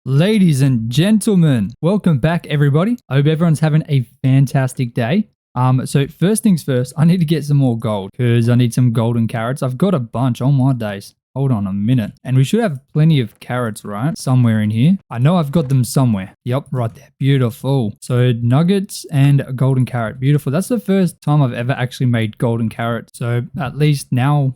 Ladies and gentlemen, welcome back everybody. I hope everyone's having a fantastic day. So first things first, I need to get some more gold because I need some golden carrots. I've got a bunch on my days. Hold on a minute. And we should have plenty of carrots, right? Somewhere in here. I know I've got them somewhere. Yep, right there. Beautiful. So nuggets and a golden carrot. Beautiful. That's the first time I've ever actually made golden carrots. So at least now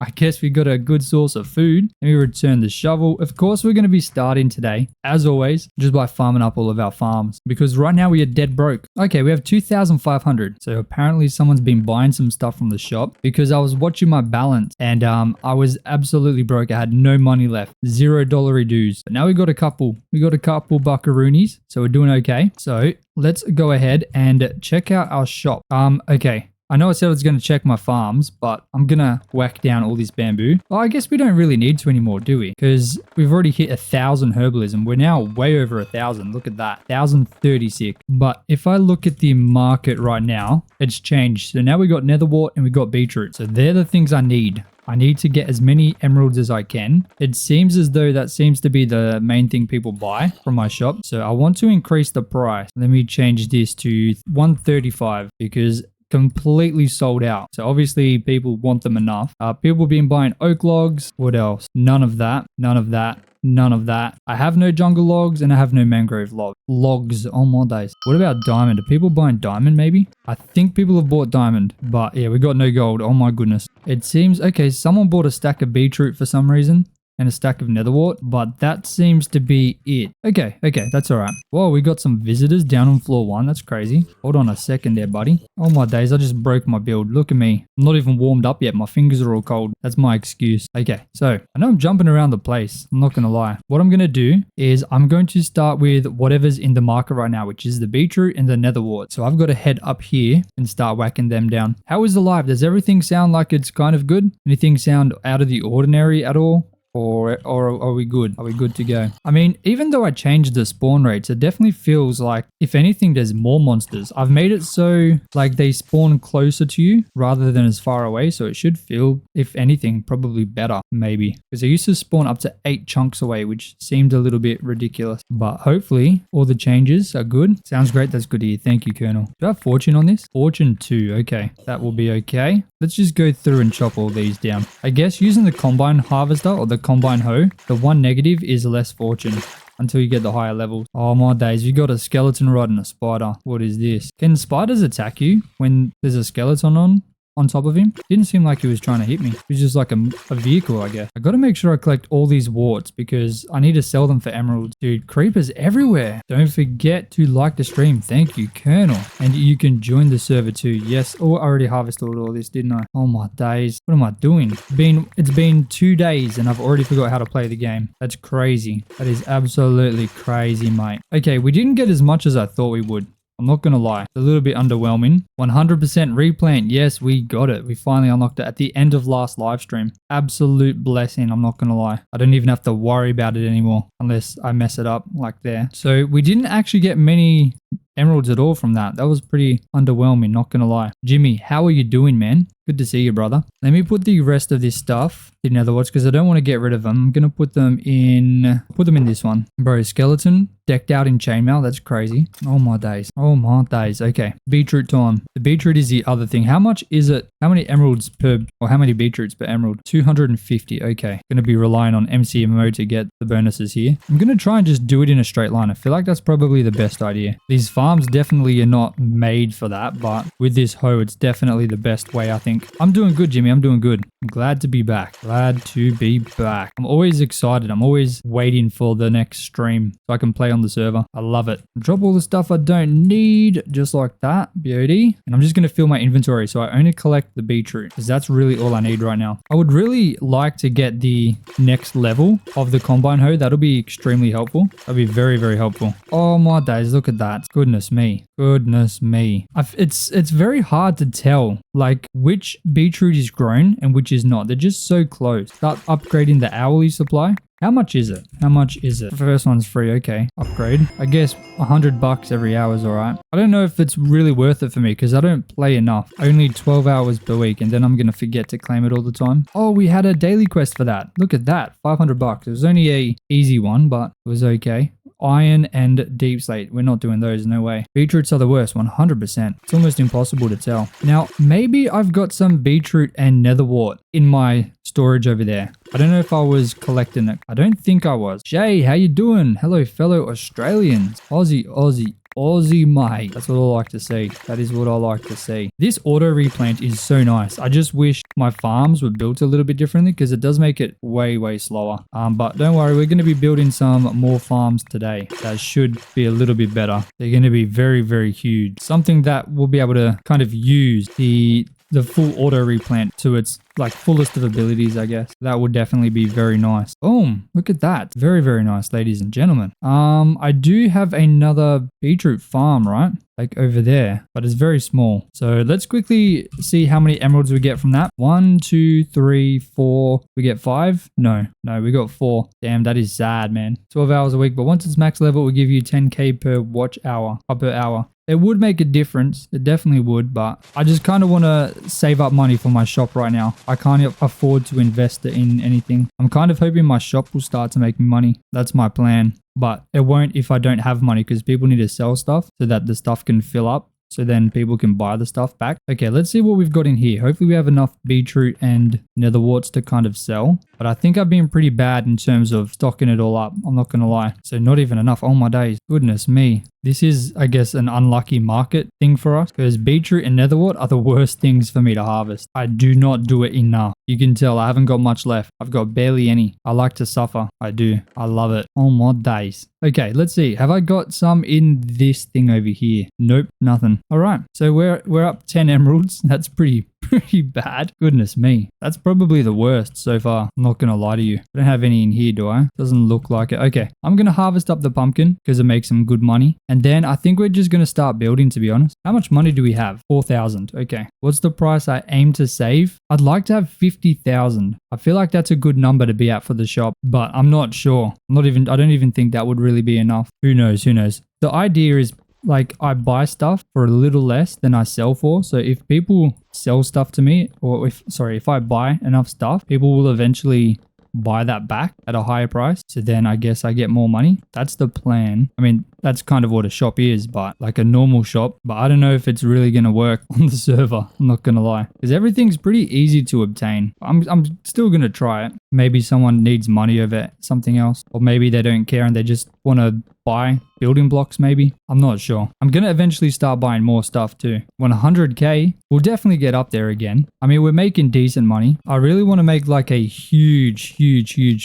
I guess we got a good source of food. Let me return the shovel. Of course, we're going to be starting today, as always, just by farming up all of our farms. Because right now we are dead broke. Okay, we have 2,500. So apparently someone's been buying some stuff from the shop because I was watching my balance and I was absolutely broke. I had no money left. $0 dues. But now we got a couple. We got a couple buckaroonies. So we're doing okay. So let's go ahead and check out our shop. Okay. I know I said I was going to check my farms, but I'm going to whack down all this bamboo. Well, I guess we don't really need to anymore, do we? Because we've already hit 1,000 herbalism. We're now way over 1,000. Look at that. 1,036. But if I look at the market right now, it's changed. So now we got netherwort and we got beetroot. So they're the things I need. I need to get as many emeralds as I can. It seems as though that seems to be the main thing people buy from my shop. So I want to increase the price. Let me change this to 135 because completely sold out. So obviously people want them enough. People have been buying oak logs. What else? None of that. None of that. None of that. I have no jungle logs and I have no mangrove logs on my days. What about diamond? Are people buying diamond maybe? I think people have bought diamond, but yeah, we got no gold. Oh my goodness. It seems, okay, someone bought a stack of beetroot for some reason. And a stack of netherwort, but that seems to be it. Okay, that's all right. Whoa, we got some visitors down on floor 1. That's crazy. Hold on a second there, buddy. Oh my days, I just broke my build. Look at me. I'm not even warmed up yet. My fingers are all cold. That's my excuse. Okay, so I know I'm jumping around the place. I'm not going to lie. What I'm going to do is I'm going to start with whatever's in the market right now, which is the beetroot and the netherwort. So I've got to head up here and start whacking them down. How is the live? Does everything sound like it's kind of good? Anything sound out of the ordinary at all? Or are we good? Are we good to go? I mean, even though I changed the spawn rates, it definitely feels like, if anything, there's more monsters. I've made it so like they spawn closer to you rather than as far away. So it should feel, if anything, probably better, maybe. Because they used to spawn up to 8 chunks away, which seemed a little bit ridiculous. But hopefully all the changes are good. Sounds great. That's good to hear. Thank you, Colonel. Do I have fortune on this? Fortune 2. Okay, that will be okay. Let's just go through and chop all these down. I guess using the combine harvester or the combine hoe, the one negative is less fortune until you get the higher levels. Oh my days, you got a skeleton rod and a spider. What is this? Can spiders attack you when there's a skeleton on top of him? Didn't seem like he was trying to hit me. He was just like a vehicle, I guess. I gotta make sure I collect all these warts because I need to sell them for emeralds. Dude, creepers everywhere. Don't forget to like the stream. Thank you, Colonel. And you can join the server too. Yes. Oh, I already harvested all this, didn't I? Oh my days. What am I doing? It's been 2 days and I've already forgot how to play the game. That's crazy. That is absolutely crazy, mate. Okay, we didn't get as much as I thought we would. I'm not going to lie. It's a little bit underwhelming. 100% replant. Yes, we got it. We finally unlocked it at the end of last live stream. Absolute blessing. I'm not going to lie. I don't even have to worry about it anymore unless I mess it up like there. So we didn't actually get many emeralds at all from that. That was pretty underwhelming, not gonna lie. Jimmy, how are you doing, man? Good to see you, brother. Let me put the rest of this stuff in other words because I don't want to get rid of them. I'm gonna put them in this one. Bro, skeleton decked out in chainmail. That's crazy. Oh my days. Oh my days. Okay, beetroot time. The beetroot is the other thing. How much is it? How many emeralds per, or how many beetroots per emerald? 250. Okay, gonna be relying on MCMO to get the bonuses here. I'm gonna try and just do it in a straight line. I feel like that's probably the best idea. These farms definitely are not made for that, but with this hoe, it's definitely the best way, I think. I'm doing good, Jimmy. I'm doing good. I'm glad to be back. Glad to be back. I'm always excited. I'm always waiting for the next stream so I can play on the server. I love it. Drop all the stuff I don't need, just like that. Beauty. And I'm just going to fill my inventory so I only collect the beetroot because that's really all I need right now. I would really like to get the next level of the combine hoe. That'll be extremely helpful. That'll be very, very helpful. Oh my days. Look at that. Goodness me. Goodness me. It's very hard to tell like which beetroot is grown and which is not. They're just so close. Start upgrading the hourly supply. How much is it? How much is it? The first one's free. Okay. Upgrade. I guess $100 every hour is all right. I don't know if it's really worth it for me because I don't play enough. Only 12 hours per week, and then I'm going to forget to claim it all the time. Oh, we had a daily quest for that. Look at that. $500. It was only a easy one, but it was okay. Iron and deep slate. We're not doing those, no way. Beetroots are the worst, 100%. It's almost impossible to tell. Now, maybe I've got some beetroot and netherwort in my storage over there. I don't know if I was collecting it. I don't think I was. Jay, how you doing? Hello, fellow Australians. Aussie mate. That's what I like to see. That is what I like to see. This auto replant is so nice. I just wish my farms were built a little bit differently because it does make it way slower. But don't worry, we're going to be building some more farms today. That should be a little bit better. They're going to be very huge. Something that we'll be able to kind of use the full auto replant to its like fullest of abilities, I guess. That would definitely be very nice. Boom. Look at that. Very nice, ladies and gentlemen. I do have another beetroot farm, right? Like over there, but it's very small. So let's quickly see how many emeralds we get from that. 1, 2, 3, 4. We get 5? No, we got 4. Damn, that is sad, man. 12 hours a week, but once it's max level, it will give you 10k per watch hour, or per hour. It would make a difference. It definitely would, but I just kind of want to save up money for my shop right now. I can't afford to invest it in anything. I'm kind of hoping my shop will start to make me money. That's my plan, but it won't if I don't have money because people need to sell stuff so that the stuff can fill up. So then people can buy the stuff back. Okay, let's see what we've got in here. Hopefully we have enough beetroot and netherworts to kind of sell. But I think I've been pretty bad in terms of stocking it all up. I'm not going to lie. So not even enough. Oh my days. Goodness me. This is, I guess, an unlucky market thing for us because beetroot and netherwort are the worst things for me to harvest. I do not do it enough. You can tell I haven't got much left. I've got barely any. I like to suffer. I do. I love it. Oh my days. Okay, let's see. Have I got some in this thing over here? Nope, nothing. All right, so we're up 10 emeralds. That's pretty bad. Goodness me. That's probably the worst so far. I'm not going to lie to you. I don't have any in here, do I? Doesn't look like it. Okay, I'm going to harvest up the pumpkin because it makes some good money. And then I think we're just going to start building, to be honest. How much money do we have? 4,000. Okay. What's the price I aim to save? I'd like to have 50,000. I feel like that's a good number to be at for the shop, but I'm not sure. I don't even think that would really be enough. Who knows? The idea is like I buy stuff for a little less than I sell for. So if people sell stuff to me, or if I buy enough stuff, people will eventually buy that back at a higher price. So then I guess I get more money. That's the plan. I mean, that's kind of what a shop is, but like a normal shop. But I don't know if it's really going to work on the server. I'm not going to lie. Because everything's pretty easy to obtain. I'm still going to try it. Maybe someone needs money over something else. Or maybe they don't care and they just want to buy building blocks maybe. I'm not sure. I'm going to eventually start buying more stuff too. When 100k, we'll definitely get up there again. I mean, we're making decent money. I really want to make like a huge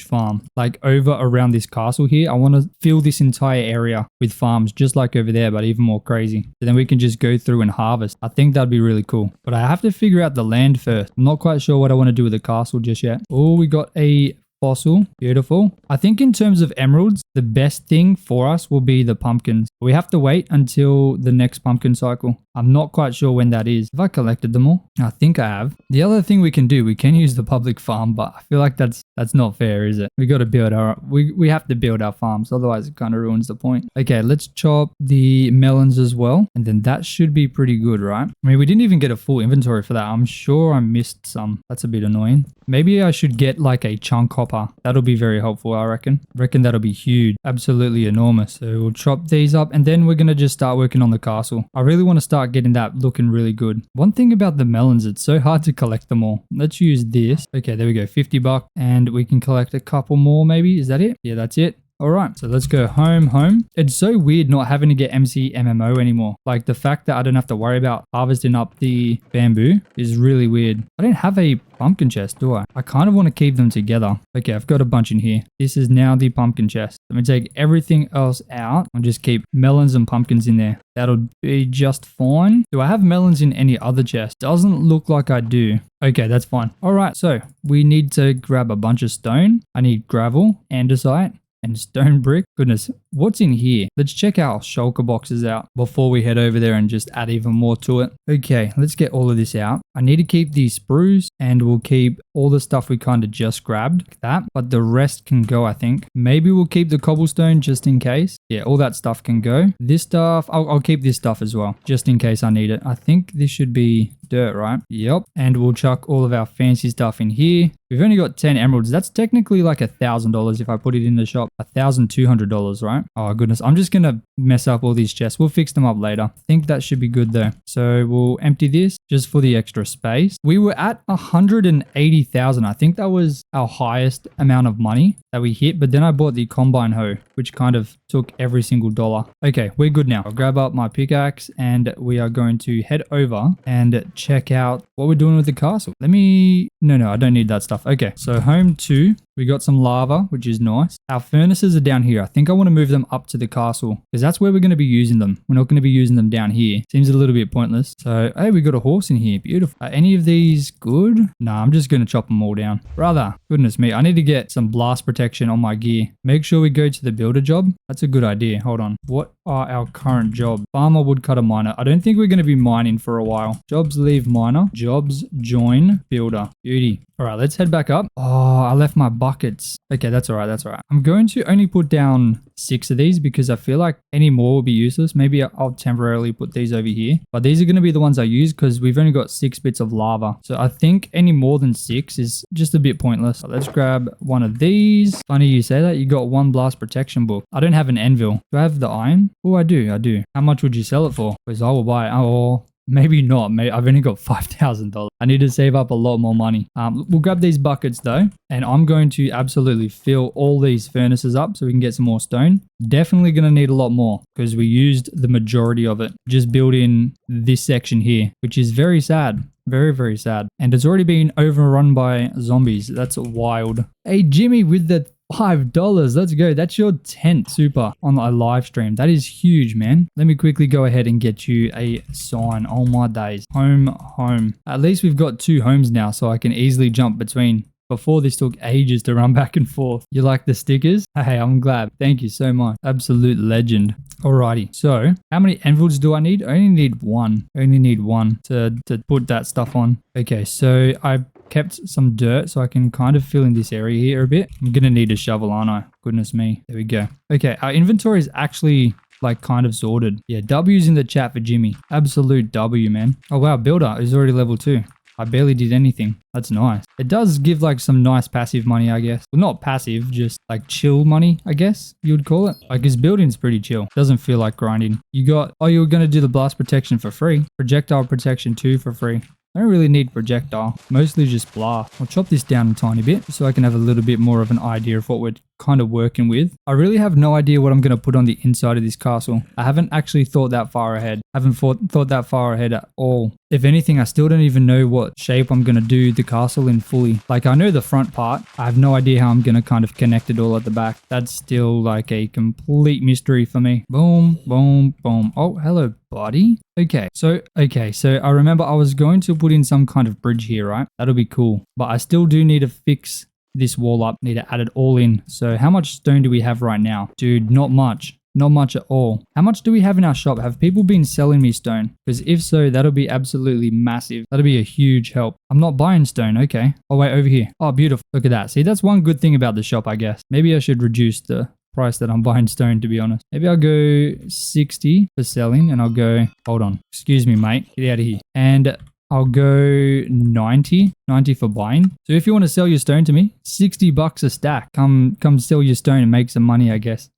farm. Like over around this castle here. I want to fill this entire area with farms just like over there, but even more crazy. So then we can just go through and harvest. I think that'd be really cool. But I have to figure out the land first. I'm not quite sure what I want to do with the castle just yet. Oh, we got a fossil. Beautiful. I think in terms of emeralds, the best thing for us will be the pumpkins. We have to wait until the next pumpkin cycle. I'm not quite sure when that is. Have I collected them all? I think I have. The other thing we can do, we can use the public farm, but I feel like that's not fair, is it? We got to build we have to build our farms, otherwise it kind of ruins the point. Okay, let's chop the melons as well, and then that should be pretty good, right? I mean, we didn't even get a full inventory for that. I'm sure I missed some. That's a bit annoying. Maybe I should get like a chunk hopper. That'll be very helpful, I reckon. That'll be huge. Absolutely enormous. So we'll chop these up, and then we're going to just start working on the castle. I really want to start getting that looking really good. One thing about the melons, it's so hard to collect them all. Let's use this. Okay, there we go. $50, and we can collect a couple more maybe. Is that it? Yeah, that's it. All right, so let's go home. It's so weird not having to get MC MMO anymore. Like the fact that I don't have to worry about harvesting up the bamboo is really weird. I don't have a pumpkin chest, do I? I kind of want to keep them together. Okay, I've got a bunch in here. This is now the pumpkin chest. Let me take everything else out and just keep melons and pumpkins in there. That'll be just fine. Do I have melons in any other chest? Doesn't look like I do. Okay, that's fine. All right, so we need to grab a bunch of stone. I need gravel, andesite, and stone brick. Goodness, what's in here? Let's check our shulker boxes out before we head over there and just add even more to it. Okay, let's get all of this out. I need to keep these sprues and we'll keep all the stuff we kind of just grabbed like that, but the rest can go, I think. Maybe we'll keep the cobblestone just in case. Yeah, all that stuff can go. This stuff, I'll keep this stuff as well, just in case I need it. I think this should be dirt, right? Yep. And we'll chuck all of our fancy stuff in here. We've only got 10 emeralds. That's technically like $1,000 if I put it in the shop. $1,200, right? Oh goodness. I'm just going to mess up all these chests. We'll fix them up later. I think that should be good though. So we'll empty this just for the extra space. We were at 180,000. I think that was our highest amount of money that we hit. But then I bought the combine hoe, which kind of took every single dollar. Okay, we're good now. I'll grab up my pickaxe and we are going to head over and check out what we're doing with the castle. No, I don't need that stuff. Okay, so home 2, we got some lava, which is nice. Our furnaces are down here. I think I want to move them up to the castle because that's where we're going to be using them. We're not going to be using them down here. Seems a little bit pointless. So, hey, we got a horse in here. Beautiful. Are any of these good? Nah, I'm just going to chop them all down. Brother, goodness me. I need to get some blast protection on my gear. Make sure we go to the builder job. That's a good idea. Hold on. What are our current jobs? Farmer, woodcutter, miner. I don't think we're going to be mining for a while. Jobs, leave miner. Jobs, join, builder. Beauty. All right, let's head back up. Oh, I left my buckets. Okay, that's all right. That's all right. I'm going to only put down 6 of these because I feel like any more will be useless. Maybe I'll temporarily put these over here. But these are going to be the ones I use because we've only got 6 bits of lava. So I think any more than 6 is just a bit pointless. So let's grab one of these. Funny you say that. You got 1 blast protection book. I don't have an anvil. Do I have the iron? Oh, I do. I do. How much would you sell it for? Because I will buy it. Oh, maybe not. I've only got $5,000. I need to save up a lot more money. We'll grab these buckets though, and I'm going to absolutely fill all these furnaces up so we can get some more stone. Definitely going to need a lot more because we used the majority of it. Just built in this section here, which is very sad. Very, very sad. And it's already been overrun by zombies. That's wild. Hey, Jimmy with the $5. Let's go. That's your 10th super on a live stream. That is huge, man. Let me quickly go ahead and get you a sign. Oh my days. Home. At least we've got 2 homes now, so I can easily jump between. Before, this took ages to run back and forth. You like the stickers? Hey, I'm glad. Thank you so much. Absolute legend. Alrighty, so how many emeralds do I need? I only need 1. I only need 1 to put that stuff on. Okay, so I kept some dirt so I can kind of fill in this area here a bit. I'm gonna need a shovel, aren't I? Goodness me. There we go. Okay, our inventory is actually like kind of sorted. Yeah, W's in the chat for Jimmy. Absolute W, man. Oh wow, builder is already level 2. I barely did anything. That's nice. It does give like some nice passive money, I guess. Well, not passive, just like chill money, I guess you would call it. Like his building's pretty chill. Doesn't feel like grinding. You got, oh, you were going to do the blast protection for free. Projectile protection too for free. I don't really need projectile, mostly just blast. I'll chop this down a tiny bit so I can have a little bit more of an idea of what we're kind of working with. I really have no idea what I'm going to put on the inside of this castle. I haven't actually thought that far ahead. I haven't thought that far ahead at all. If anything, I still don't even know what shape I'm going to do the castle in fully. Like I know the front part. I have no idea how I'm going to kind of connect it all at the back. That's still like a complete mystery for me. Boom, boom, boom. Oh, hello, buddy. Okay, so I remember I was going to put in some kind of bridge here, right? That'll be cool. But I still do need to fix this wall up. Need to add it all in. So how much stone do we have right now? Dude, not much. Not much at all. How much do we have in our shop? Have people been selling me stone? Because if so, that'll be absolutely massive. That'll be a huge help. I'm not buying stone. Okay. Oh, wait, over here. Oh, beautiful. Look at that. See, that's one good thing about the shop, I guess. Maybe I should reduce the price that I'm buying stone, to be honest. Maybe I'll go 60 for selling and I'll go, hold on. Excuse me, mate. Get out of here. And I'll go 90 for buying. So if you want to sell your stone to me, $60 a stack. Come sell your stone and make some money, I guess.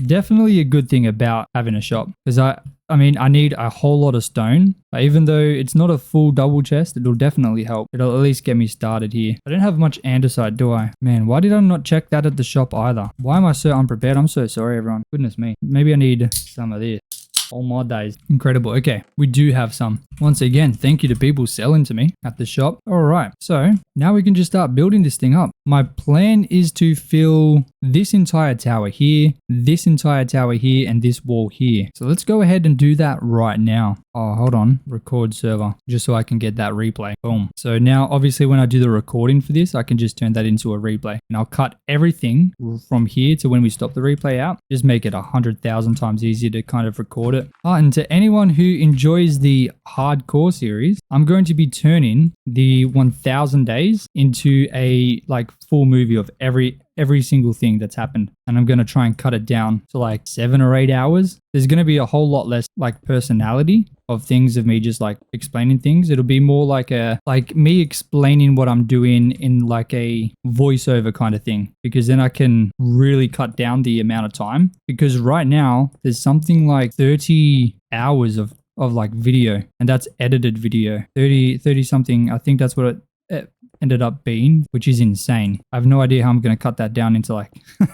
Definitely a good thing about having a shop because I mean, I need a whole lot of stone. Even though it's not a full double chest, it'll definitely help. It'll at least get me started here. I don't have much andesite, do I? Man, why did I not check that at the shop either? Why am I so unprepared? I'm so sorry, everyone. Goodness me. Maybe I need some of this. All my days. Incredible. Okay, we do have some. Once again, thank you to people selling to me at the shop. All right, so now we can just start building this thing up. my plan is to fill this entire tower here, this entire tower here, and this wall here. So let's go ahead and do that right now. Oh, hold on. Record server, just so I can get that replay. Boom. So now, obviously, when I do the recording for this, I can just turn that into a replay. And I'll cut everything from here to when we stop the replay out. Just make it 100,000 times easier to kind of record it. And to anyone who enjoys the hardcore series, I'm going to be turning the 1000 days into a like full movie of every single thing that's happened, and I'm going to try and cut it down to like 7 or 8 hours. There's going to be a whole lot less like personality of things, of me just like explaining things. It'll be more like me explaining what I'm doing in like a voiceover kind of thing, because then I can really cut down the amount of time, because right now there's something like 30 hours of like video, and that's edited video. 30 something, I think that's what it ended up being, which is insane. I have no idea how I'm going to cut that down into like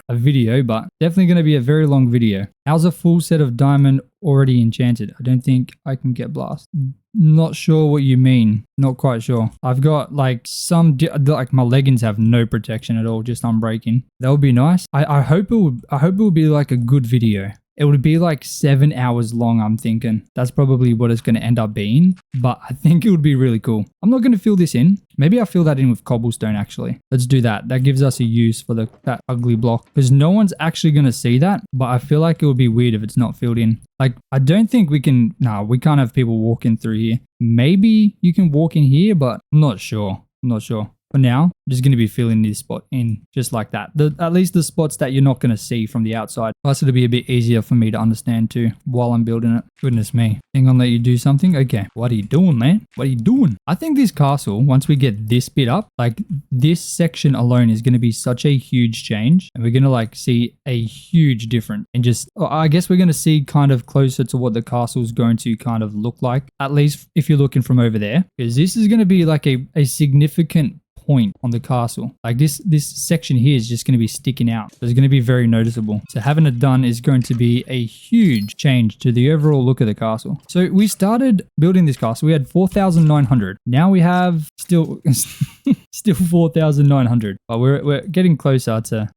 a video, but definitely going to be a very long video. How's a full set of diamond already enchanted? I don't think I can get blast. Not sure what you mean. Not quite sure. I've got like like my leggings have no protection at all, just unbreaking. That would be nice. I hope it will be like a good video. It would be like 7 hours long, I'm thinking. That's probably what it's going to end up being, but I think it would be really cool. I'm not going to fill this in. Maybe I'll fill that in with cobblestone, actually. Let's do that. That gives us a use for that ugly block, because no one's actually going to see that, but I feel like it would be weird if it's not filled in. Like, I don't think we can... No, we can't have people walking through here. Maybe you can walk in here, but I'm not sure. For now, I'm just going to be filling this spot in just like that. At least the spots that you're not going to see from the outside. Plus, it'll be a bit easier for me to understand too while I'm building it. Goodness me. Hang on, let you do something. Okay. What are you doing, man? What are you doing? I think this castle, once we get this bit up, like this section alone is going to be such a huge change. And we're going to like see a huge difference. And just, I guess we're going to see kind of closer to what the castle is going to kind of look like. At least if you're looking from over there. Because this is going to be like a significant point on the castle. Like this section here is just going to be sticking out. So it's going to be very noticeable. So having it done is going to be a huge change to the overall look of the castle. So we started building this castle. We had 4,900. Now we have still 4,900, but we're getting closer to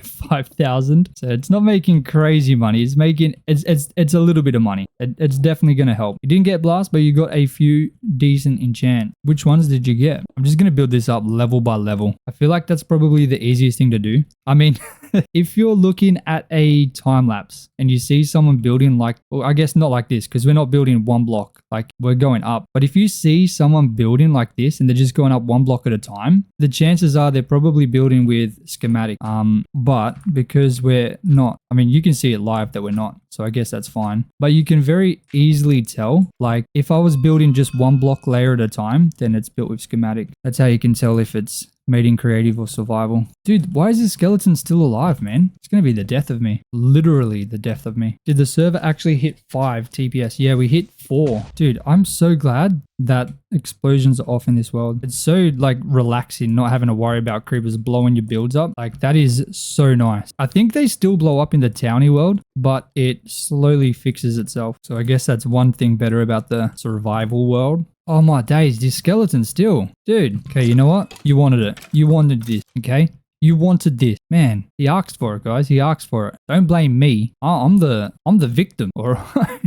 5,000. So it's not making crazy money. It's making it's a little bit of money. It's definitely going to help. You didn't get blast, but you got a few decent enchant. Which ones did you get? I'm just going to build this up level by level. I feel like that's probably the easiest thing to do. I mean, if you're looking at a time lapse and you see someone building like, well, I guess not like this, because we're not building one block, like we're going up. But if you see someone building like this and they're just going up one block at a time, the chances are they're probably building with schematic. But because we're not, I mean, you can see it live that we're not. So I guess that's fine. But you can very easily tell, like if I was building just one block layer at a time, then it's built with schematic. That's how you can tell if it's made in creative or survival. Dude, why is this skeleton still alive, man? It's going to be the death of me. Literally the death of me. Did the server actually hit 5 TPS? Yeah, we hit 4. Dude, I'm so glad that explosions are off in this world. It's so like relaxing not having to worry about creepers blowing your builds up. Like that is so nice. I think they still blow up in the towny world, but it slowly fixes itself. So I guess that's one thing better about the survival world. Oh my days, this skeleton still. Dude, okay, you know what? You wanted it. You wanted this, okay? You wanted this. Man, he asked for it, guys. He asked for it. Don't blame me. I'm the victim, alright?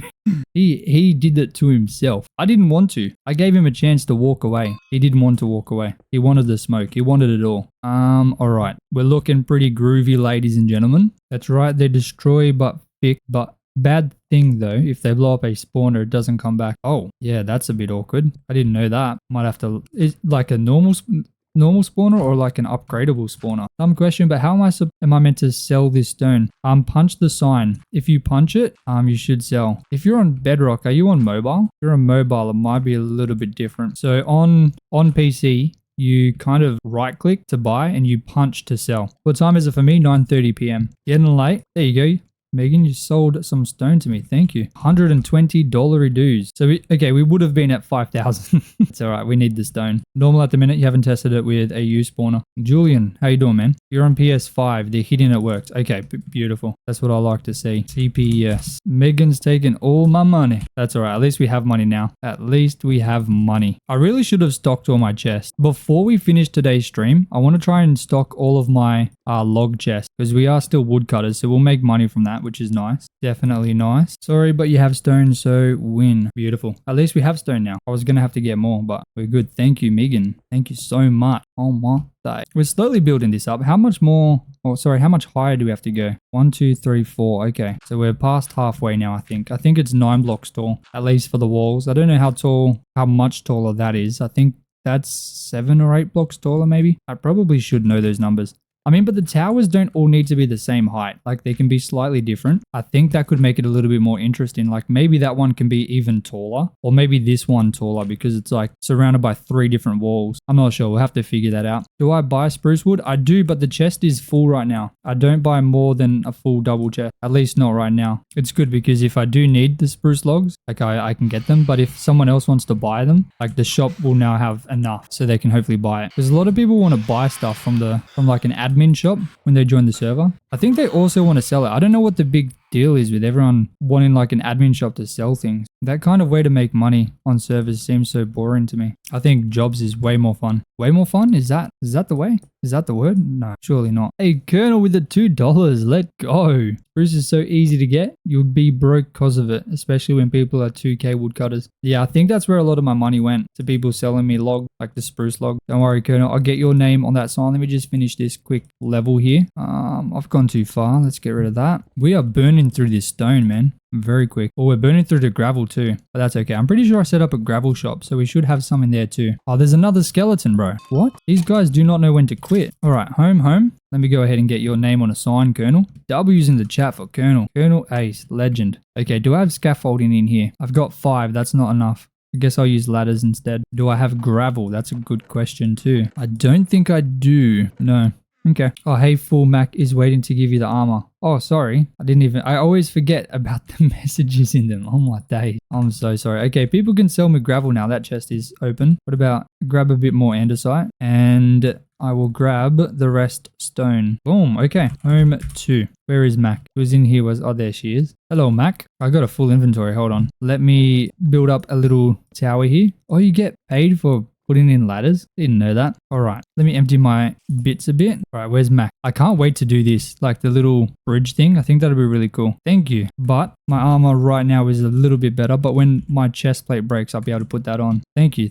He did it to himself. I didn't want to. I gave him a chance to walk away. He didn't want to walk away. He wanted the smoke. He wanted it all. Alright. We're looking pretty groovy, ladies and gentlemen. That's right, they destroy but fix, but bad thing though, if they blow up a spawner, it doesn't come back. Oh, yeah, that's a bit awkward. I didn't know that. Might have to, is like a normal spawner or like an upgradable spawner? Dumb question, but how am I meant to sell this stone? Punch the sign. If you punch it, you should sell. If you're on bedrock, are you on mobile? If you're on mobile, it might be a little bit different. So on PC, you kind of right click to buy and you punch to sell. What time is it for me? 9:30 p.m. Getting late. There you go. Megan, you sold some stone to me. Thank you. $120 dues. So, we would have been at 5,000. It's all right. We need the stone. Normal at the minute. You haven't tested it with a U spawner. Julian, how you doing, man? You're on PS5. The hitting it worked. Okay, beautiful. That's what I like to see. CPS. Megan's taking all my money. That's all right. At least we have money now. At least we have money. I really should have stocked all my chests. Before we finish today's stream, I want to try and stock all of my log chests because we are still woodcutters, so we'll make money from that, which is nice. Definitely nice. Sorry, but you have stone, so win. Beautiful. At least we have stone now. I was going to have to get more, but we're good. Thank you, Megan. Thank you so much. Oh my day. We're slowly building this up. How much more? Oh, sorry. How much higher do we have to go? 1, 2, 3, 4. Okay. So we're past halfway now, I think. I think it's 9 blocks tall, at least for the walls. I don't know how much taller that is. I think that's 7 or 8 blocks taller, maybe. I probably should know those numbers. I mean, but the towers don't all need to be the same height. Like, they can be slightly different. I think that could make it a little bit more interesting. Like, maybe that one can be even taller, or maybe this one taller because it's like surrounded by 3 different walls. I'm not sure. We'll have to figure that out. Do I buy spruce wood? I do, but the chest is full right now. I don't buy more than a full double chest, at least not right now. It's good because if I do need the spruce logs, like I can get them. But if someone else wants to buy them, like the shop will now have enough so they can hopefully buy it. Because a lot of people want to buy stuff from like an admin shop when they join the server. I think they also want to sell it. I don't know what the big deal is with everyone wanting like an admin shop to sell things. That kind of way to make money on servers seems so boring to me. I think jobs is way more fun. Way more fun? Is that the way? Is that the word? No, surely not. Hey, Colonel with the $2. Let go. Spruce is so easy to get. You'll be broke because of it, especially when people are 2K woodcutters. Yeah, I think that's where a lot of my money went, to people selling me log, like the spruce log. Don't worry, Colonel. I'll get your name on that sign. Let me just finish this quick level here. I've gone too far. Let's get rid of that. We are burning through this stone, man. Very quick. Oh, we're burning through the gravel too, but that's okay. I'm pretty sure I set up a gravel shop, so we should have some in there too. Oh, there's another skeleton, bro. What? These guys do not know when to quit. All right, home. Let me go ahead and get your name on a sign, Colonel. W's in the chat for Colonel. Colonel Ace, legend. Okay, do I have scaffolding in here? I've got 5. That's not enough. I guess I'll use ladders instead. Do I have gravel? That's a good question too. I don't think I do. No. Okay. Oh, hey, Full Mac is waiting to give you the armor. Oh, sorry. I always forget about the messages in them. Oh my days. I'm so sorry. Okay, people can sell me gravel now. That chest is open. What about grab a bit more andesite? And I will grab the rest stone. Boom. Okay. Home 2. Where is Mac? Who's in here? Oh, there she is. Hello, Mac. I got a full inventory. Hold on. Let me build up a little tower here. Oh, you get paid for putting in ladders? Didn't know that. All right, let me empty my bits a bit. All right, where's Mac? I can't wait to do this, like the little bridge thing. I think that'll be really cool. Thank you. But my armor right now is a little bit better, but when my chest plate breaks, I'll be able to put that on. Thank you.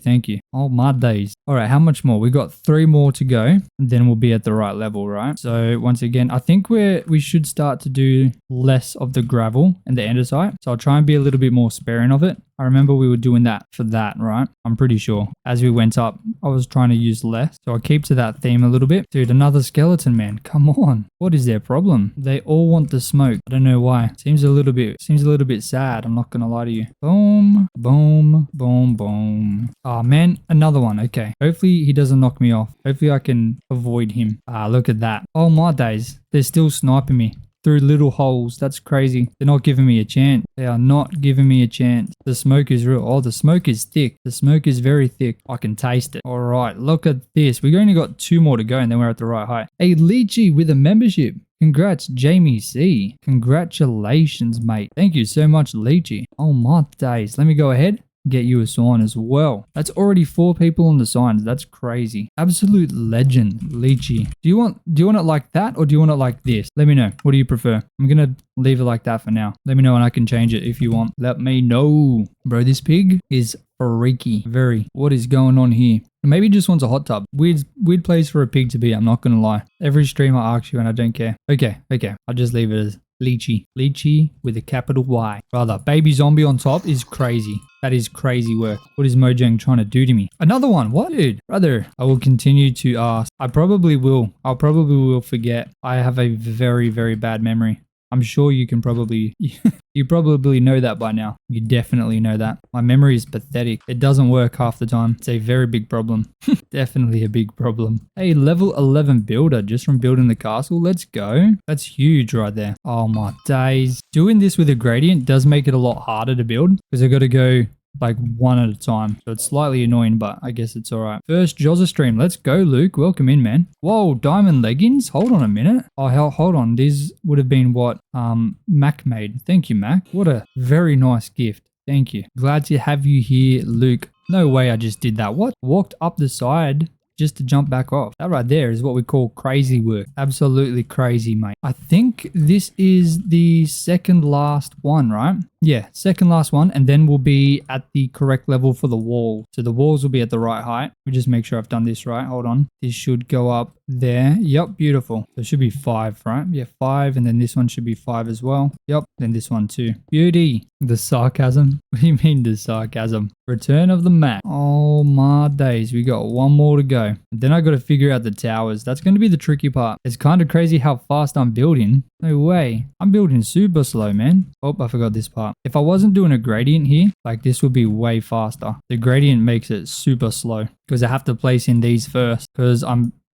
Oh my days. All right, how much more? We got 3 more to go, and then we'll be at the right level, right? So once again, I think we should start to do less of the gravel and the andesite. So I'll try and be a little bit more sparing of it. I remember we were doing that for that, right? I'm pretty sure. As we went up, I was trying to use less. So I'll keep to that theme a little bit. Dude, another skeleton, man. Come on. What is their problem? They all want the smoke. I don't know why. Seems a little bit sad. I'm not going to lie to you. Boom, boom, boom, boom. Oh, man. Another one. Okay. Hopefully he doesn't knock me off. Hopefully I can avoid him. Look at that. Oh, my days. They're still sniping me through little holes. That's crazy. They're not giving me a chance. They are not giving me a chance. The smoke is real. Oh, the smoke is thick. The smoke is very thick. I can taste it. All right, look at this. We've only got 2 more to go and then we're at the right height. Hey, Lychee with a membership. Congrats, Jamie C. Congratulations, mate. Thank you so much, Lychee. Oh my days. Let me go ahead. Get you a sign as well. That's already 4 people on the signs. That's crazy. Absolute legend, Lychee. Do you want it like that or do you want it like this? Let me know. What do you prefer? I'm gonna leave it like that for now. Let me know and I can change it if you want. Let me know. Bro, this pig is freaky. Very. What is going on here? Maybe he just wants a hot tub. Weird place for a pig to be. I'm not gonna lie. Every stream I ask you and I don't care. Okay. I'll just leave it as Lychee. Lychee with a capital Y. Brother, baby zombie on top is crazy. That is crazy work. What is Mojang trying to do to me? Another one. What? Dude, brother, I will continue to ask. I'll probably will forget. I have a very, very bad memory. I'm sure you can probably, you probably know that by now. You definitely know that. My memory is pathetic. It doesn't work half the time. It's a very big problem. Definitely a big problem. Hey, level 11 builder just from building the castle. Let's go. That's huge right there. Oh my days. Doing this with a gradient does make it a lot harder to build because I got to go like one at a time. So it's slightly annoying, but I guess it's all right. First Jozza stream. Let's go, Luke. Welcome in, man. Whoa, diamond leggings. Hold on a minute. Oh, hell, hold on. These would have been what Mac made. Thank you, Mac. What a very nice gift. Thank you. Glad to have you here, Luke. No way I just did that. What? Walked up the side just to jump back off. That right there is what we call crazy work. Absolutely crazy, mate. I think this is the second last one, right? Yeah, second last one, and then we'll be at the correct level for the wall. So the walls will be at the right height. Let me just make sure I've done this right. Hold on. This should go up there. Yep, beautiful. So it should be 5, right? Yeah, 5, and then this one should be 5 as well. Yep, then this one too. Beauty. The sarcasm? What do you mean the sarcasm? Return of the Mac. Oh my days, we got one more to go. And then I got to figure out the towers. That's going to be the tricky part. It's kind of crazy how fast I'm building. No way. I'm building super slow, man. Oh, I forgot this part. If I wasn't doing a gradient here, like this would be way faster. The gradient makes it super slow because I have to place in these first because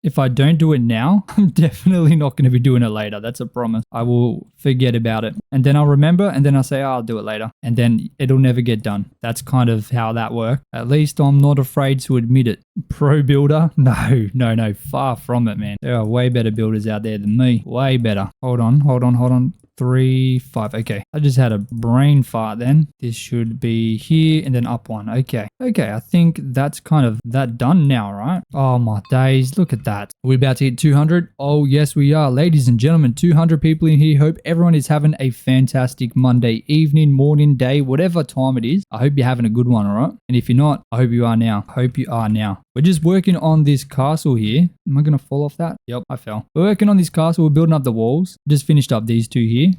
if I don't do it now, I'm definitely not going to be doing it later. That's a promise. I will forget about it. And then I'll remember and then I'll say, oh, I'll do it later. And then it'll never get done. That's kind of how that works. At least I'm not afraid to admit it. Pro builder? No. Far from it, man. There are way better builders out there than me. Way better. Hold on. 3, 5. Okay. I just had a brain fart then. This should be here and then up 1. Okay. I think that's kind of that done now, right? Oh my days. Look at that. Are we about to hit 200? Oh, yes, we are. Ladies and gentlemen, 200 people in here. Hope everyone is having a fantastic Monday evening, morning, day, whatever time it is. I hope you're having a good one, all right? And if you're not, I hope you are now. We're just working on this castle here. Am I going to fall off that? Yep, I fell. We're working on this castle. We're building up the walls. Just finished up these 2 here.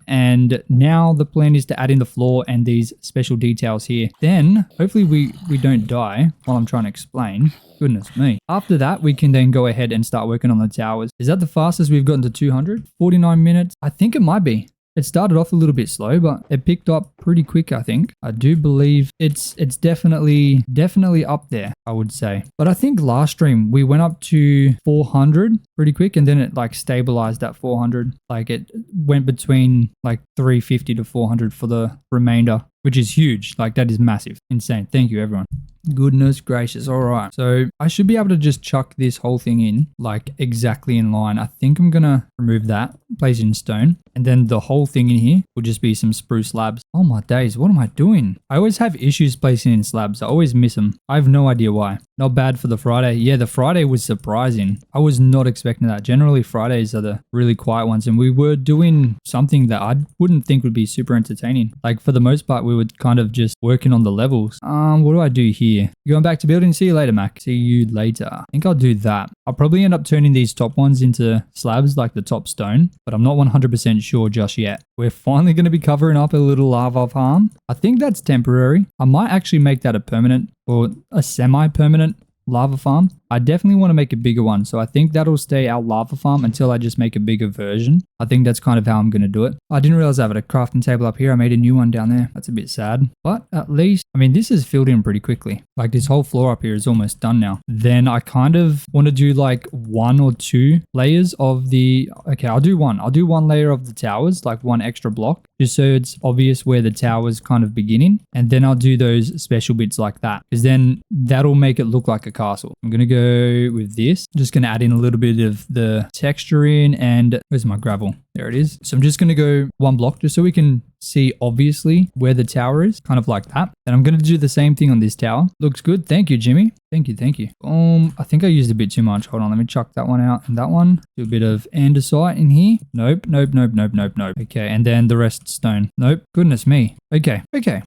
And now the plan is to add in the floor and these special details here. Then hopefully we don't die while I'm trying to explain. Goodness me. After that, we can then go ahead and start working on the towers. Is that the fastest we've gotten to 200? 49 minutes? I think it might be. It started off a little bit slow, but it picked up pretty quick, I think. I do believe it's definitely up there, I would say. But I think last stream we went up to 400 pretty quick and then it like stabilized at 400. Like it went between like 350 to 400 for the remainder, which is huge. Like that is massive. Insane. Thank you, everyone. Goodness gracious. All right. So I should be able to just chuck this whole thing in like exactly in line. I think I'm going to remove that, place it in stone. And then the whole thing in here will just be some spruce slabs. Oh my days. What am I doing? I always have issues placing in slabs. I always miss them. I have no idea why. Not bad for the Friday. Yeah, the Friday was surprising. I was not expecting that. Generally, Fridays are the really quiet ones. And we were doing something that I wouldn't think would be super entertaining. Like for the most part, we were kind of just working on the levels. What do I do here? Going back to building. See you later, Mac. See you later. I think I'll do that. I'll probably end up turning these top ones into slabs like the top stone, but I'm not 100% sure just yet. We're finally going to be covering up a little lava farm. I think that's temporary. I might actually make that a permanent or a semi-permanent lava farm. I definitely want to make a bigger one. So I think that'll stay our lava farm until I just make a bigger version. I think that's kind of how I'm going to do it. I didn't realize I had a crafting table up here. I made a new one down there. That's a bit sad. But at least, I mean, this is filled in pretty quickly. Like this whole floor up here is almost done now. Then I kind of want to do like 1 or 2 layers of the, okay, I'll do one. I'll do 1 layer of the towers, like 1 extra block, just so it's obvious where the tower's kind of beginning. And then I'll do those special bits like that, because then that'll make it look like a castle. I'm going to go with this. I'm just going to add in a little bit of the texture in, and where's my gravel? There it is. So I'm just going to go 1 block just so we can see obviously where the tower is, kind of like that. And I'm going to do the same thing on this tower. Looks good. Thank you, Jimmy. Thank you. I think I used a bit too much. Hold on, let me chuck that one out and that one. Do a bit of andesite in here. Nope. Okay, and then the rest stone. Nope. Goodness me. Okay.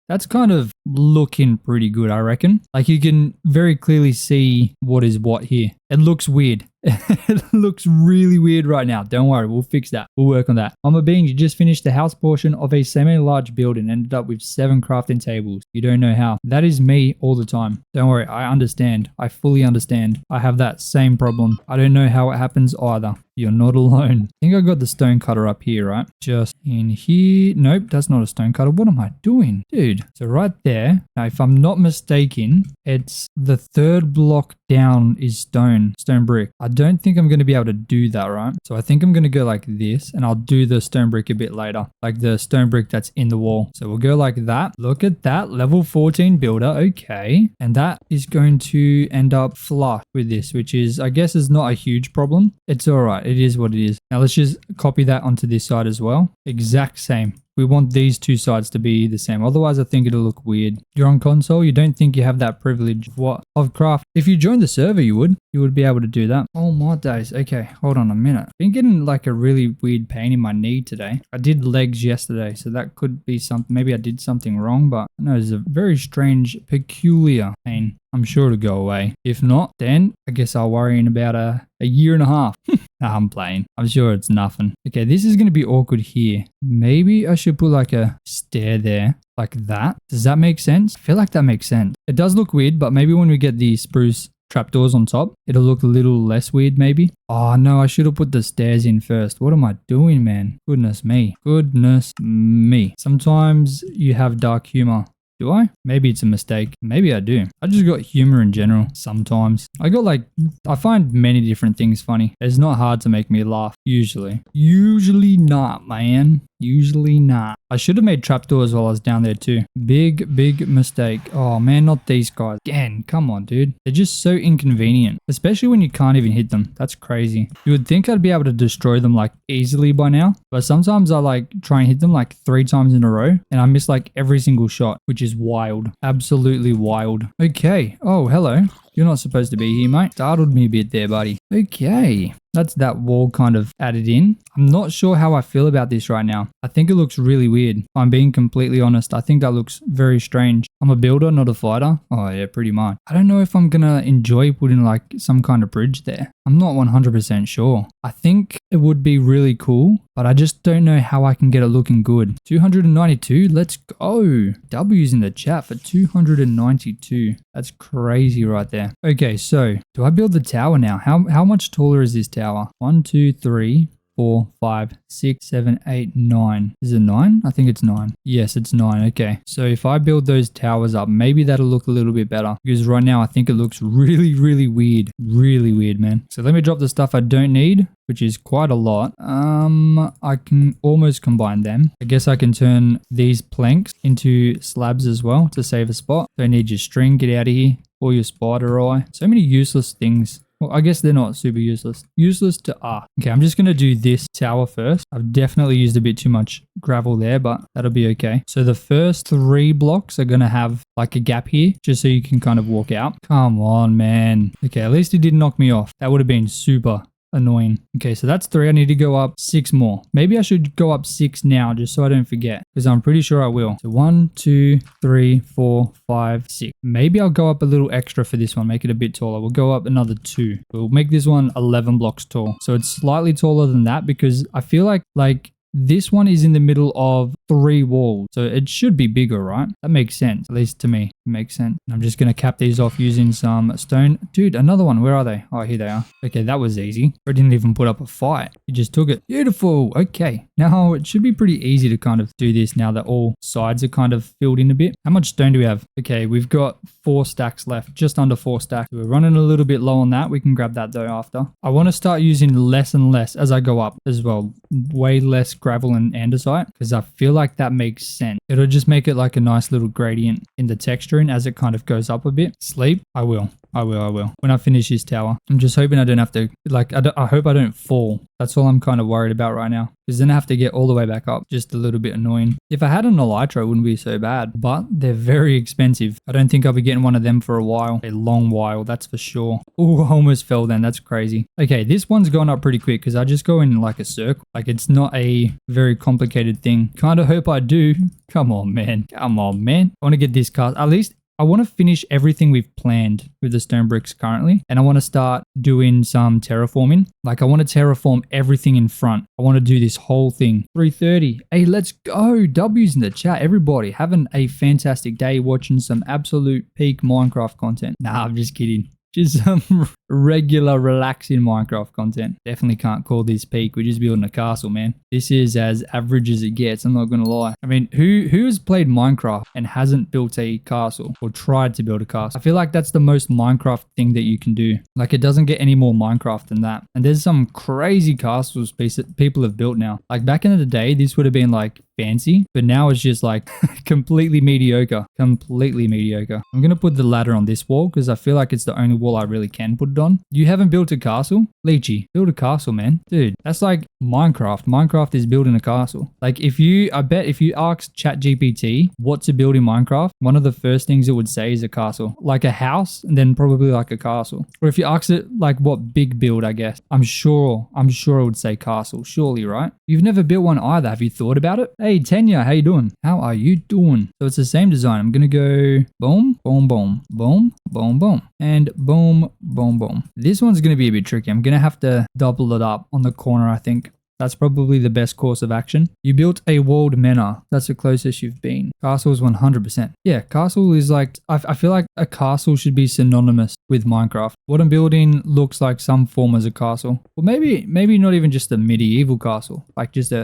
That's kind of looking pretty good, I reckon. Like you can very clearly see what is what here. It looks weird. It looks really weird right now. Don't worry, we'll fix that. We'll work on that. Mama Bean, you just finished the house portion of a semi-large build and ended up with 7 crafting tables. You don't know how. That is me all the time. Don't worry, I understand. I fully understand. I have that same problem. I don't know how it happens either. You're not alone. I think I got the stone cutter up here, right? Just in here. Nope, that's not a stone cutter. What am I doing? Dude, so right there. Now, if I'm not mistaken, it's the third block down is stone brick. I don't think I'm going to be able to do that, right? So I think I'm going to go like this, and I'll do the stone brick a bit later, like the stone brick that's in the wall. So we'll go like that. Look at that, level 14 builder. Okay. And that is going to end up flush with this, which is, I guess, is not a huge problem. It's all right. It is what it is. Now let's just copy that onto this side as well. Exact same. We want these two sides to be the same. Otherwise, I think it'll look weird. You're on console. You don't think you have that privilege of craft. If you joined the server, you would be able to do that. Oh my days. Okay, hold on a minute. Been getting like a really weird pain in my knee today. I did legs yesterday, so that could be something. Maybe I did something wrong, but no, it's a very strange, peculiar pain. I'm sure it'll go away. If not, then I guess I'll worry in about a year and a half. Nah, I'm playing. I'm sure it's nothing. Okay, this is going to be awkward here. Maybe I should put like a stair there, like that. Does that make sense? I feel like that makes sense. It does look weird, but maybe when we get the spruce trapdoors on top, it'll look a little less weird maybe. Oh no, I should have put the stairs in first. What am I doing, man? Goodness me. Goodness me. Sometimes you have dark humor. Do I? Maybe it's a mistake. Maybe I do. I just got humor in general sometimes. I find many different things funny. It's not hard to make me laugh, usually. Usually not, man. Usually not. I should have made trapdoors while I was down there too. Big mistake. Oh man, not these guys. Again, come on, dude. They're just so inconvenient. Especially when you can't even hit them. That's crazy. You would think I'd be able to destroy them like easily by now. But sometimes I like try and hit them like 3 times in a row. And I miss like every single shot, which is wild. Absolutely wild. Okay. Oh, hello. You're not supposed to be here, mate. Startled me a bit there, buddy. Okay. That's that wall kind of added in. I'm not sure how I feel about this right now. I think it looks really weird. If I'm being completely honest. I think that looks very strange. I'm a builder, not a fighter. Oh yeah, pretty much. I don't know if I'm gonna enjoy putting like some kind of bridge there. I'm not 100% sure. I think it would be really cool, but I just don't know how I can get it looking good. 292, let's go. W's in the chat for 292. That's crazy right there. Okay, so do I build the tower now? How much taller is this tower? 1, 2, 3, 4, 5, 6, 7, 8, 9. Is it 9? I think it's 9. Yes, it's 9. Okay. So if I build those towers up, maybe that'll look a little bit better. Because right now I think it looks really weird. Really weird, man. So let me drop the stuff I don't need, which is quite a lot. I can almost combine them. I guess I can turn these planks into slabs as well to save a spot. Don't need your string. Get out of here. Or your spider eye. So many useless things. Well, I guess they're not super useless. Useless to Okay, I'm just going to do this tower first. I've definitely used a bit too much gravel there, but that'll be okay. So the first 3 blocks are going to have like a gap here, just so you can kind of walk out. Come on, man. Okay, at least it didn't knock me off. That would have been super annoying. Okay, so that's 3. I need to go up 6 more. Maybe I should go up 6 now just so I don't forget, because I'm pretty sure I will. So 1, 2, 3, 4, 5, 6. Maybe I'll go up a little extra for this one, make it a bit taller. We'll go up another 2. We'll make this one 11 blocks tall. So it's slightly taller than that because I feel like this one is in the middle of 3 walls. So it should be bigger, right? That makes sense, at least to me. It makes sense. I'm just going to cap these off using some stone. Dude, another one. Where are they? Oh, here they are. Okay, that was easy. I didn't even put up a fight. You just took it. Beautiful. Okay. Now it should be pretty easy to kind of do this now that all sides are kind of filled in a bit. How much stone do we have? Okay, we've got 4 stacks left. Just under 4 stacks. We're running a little bit low on that. We can grab that though after. I want to start using less and less as I go up as well. Way less gravel and andesite because I feel like that makes sense. It'll just make it like a nice little gradient in the texturing as it kind of goes up a bit. Sleep? I will. When I finish this tower. I'm just hoping I don't have to, I hope I don't fall. That's all I'm kind of worried about right now. Because then I have to get all the way back up. Just a little bit annoying. If I had an elytra, it wouldn't be so bad. But they're very expensive. I don't think I'll be getting one of them for a while. A long while, that's for sure. Oh, I almost fell then. That's crazy. Okay, this one's gone up pretty quick because I just go in like a circle. Like it's not a very complicated thing. Kind of hope I do. Come on, man. I want to get this cast. At least I want to finish everything we've planned with the stone bricks currently. And I want to start doing some terraforming. Like I want to terraform everything in front. I want to do this whole thing. 3:30. Hey, let's go. W's in the chat. Everybody having a fantastic day watching some absolute peak Minecraft content. Nah, I'm just kidding. Just some regular relaxing Minecraft content. Definitely can't call this peak. We're just building a castle, man. This is as average as it gets. I'm not gonna lie. I mean, who has played Minecraft and hasn't built a castle or tried to build a castle? I feel like that's the most Minecraft thing that you can do. Like, it doesn't get any more Minecraft than that. And there's some crazy castles people have built now. Like, back in the day, this would have been like fancy, but now it's just like completely mediocre. Completely mediocre. I'm gonna put the ladder on this wall because I feel like it's the only wall I really can put it on. You haven't built a castle? Leechy, build a castle, man. Dude, that's like Minecraft. Minecraft is building a castle. Like, I bet if you ask ChatGPT what to build in Minecraft, one of the first things it would say is a castle. Like a house, and then probably like a castle. Or if you ask it like what big build, I guess, I'm sure it would say castle. Surely, right? You've never built one either. Have you thought about it? Hey, Tanya, how you doing? How are you doing? So it's the same design. I'm gonna go boom, boom, boom, boom, boom, boom, and boom, boom, boom. This one's gonna be a bit tricky. I'm gonna have to double it up on the corner, I think. That's probably the best course of action. You built a walled manor. That's the closest you've been. Castle is 100%. Yeah, castle is like, I feel like a castle should be synonymous with Minecraft. What I'm building looks like some form as a castle. Well, maybe not even just a medieval castle. Like just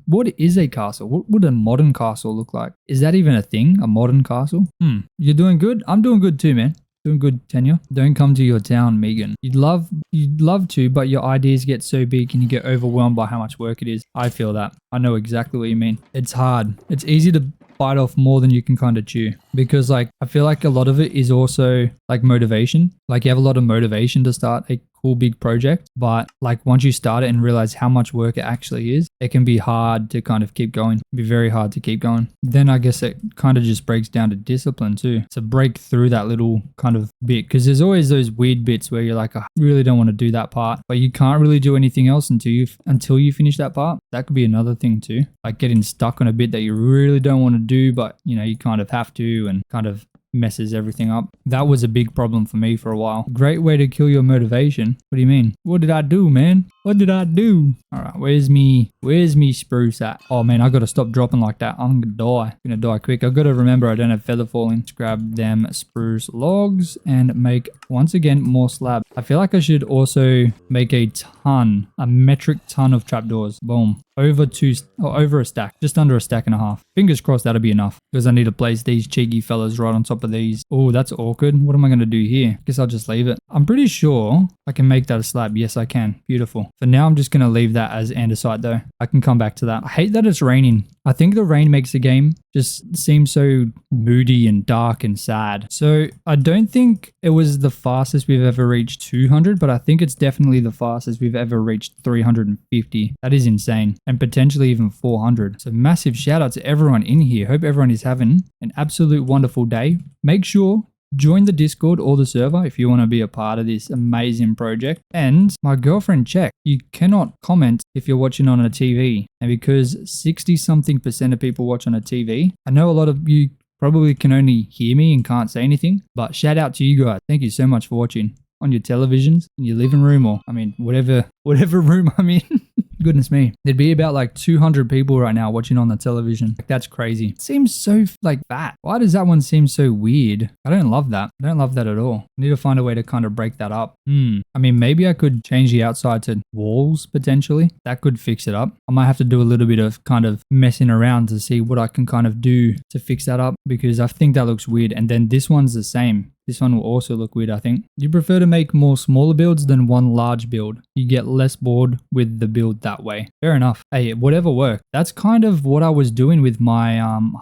what is a castle? What would a modern castle look like? Is that even a thing? A modern castle? You're doing good? I'm doing good too, man. Doing good, Tanya. Don't come to your town, Megan. You'd love to, but your ideas get so big and you get overwhelmed by how much work it is. I feel that. I know exactly what you mean. It's hard. It's easy to bite off more than you can kind of chew, because like I feel like a lot of it is also like motivation. Like you have a lot of motivation to start a cool big project, but like once you start it and realize how much work it actually is, it can be hard to kind of keep going. It'd be very hard to keep going. Then I guess it kind of just breaks down to discipline too, to break through that little kind of bit, because there's always those weird bits where you're like, I really don't want to do that part, but you can't really do anything else until you finish that part. That could be another thing too, like getting stuck on a bit that you really don't want to do, but you know, you kind of have to, and kind of messes everything up. That was a big problem for me for a while. Great way to kill your motivation. What do you mean? What did I do, man? What did I do? All right, where's me spruce at? Oh man, I gotta stop dropping like that. I'm gonna die quick. I gotta remember I don't have feather falling. Let's grab them spruce logs and make once again more slab. I feel like I should also make a metric ton of trapdoors. Boom. Over a stack, just under a stack and a half. Fingers crossed that'll be enough, because I need to place these cheeky fellas right on top of these. Oh, that's awkward. What am I going to do here? Guess I'll just leave it. I'm pretty sure I can make that a slab. Yes, I can. Beautiful. For now, I'm just going to leave that as andesite though. I can come back to that. I hate that it's raining. I think the rain makes the game just seem so moody and dark and sad. So I don't think it was the fastest we've ever reached 200, but I think it's definitely the fastest we've ever reached 350. That is insane. And potentially even 400. So massive shout out to everyone in here. Hope everyone is having an absolute wonderful day. Make sure join the Discord or the server if you want to be a part of this amazing project. And my girlfriend checked, you cannot comment if you're watching on a TV. And because 60-something% of people watch on a TV, I know a lot of you probably can only hear me and can't say anything, but shout out to you guys. Thank you so much for watching on your televisions, in your living room, or I mean, whatever room I'm in. Goodness me. There'd be about like 200 people right now watching on the television. Like, that's crazy. It seems so like fat. Why does that one seem so weird? I don't love that. I don't love that at all. I need to find a way to kind of break that up. I mean, maybe I could change the outside to walls potentially. That could fix it up. I might have to do a little bit of kind of messing around to see what I can kind of do to fix that up, because I think that looks weird. And then this one's the same. This one will also look weird, I think. You prefer to make more smaller builds than one large build. You get less bored with the build that way. Fair enough. Hey, whatever worked. That's kind of what I was doing with my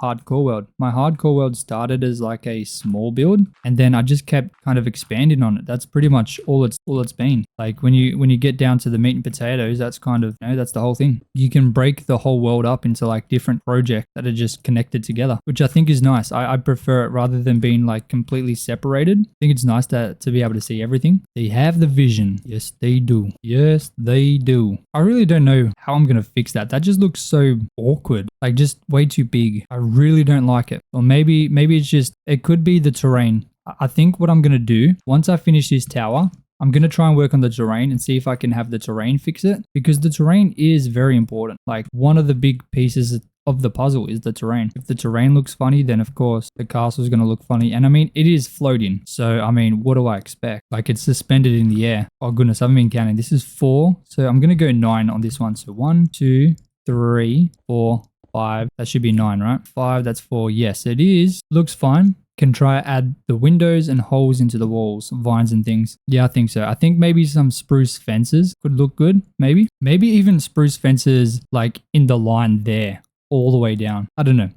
hardcore world. My hardcore world started as like a small build, and then I just kept kind of expanding on it. That's pretty much all it's been. Like when you get down to the meat and potatoes, that's kind of, you know, that's the whole thing. You can break the whole world up into like different projects that are just connected together, which I think is nice. I prefer it rather than being like completely separated. I think it's nice to be able to see everything. They have the vision. Yes, they do. Yes, they do. I really don't know how I'm going to fix that. That just looks so awkward. Like just way too big. I really don't like it. Or maybe it's just, it could be the terrain. I think what I'm going to do, once I finish this tower, I'm going to try and work on the terrain and see if I can have the terrain fix it, because the terrain is very important. Like, one of the big pieces of the puzzle is the terrain. If the terrain looks funny, then of course the castle is going to look funny. And I mean, it is floating. So, I mean, what do I expect? Like, it's suspended in the air. Oh goodness, I haven't been counting. This is 4. So I'm going to go 9 on this one. So 1, 2, 3, 4, 5. That should be 9, right? 5, that's 4. Yes, it is. Looks fine. Can try add the windows and holes into the walls, vines and things. Yeah, I think so. I think maybe some spruce fences could look good. Maybe even spruce fences like in the line there, all the way down. I don't know.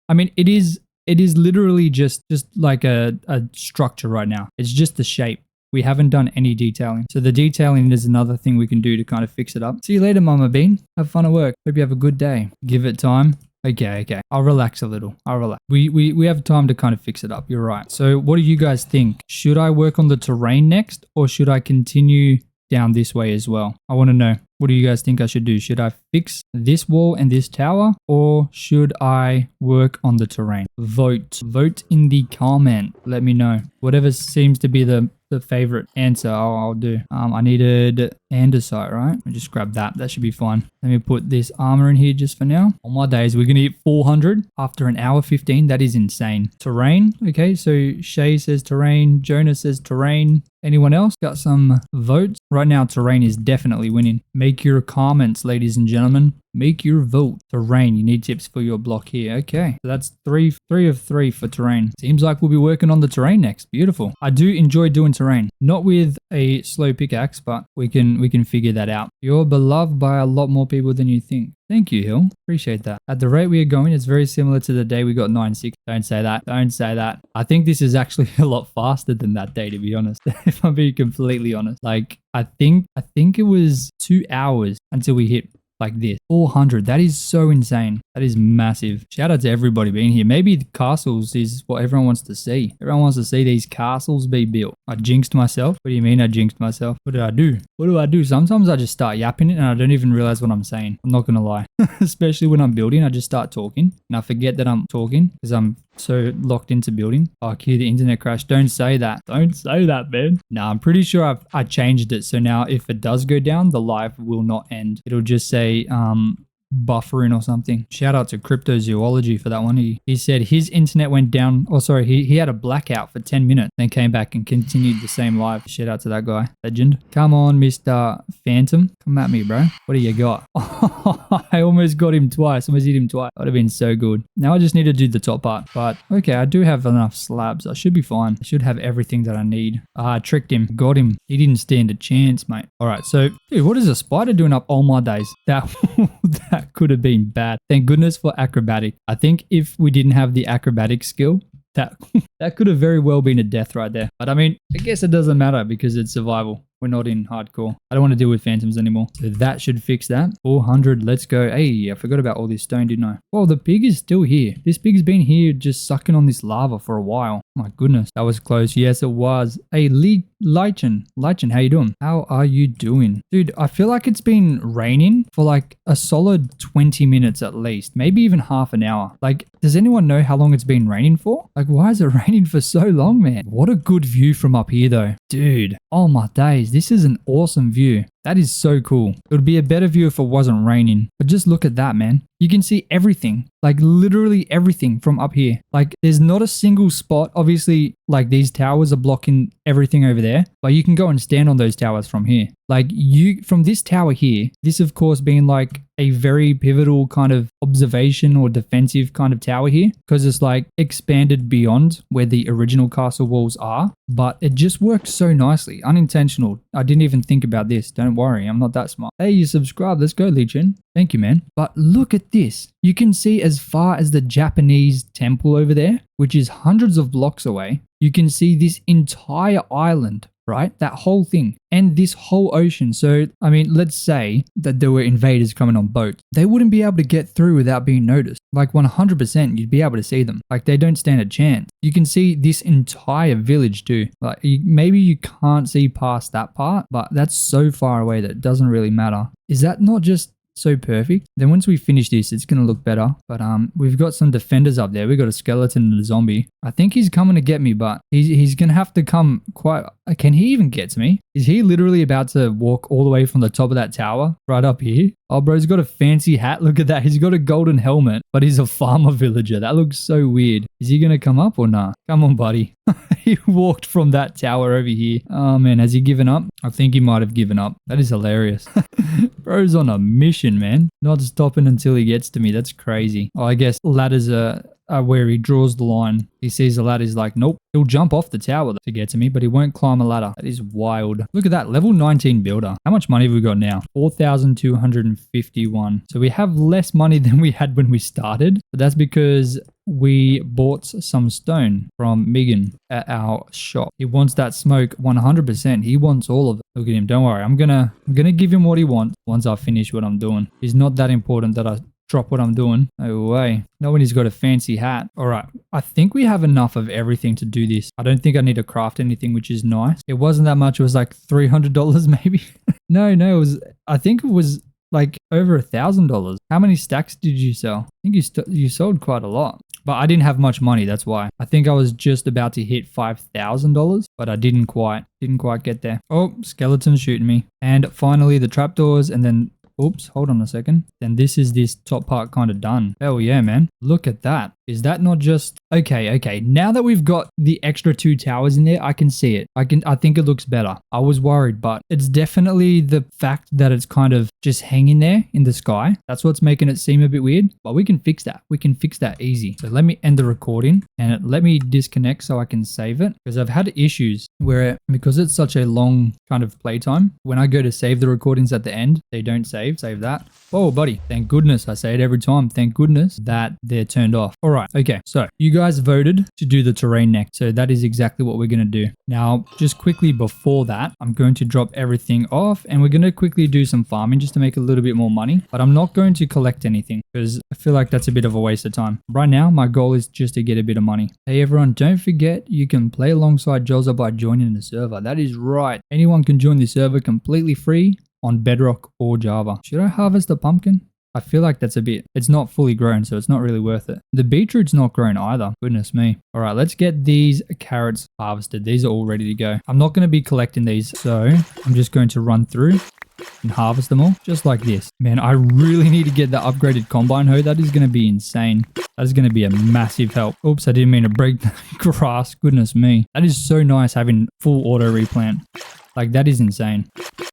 I mean, it is literally just like a structure right now. It's just the shape. We haven't done any detailing. So the detailing is another thing we can do to kind of fix it up. See you later, Mama Bean. Have fun at work. Hope you have a good day. Give it time. Okay. I'll relax a little. We have time to kind of fix it up. You're right. So what do you guys think? Should I work on the terrain next, or should I continue down this way as well? I want to know. What do you guys think I should do? Should I fix this wall and this tower, or should I work on the terrain? Vote in the comment. Let me know. Whatever seems to be the favorite answer, I'll do. I needed andesite, right? I'll just grab that. That should be fine. Let me put this armor in here just for now. On my days, we're going to hit 400 after an hour 15. That is insane. Terrain. Okay, so Shay says terrain. Jonah says terrain. Anyone else got some votes? Right now, terrain is definitely winning. Make your comments, ladies and gentlemen. Make your vote. Terrain. You need tips for your block here. Okay, so that's three of 3 for terrain. Seems like we'll be working on the terrain next. Beautiful. I do enjoy doing terrain. Not with a slow pickaxe, but we can figure that out. You're beloved by a lot more people than you think. Thank you, Hill. Appreciate that. At the rate we are going, it's very similar to the day we got 9-6. Don't say that. Don't say that. I think this is actually a lot faster than that day, to be honest. If I'm being completely honest. Like, I think it was 2 hours until we hit like this. 400. That is so insane. That is massive. Shout out to everybody being here. Maybe the castles is what everyone wants to see. Everyone wants to see these castles be built. I jinxed myself. What do you mean I jinxed myself? What did I do? What do I do? Sometimes I just start yapping it and I don't even realize what I'm saying. I'm not going to lie. Especially when I'm building, I just start talking and I forget that I'm talking because I'm so locked into building. Oh, cue the internet crash. Don't say that. Don't say that, man. Nah, I'm pretty sure I changed it. So now if it does go down, the live will not end. It'll just say buffering or something. Shout out to cryptozoology for that one. He said his internet went down. Oh, sorry. He had a blackout for 10 minutes, then came back and continued the same live. Shout out to that guy. Legend. Come on, Mr. Phantom. Come at me, bro. What do you got? I almost got him twice. Almost hit him twice. That would have been so good. Now I just need to do the top part. But okay, I do have enough slabs. I should be fine. I should have everything that I need. I tricked him. Got him. He didn't stand a chance, mate. All right. So, dude, what is a spider doing up all my days? That could have been bad. Thank goodness for acrobatic. I think if we didn't have the acrobatic skill, that could have very well been a death right there. But I mean, I guess it doesn't matter because it's survival. We're not in hardcore. I don't want to deal with phantoms anymore. So that should fix that. 400. Let's go. Hey, I forgot about all this stone, didn't I? Oh, the pig is still here. This pig's been here just sucking on this lava for a while. My goodness. That was close. Yes, it was. Hey, Lichen, how you doing? How are you doing? Dude, I feel like it's been raining for like a solid 20 minutes at least. Maybe even half an hour. Like, does anyone know how long it's been raining for? Like, why is it raining for so long, man? What a good view from up here, though. Dude, oh my days. This is an awesome view. That is so cool. It would be a better view if it wasn't raining. But just look at that, man. You can see everything. Like literally everything from up here. Like there's not a single spot. Obviously, like these towers are blocking everything over there. But you can go and stand on those towers from here. Like from this tower here, this of course being like a very pivotal kind of observation or defensive kind of tower here. Because it's like expanded beyond where the original castle walls are. But it just works so nicely. Unintentional. I didn't even think about this. Don't worry, I'm not that smart. Hey, you subscribed. Let's go, Legion. Thank you, man. But look at this. You can see as far as the Japanese temple over there, which is hundreds of blocks away. You can see this entire island, right? That whole thing and this whole ocean. So, I mean, let's say that there were invaders coming on boats. They wouldn't be able to get through without being noticed. Like 100%, you'd be able to see them. Like they don't stand a chance. You can see this entire village too. Like maybe you can't see past that part, but that's so far away that it doesn't really matter. Is that not just so perfect. Then once we finish this, it's going to look better. But we've got some defenders up there. We've got a skeleton and a zombie. I think he's coming to get me, but he's going to have to come quite... Can he even get to me? Is he literally about to walk all the way from the top of that tower right up here? Oh, bro, he's got a fancy hat. Look at that. He's got a golden helmet, but he's a farmer villager. That looks so weird. Is he going to come up or nah? Come on, buddy. He walked from that tower over here. Oh, man. Has he given up? I think he might have given up. That is hilarious. Bro's on a mission, man. Not stopping until he gets to me. That's crazy. Oh, I guess ladders are where he draws the line. He sees the ladder, he's like, nope. He'll jump off the tower to get to me, but he won't climb a ladder. That is wild. Look at that, level 19 builder. How much money have we got now? 4,251. So we have less money than we had when we started, but that's because we bought some stone from Megan at our shop. He wants that smoke 100%. He wants all of it. Look at him. Don't worry. I'm gonna give him what he wants once I finish what I'm doing. He's not that important that I drop what I'm doing. No way. Not when he's got a fancy hat. All right. I think we have enough of everything to do this. I don't think I need to craft anything, which is nice. It wasn't that much. It was like $300 maybe. No, it was, I think it was like over $1,000. How many stacks did you sell? I think you sold quite a lot. But I didn't have much money, that's why. I think I was just about to hit $5,000, but I didn't quite get there. Oh, skeleton shooting me. And finally the trapdoors, and then oops, hold on a second. Then this top part kind of done. Hell yeah, man. Look at that. Is that not just... Okay. Now that we've got the extra 2 towers in there, I can see it. I think it looks better. I was worried, but it's definitely the fact that it's kind of just hanging there in the sky. That's what's making it seem a bit weird, but we can fix that. We can fix that easy. So let me end the recording and let me disconnect so I can save it, because I've had issues where, because it's such a long kind of playtime, when I go to save the recordings at the end, they don't save that. Oh, buddy. Thank goodness. I say it every time. Thank goodness that they're turned off. All right. Okay. So you guys voted to do the terrain next. So that is exactly what we're going to do. Now, just quickly before that, I'm going to drop everything off and we're going to quickly do some farming just to make a little bit more money. But I'm not going to collect anything because I feel like that's a bit of a waste of time. Right now, my goal is just to get a bit of money. Hey, everyone, don't forget you can play alongside Jolza by joining the server. That is right. Anyone can join the server completely free on Bedrock or Java. Should I harvest a pumpkin? I feel like that's it's not fully grown, so it's not really worth it. The beetroot's not grown either. Goodness me. All right, let's get these carrots harvested. These are all ready to go. I'm not going to be collecting these, so I'm just going to run through and harvest them all just like this. Man, I really need to get the upgraded combine hoe. That is going to be insane. That is going to be a massive help. Oops, I didn't mean to break the grass. Goodness me. That is so nice having full auto replant. Like, that is insane.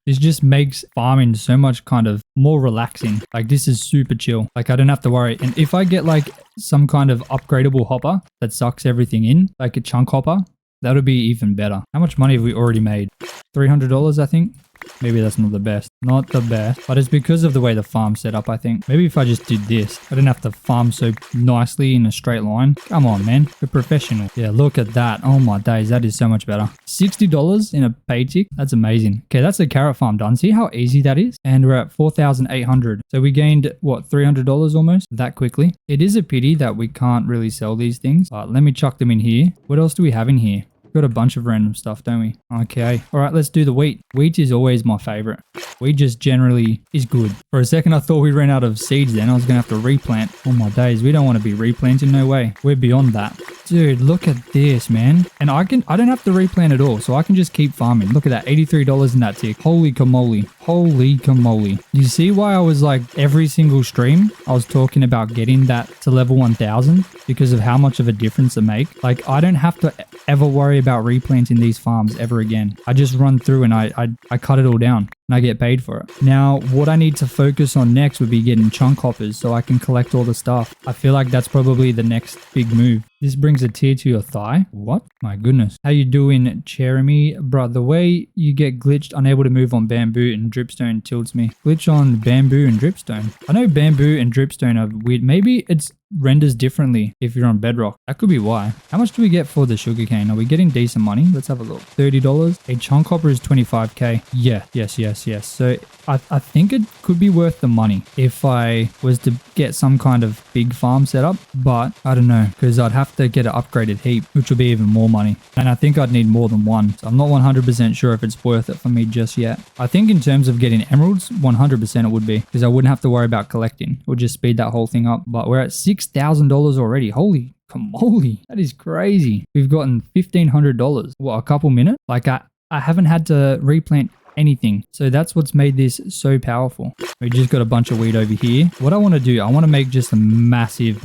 This just makes farming so much kind of more relaxing. Like, this is super chill. Like, I don't have to worry. And if I get like some kind of upgradable hopper that sucks everything in, like a chunk hopper, that would be even better. How much money have we already made? $300, I think. Maybe that's not the best. Not the best. But it's because of the way the farm's set up, I think. Maybe if I just did this, I didn't have to farm so nicely in a straight line. Come on, man. We're professional. Yeah, look at that. Oh my days. That is so much better. $60 in a pay tick. That's amazing. Okay, that's a carrot farm done. See how easy that is? And we're at 4,800. So we gained, what, $300 almost that quickly. It is a pity that we can't really sell these things. Let me chuck them in here. What else do we have in here? Got a bunch of random stuff, don't we? Okay. All right, let's do the wheat. Wheat is always my favorite. Wheat just generally is good. For a second, I thought we ran out of seeds then. I was going to have to replant. Oh my days. We don't want to be replanting. No way. We're beyond that. Dude, look at this, man. And I don't have to replant at all, so I can just keep farming. Look at that. $83 in that tick. Holy camole. Holy camole. You see why I was like every single stream I was talking about getting that to level 1000 because of how much of a difference it makes. Like, I don't have to ever worry about replanting these farms ever again. I just run through and I cut it all down and I get paid for it. Now, what I need to focus on next would be getting chunk hoppers so I can collect all the stuff. I feel like that's probably the next big move. This brings a tear to your thigh. What? My goodness. How you doing, Jeremy? Bruh, the way you get glitched, unable to move on bamboo and dripstone tilts me. Glitch on bamboo and dripstone. I know bamboo and dripstone are weird. Maybe it's renders differently if you're on bedrock. That could be why. How much do we get for the sugarcane? Are we getting decent money? Let's have a look. $30. A chunk hopper is 25k. Yeah, yes. So I think it could be worth the money if I was to get some kind of big farm set up, but I don't know, because I'd have to get an upgraded heap, which would be even more money. And I think I'd need more than one. So I'm not 100% sure if it's worth it for me just yet. I think in terms of getting emeralds, 100% it would be, because I wouldn't have to worry about collecting. It would just speed that whole thing up. But we're at $6,000 already. Holy moly, that is crazy. We've gotten $1,500. What, a couple minutes? Like I haven't had to replant anything. So that's what's made this so powerful. We just got a bunch of wheat over here. What I want to do, I want to make just a massive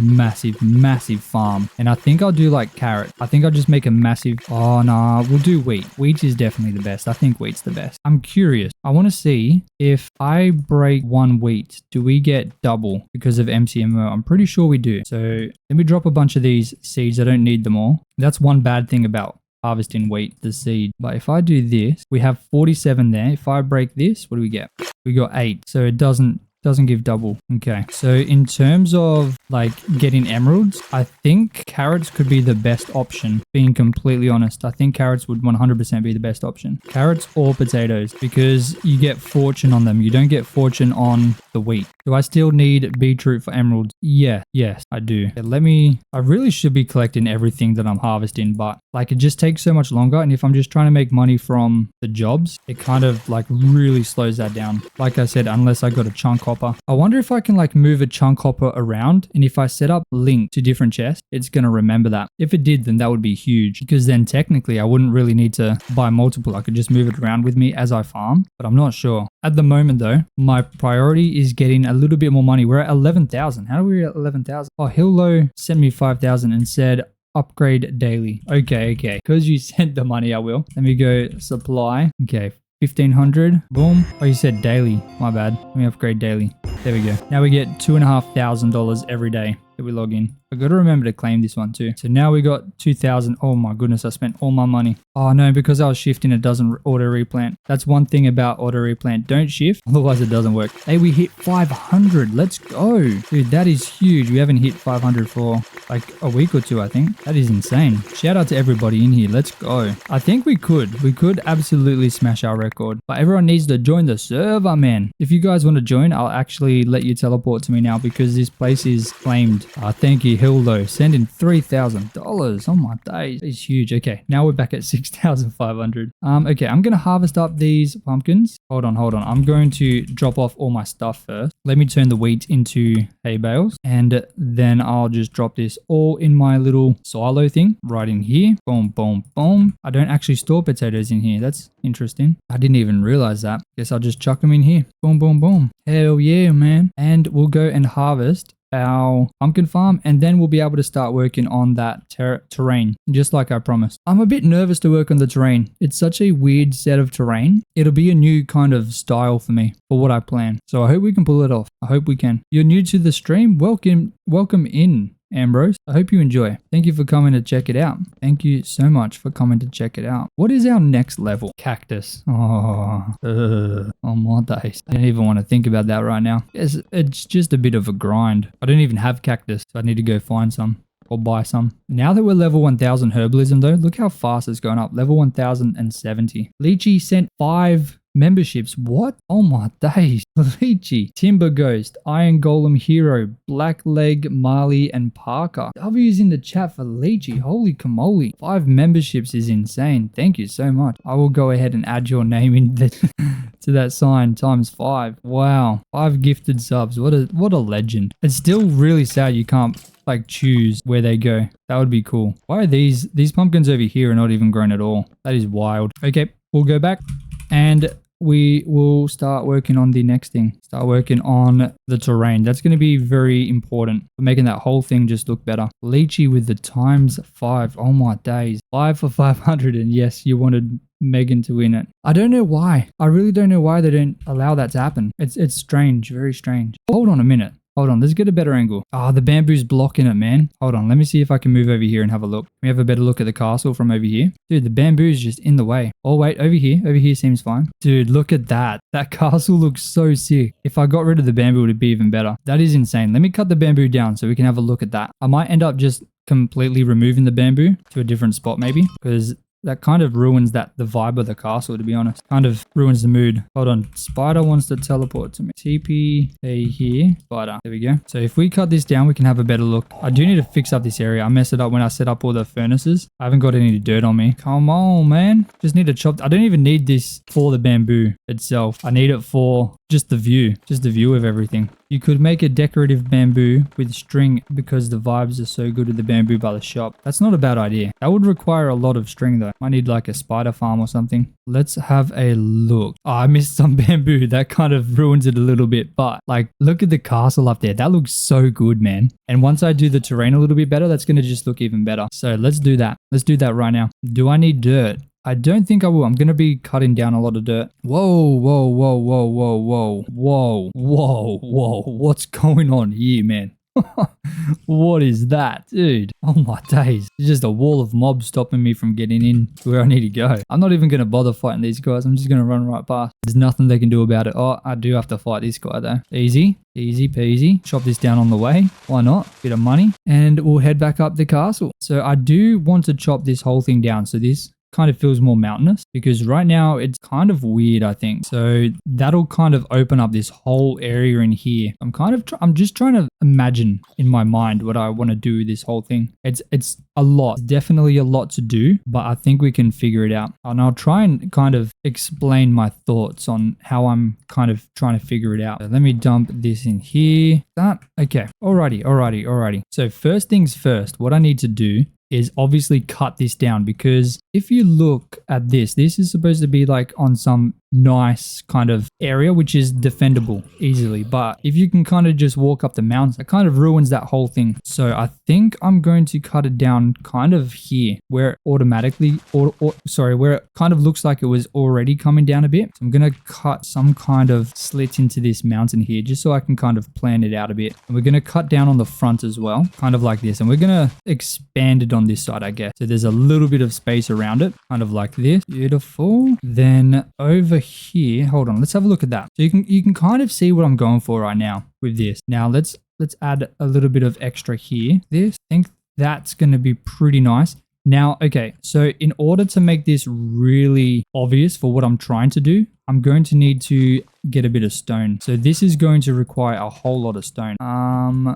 farm. And I think I'll do like carrot. I think I'll just make a massive, oh no, we'll do wheat. Wheat is definitely the best. I think wheat's the best. I'm curious. I want to see if I break one wheat, do we get double because of MCMO? I'm pretty sure we do. So let me drop a bunch of these seeds. I don't need them all. That's one bad thing about harvesting wheat, the seed. But if I do this, we have 47 there. If I break this, what do we get? We got 8. So it doesn't give double. Okay. So in terms of like getting emeralds, I think carrots could be the best option. Being completely honest, I think carrots would 100% be the best option. Carrots or potatoes, because you get fortune on them. You don't get fortune on the wheat. Do I still need beetroot for emeralds? Yeah. Yes, I do. Okay, I really should be collecting everything that I'm harvesting, but like it just takes so much longer. And if I'm just trying to make money from the jobs, it kind of like really slows that down. Like I said, unless I got a chunk hopper. I wonder if I can like move a chunk hopper around, and if I set up link to different chests, it's going to remember that. If it did, then that would be huge, because then technically I wouldn't really need to buy multiple. I could just move it around with me as I farm, but I'm not sure. At the moment though, my priority is getting a little bit more money. We're at 11,000. How are we at 11,000? Oh, Hillo sent me 5,000 and said upgrade daily. Okay. Because you sent the money, I will. Let me go supply. Okay. 1,500. Boom. Oh, you said daily. My bad. Let me upgrade daily. There we go. Now we get $2,500 every day that we log in. I got to remember to claim this one too. So now we got 2,000. Oh my goodness, I spent all my money. Oh no, because I was shifting, it doesn't auto replant. That's one thing about auto replant. Don't shift, otherwise it doesn't work. Hey, we hit 500. Let's go. Dude, that is huge. We haven't hit 500 for like a week or two, I think. That is insane. Shout out to everybody in here. Let's go. I think we could absolutely smash our record. But everyone needs to join the server, man. If you guys want to join, I'll actually let you teleport to me now, because this place is claimed. Thank you, Hildo. Send in $3,000. Oh my days. It's huge. Okay, now we're back at 6,500. Okay, I'm going to harvest up these pumpkins. Hold on. I'm going to drop off all my stuff first. Let me turn the wheat into hay bales, and then I'll just drop this all in my little silo thing right in here. Boom. I don't actually store potatoes in here. That's interesting. I didn't even realize that. Guess I'll just chuck them in here. Boom. Hell yeah, man. And we'll go and harvest our pumpkin farm, and then we'll be able to start working on that terrain, just like I promised. I'm a bit nervous to work on the terrain. It's such a weird set of terrain. It'll be a new kind of style for me for what I plan. So I hope we can pull it off. I hope we can. You're new to the stream? Welcome in, Ambrose. I hope you enjoy. Thank you for coming to check it out. Thank you so much for coming to check it out. What is our next level? Cactus. Oh my days. I don't even want to think about that right now. It's just a bit of a grind. I don't even have cactus, so I need to go find some or buy some. Now that we're level 1000 herbalism though, look how fast it's going up. Level 1070. Lychee sent 5 memberships. What? Oh my days. Lychee, Timber Ghost, Iron Golem Hero, Blackleg, Marley, and Parker. W's in the chat for Lychee. Holy camole. 5 memberships is insane. Thank you so much. I will go ahead and add your name in to that sign times 5. Wow. 5 gifted subs. What a legend. It's still really sad you can't like choose where they go. That would be cool. Why are these pumpkins over here are not even grown at all? That is wild. Okay, we'll go back and we will start working on the next thing. Start working on the terrain. That's going to be very important for making that whole thing just look better. Lychee with the times 5. Oh my days. 5 for 500. And yes, you wanted Megan to win it. I don't know why. I really don't know why they don't allow that to happen. It's strange. Very strange. Hold on a minute. Hold on, let's get a better angle. Ah, the bamboo's blocking it, man. Hold on, let me see if I can move over here and have a look. Can we have a better look at the castle from over here? Dude, the bamboo's just in the way. Oh, wait, over here. Over here seems fine. Dude, look at that. That castle looks so sick. If I got rid of the bamboo, it'd be even better. That is insane. Let me cut the bamboo down so we can have a look at that. I might end up just completely removing the bamboo to a different spot maybe, because that kind of ruins the vibe of the castle, to be honest. Kind of ruins the mood. Hold on. Spider wants to teleport to me. TP, stay here. Spider. There we go. So if we cut this down, we can have a better look. I do need to fix up this area. I messed it up when I set up all the furnaces. I haven't got any dirt on me. Come on, man. Just need to chop. I don't even need this for the bamboo itself. I need it for just the view. Just the view of everything. You could make a decorative bamboo with string because the vibes are so good with the bamboo by the shop. That's not a bad idea. That would require a lot of string though. Might need like a spider farm or something. Let's have a look. Oh, I missed some bamboo. That kind of ruins it a little bit. But like, look at the castle up there. That looks so good, man. And once I do the terrain a little bit better, that's going to just look even better. So let's do that. Let's do that right now. Do I need dirt? I don't think I will. I'm going to be cutting down a lot of dirt. Whoa, whoa, whoa, whoa, whoa, whoa, whoa, whoa, whoa. What's going on here, man? What is that, dude? Oh my days. It's just a wall of mobs stopping me from getting in to where I need to go. I'm not even going to bother fighting these guys. I'm just going to run right past. There's nothing they can do about it. Oh, I do have to fight this guy though. Easy. Easy peasy. Chop this down on the way. Why not? Bit of money. And we'll head back up the castle. So I do want to chop this whole thing down. So this kind of feels more mountainous because right now it's kind of weird, I think. So that'll kind of open up this whole area in here. I'm just trying to imagine in my mind what I want to do with this whole thing. It's a lot. It's definitely a lot to do, but I think we can figure it out. And I'll try and kind of explain my thoughts on how I'm kind of trying to figure it out. So let me dump this in here. Okay. Alrighty. So first things first, what I need to do is obviously cut this down, because if you look at this is supposed to be like on some nice kind of area which is defendable easily, but if you can kind of just walk up the mountains, it kind of ruins that whole thing. So I think I'm going to cut it down kind of here where it automatically where it kind of looks like it was already coming down a bit. So I'm going to cut some kind of slit into this mountain here just so I can kind of plan it out a bit. And we're going to cut down on the front as well, kind of like this, and we're going to expand it on this side, I guess. So there's a little bit of space around it, kind of like this. Beautiful. Then over here, hold on, let's have a look at that. So you can kind of see what I'm going for right now with this. Now let's add a little bit of extra here. I think that's going to be pretty nice. Now, okay, so in order to make this really obvious for what I'm trying to do, I'm going to need to get a bit of stone. So this is going to require a whole lot of stone.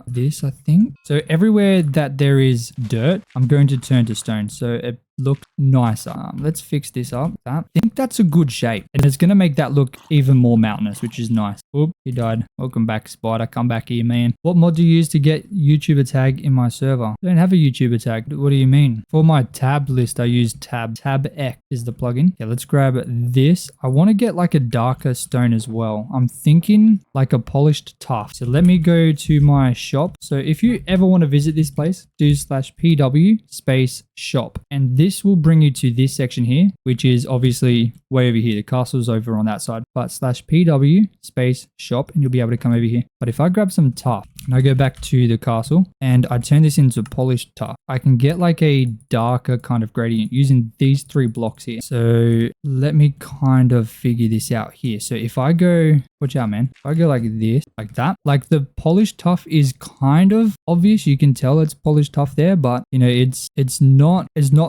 This, I think. So everywhere that there is dirt, I'm going to turn to stone. So it looked nicer. Let's fix this up. I think that's a good shape. And it's going to make that look even more mountainous, which is nice. Oop, he died. Welcome back, Spider. Come back here, man. What mod do you use to get YouTuber tag in my server? I don't have a YouTuber tag. What do you mean? For my tab list, I use tab. Tab X is the plugin. Yeah, let's grab this. I want to get like a darker stone as well. I'm thinking like a polished tuff. So let me go to my shop. So if you ever want to visit this place, do /pw space shop. And this will bring you to this section here, which is obviously way over here. The castle's over on that side, but /pw space shop, and you'll be able to come over here. But if I grab some tuff and I go back to the castle and I turn this into polished tuff, I can get like a darker kind of gradient using these 3 blocks here. So let me kind of figure this out here. So if I go, watch out, man. If I go like this, like that, like the polished tuff is kind of obvious. You can tell it's polished tuff there, but you know, it's not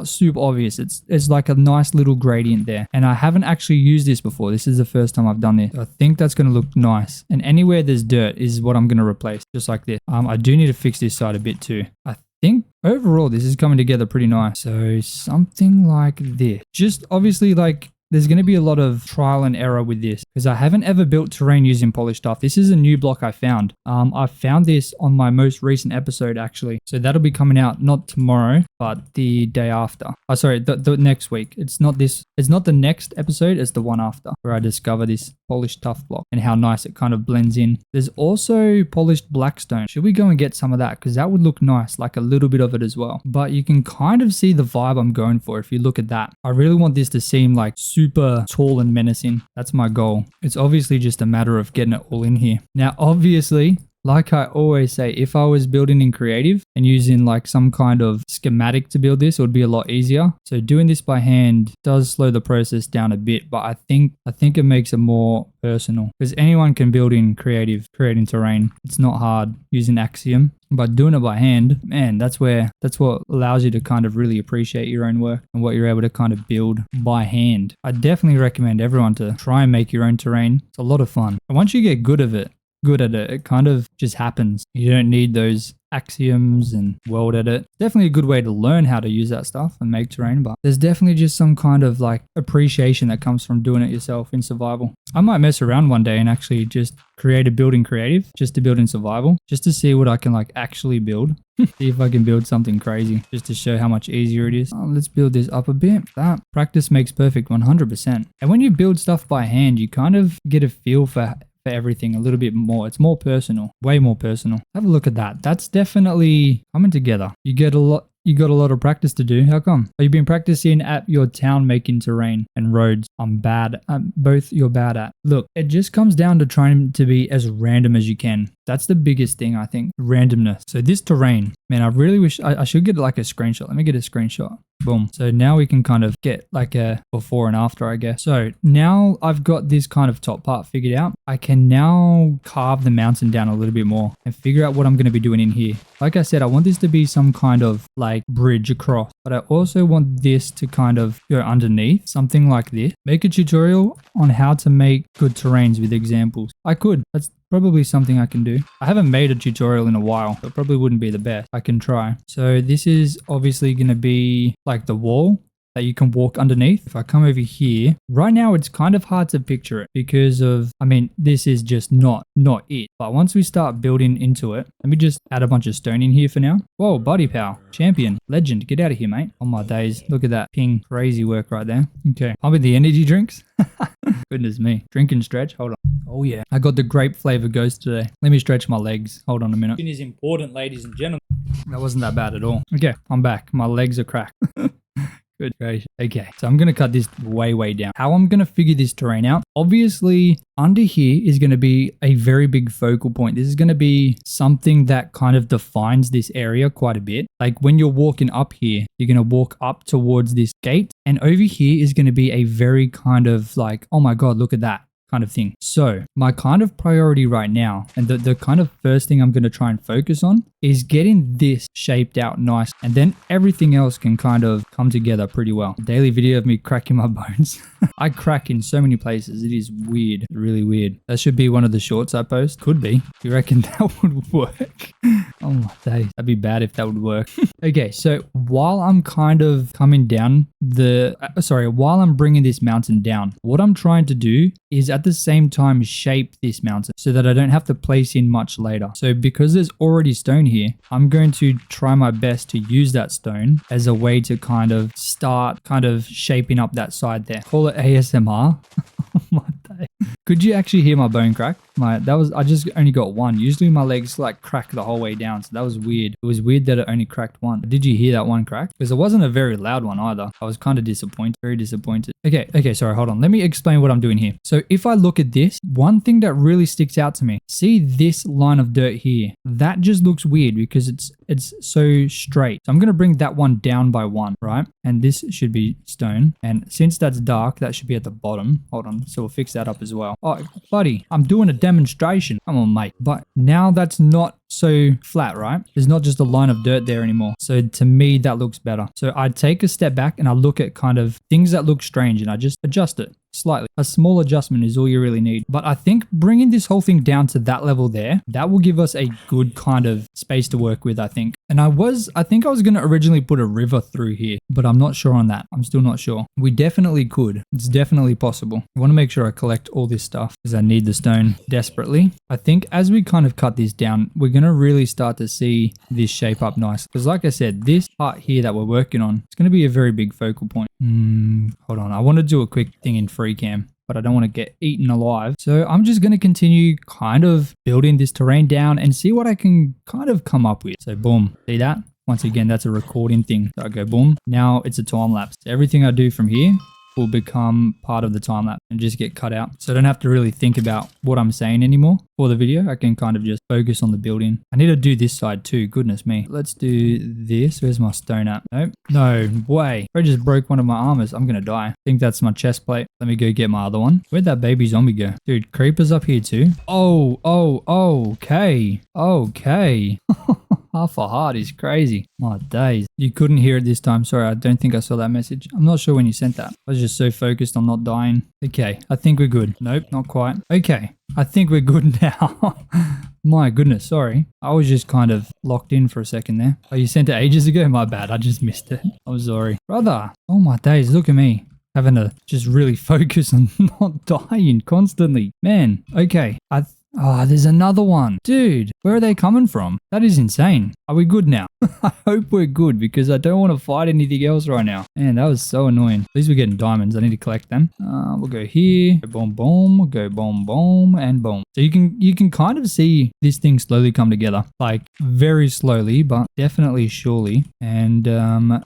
super obvious. It's like a nice little gradient there. And I haven't actually used this before. This is the first time I've done this. I think that's going to look nice. And anywhere there's dirt is what I'm going to replace, just like this. I do need to fix this side a bit too. I think overall this is coming together pretty nice. So something like this. Just obviously like there's going to be a lot of trial and error with this because I haven't ever built terrain using polished tuff. This is a new block I found. I found this on my most recent episode actually. So that'll be coming out not tomorrow, but the day after. Oh, sorry, the next week. It's not the next episode, it's the one after where I discover this polished tuff block and how nice it kind of blends in. There's also polished blackstone. Should we go and get some of that? Because that would look nice, like a little bit of it as well. But you can kind of see the vibe I'm going for if you look at that. I really want this to seem like super tall and menacing. That's my goal. It's obviously just a matter of getting it all in here. Now, obviously, like I always say, if I was building in creative and using like some kind of schematic to build this, it would be a lot easier. So doing this by hand does slow the process down a bit, but I think it makes it more personal because anyone can build in creative, creating terrain. It's not hard using Axiom, but doing it by hand, man, that's what allows you to kind of really appreciate your own work and what you're able to kind of build by hand. I definitely recommend everyone to try and make your own terrain. It's a lot of fun. And once you get good at it, it kind of just happens. You don't need those axioms and world edit. Definitely a good way to learn how to use that stuff and make terrain, but there's definitely just some kind of like appreciation that comes from doing it yourself in survival. I might mess around one day and actually just create a building creative just to build in survival, just to see what I can like actually build. See if I can build something crazy just to show how much easier it is. Let's build this up a bit. That practice makes perfect 100%. And when you build stuff by hand, you kind of get a feel for everything a little bit more. It's more personal, way more personal. Have a look at that. That's definitely coming together. You got a lot of practice to do. How come? You've been practicing at your town making terrain and roads. I'm bad at both. You're bad at. Look, it just comes down to trying to be as random as you can. That's the biggest thing, I think. Randomness. So this terrain, man, I really wish I should get like a screenshot. Let me get a screenshot. Boom. So now we can kind of get like a before and after, I guess. So now I've got this kind of top part figured out. I can now carve the mountain down a little bit more and figure out what I'm going to be doing in here. Like I said, I want this to be some kind of like bridge across, but I also want this to kind of go underneath, something like this. Make a tutorial on how to make good terrains with examples. I could. That's probably something I can do. I haven't made a tutorial in a while, so it probably wouldn't be the best. I can try. So this is obviously going to be like the wall that you can walk underneath. If I come over here, right now it's kind of hard to picture it because of, I mean, this is just not it. But once we start building into it, let me just add a bunch of stone in here for now. Whoa, buddy pal, champion, legend, get out of here, mate. Oh my days, look at that ping, crazy work right there. Okay, I'll be the energy drinks. Goodness me, drink and stretch, hold on. Oh yeah, I got the grape flavor ghost today. Let me stretch my legs, hold on a minute. It is important, ladies and gentlemen. That wasn't that bad at all. Okay, I'm back, my legs are cracked. Good gracious. Okay, so I'm going to cut this way down. How I'm going to figure this terrain out, obviously under here is going to be a very big focal point. This is going to be something that kind of defines this area quite a bit. Like when you're walking up here, you're going to walk up towards this gate, and over here is going to be a very kind of like, oh my God, look at that kind of thing. So my kind of priority right now, and the kind of first thing I'm going to try and focus on, is getting this shaped out nice, and then everything else can kind of come together pretty well. Daily video of me cracking my bones. I crack in so many places. It is weird, really weird. That should be one of the shorts I post. Could be. You reckon that would work? Oh my days. That'd be bad if that would work. Okay, so while I'm kind of coming down while I'm bringing this mountain down, what I'm trying to do is at the same time shape this mountain so that I don't have to place in much later. So because there's already stone here, I'm going to try my best to use that stone as a way to kind of start kind of shaping up that side there. Call it ASMR. Oh my day. Could you actually hear my bone crack? I just only got one. Usually my legs like crack the whole way down, so that was weird. It was weird that it only cracked one. Did you hear that one crack? Because it wasn't a very loud one either. I was kind of disappointed, very disappointed. Okay, sorry, hold on. Let me explain what I'm doing here. So if I look at this, one thing that really sticks out to me, see this line of dirt here? That just looks weird because it's so straight. So I'm going to bring that one down by one, right? And this should be stone. And since that's dark, that should be at the bottom. Hold on. So we'll fix that up as well. Oh, buddy, I'm doing a demonstration. Come on, mate. But now that's not so flat, right? There's not just a line of dirt there anymore. So to me, that looks better. So I take a step back and I look at kind of things that look strange and I just adjust it slightly. A small adjustment is all you really need. But I think bringing this whole thing down to that level there, that will give us a good kind of space to work with, I think. And I think I was going to originally put a river through here, but I'm not sure on that. I'm still not sure. We definitely could. It's definitely possible. I want to make sure I collect all this stuff because I need the stone desperately. I think as we kind of cut this down, we're going to really start to see this shape up nice. Because like I said, this part here that we're working on, it's going to be a very big focal point. Hold on. I want to do a quick thing in free cam, but I don't want to get eaten alive. So I'm just going to continue kind of building this terrain down and see what I can kind of come up with. So boom, see that? Once again, that's a recording thing. So I go boom. Now it's a time lapse. So everything I do from here will become part of the time lapse and just get cut out. So I don't have to really think about what I'm saying anymore for the video. I can kind of just focus on the building. I need to do this side too. Goodness me. Let's do this. Where's my stone at? Nope. No way. I just broke one of my armors. I'm going to die. I think that's my chest plate. Let me go get my other one. Where'd that baby zombie go? Dude, creepers up here too. Oh, okay. Okay. Half a heart is crazy. My days. You couldn't hear it this time. Sorry, I don't think I saw that message. I'm not sure when you sent that. I was just so focused on not dying. Okay, I think we're good. Nope, not quite. Okay, I think we're good now. My goodness, sorry. I was just kind of locked in for a second there. Oh, you sent it ages ago? My bad, I just missed it. I'm sorry. Brother, oh my days, look at me. Having to just really focus on not dying constantly. Man, okay. Oh, there's another one. Dude, where are they coming from? That is insane. Are we good now? I hope we're good because I don't want to fight anything else right now. Man, that was so annoying. At least we're getting diamonds. I need to collect them. We'll go here. Go boom, boom. Go boom, boom, and boom. So you can kind of see this thing slowly come together. Like very slowly, but definitely surely. And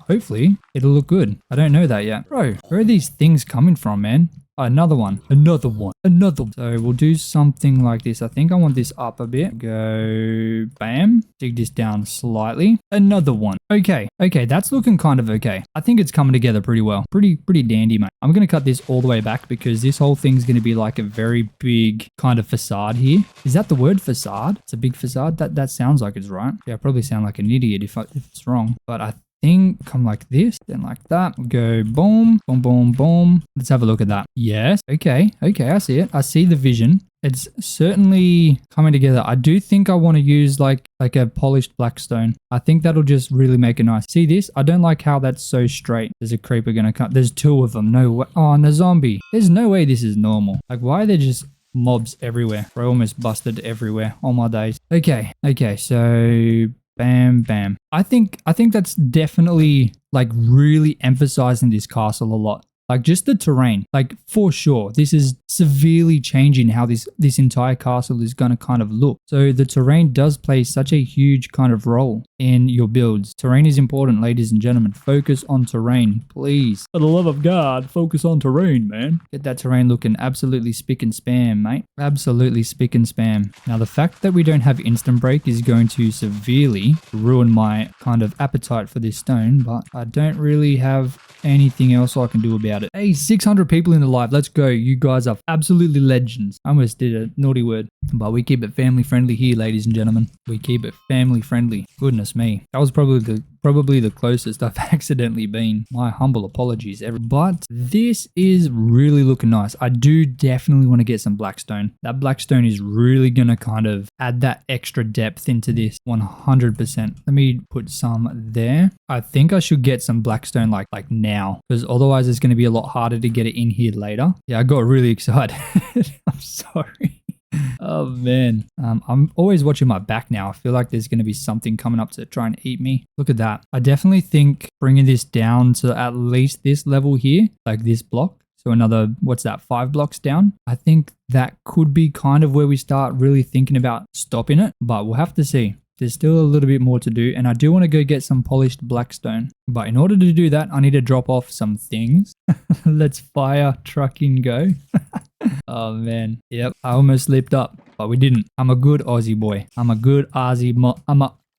hopefully it'll look good. I don't know that yet. Bro, where are these things coming from, man? Another one. Another one. Another one. So we'll do something like this. I think I want this up a bit. Go bam. Dig this down slightly. Another one. Okay. Okay, that's looking kind of okay. I think it's coming together pretty well. Pretty dandy, mate. I'm going to cut this all the way back because this whole thing's going to be like a very big kind of facade here. Is that the word facade? It's a big facade? That sounds like it's right. Yeah, I probably sound like an idiot if it's wrong. But I think come like this, then like that. Go boom, boom, boom, boom. Let's have a look at that. Yes. Okay. Okay. I see it. I see the vision. It's certainly coming together. I do think I want to use like a polished black stone. I think that'll just really make it nice. See this? I don't like how that's so straight. There's a creeper going to come. There's two of them. No way. Oh, and a zombie. There's no way this is normal. Like, why are there just mobs everywhere? We're almost busted everywhere. Oh my days. Okay. Okay. So bam, bam. I think that's definitely like really emphasizing this castle a lot. Like just the terrain, like for sure, this is severely changing how this entire castle is going to kind of look. So the terrain does play such a huge kind of role in your builds. Terrain is important, ladies and gentlemen. Focus on terrain, please. For the love of God, focus on terrain, man. Get that terrain looking absolutely spick and spam, mate. Absolutely spick and spam. Now, the fact that we don't have instant break is going to severely ruin my kind of appetite for this stone, but I don't really have anything else I can do about it. Hey, 600 people in the live. Let's go. You guys are absolutely legends. I almost did a naughty word, but we keep it family friendly here, ladies and gentlemen. We keep it family friendly. Goodness me. That was probably the closest I've accidentally been. My humble apologies, but this is really looking nice. I do definitely want to get some blackstone. That blackstone is really going to kind of add that extra depth into this 100%. Let me put some there. I think I should get some blackstone like now, because otherwise it's going to be a lot harder to get it in here later. Yeah, I got really excited. I'm sorry. Oh man, I'm always watching my back now. I feel like there's going to be something coming up to try and eat me. Look at that. I definitely think bringing this down to at least this level here, like this block. So another, what's that, 5 blocks down? I think that could be kind of where we start really thinking about stopping it, but we'll have to see. There's still a little bit more to do, and I do want to go get some polished blackstone. But in order to do that, I need to drop off some things. Let's fire trucking go. Oh man. Yep, I almost slipped up, but we didn't. I'm a good Aussie boy. I'm a good Aussie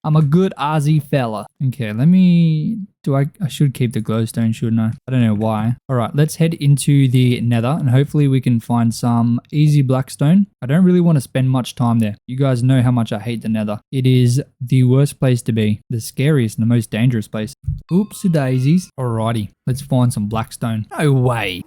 I'm a good Aussie fella. Okay, let me... I should keep the glowstone, shouldn't I? I don't know why. All right, let's head into the nether and hopefully we can find some easy blackstone. I don't really want to spend much time there. You guys know how much I hate the nether. It is the worst place to be. The scariest and the most dangerous place. Oopsie daisies. Alrighty, let's find some blackstone. No way.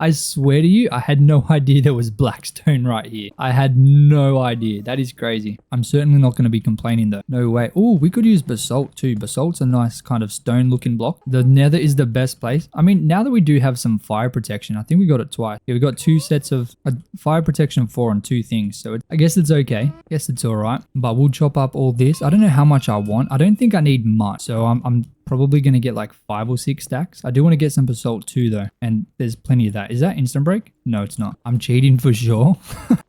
I swear to you, I had no idea there was blackstone right here. I had no idea. That is crazy. I'm certainly not going to be complaining though. No way. Oh, we could use basalt too. Basalt's a nice kind of stone looking block. The nether is the best place. I mean, now that we do have some fire protection, I think we got it twice. Yeah, we got 2 sets of fire protection 4 on 2 things. So I guess it's okay. I guess it's all right. But we'll chop up all this. I don't know how much I want. I don't think I need much. So I'm probably going to get like 5 or 6 stacks. I do want to get some basalt too though. And there's plenty of that. Is that instant break? No, it's not. I'm cheating for sure.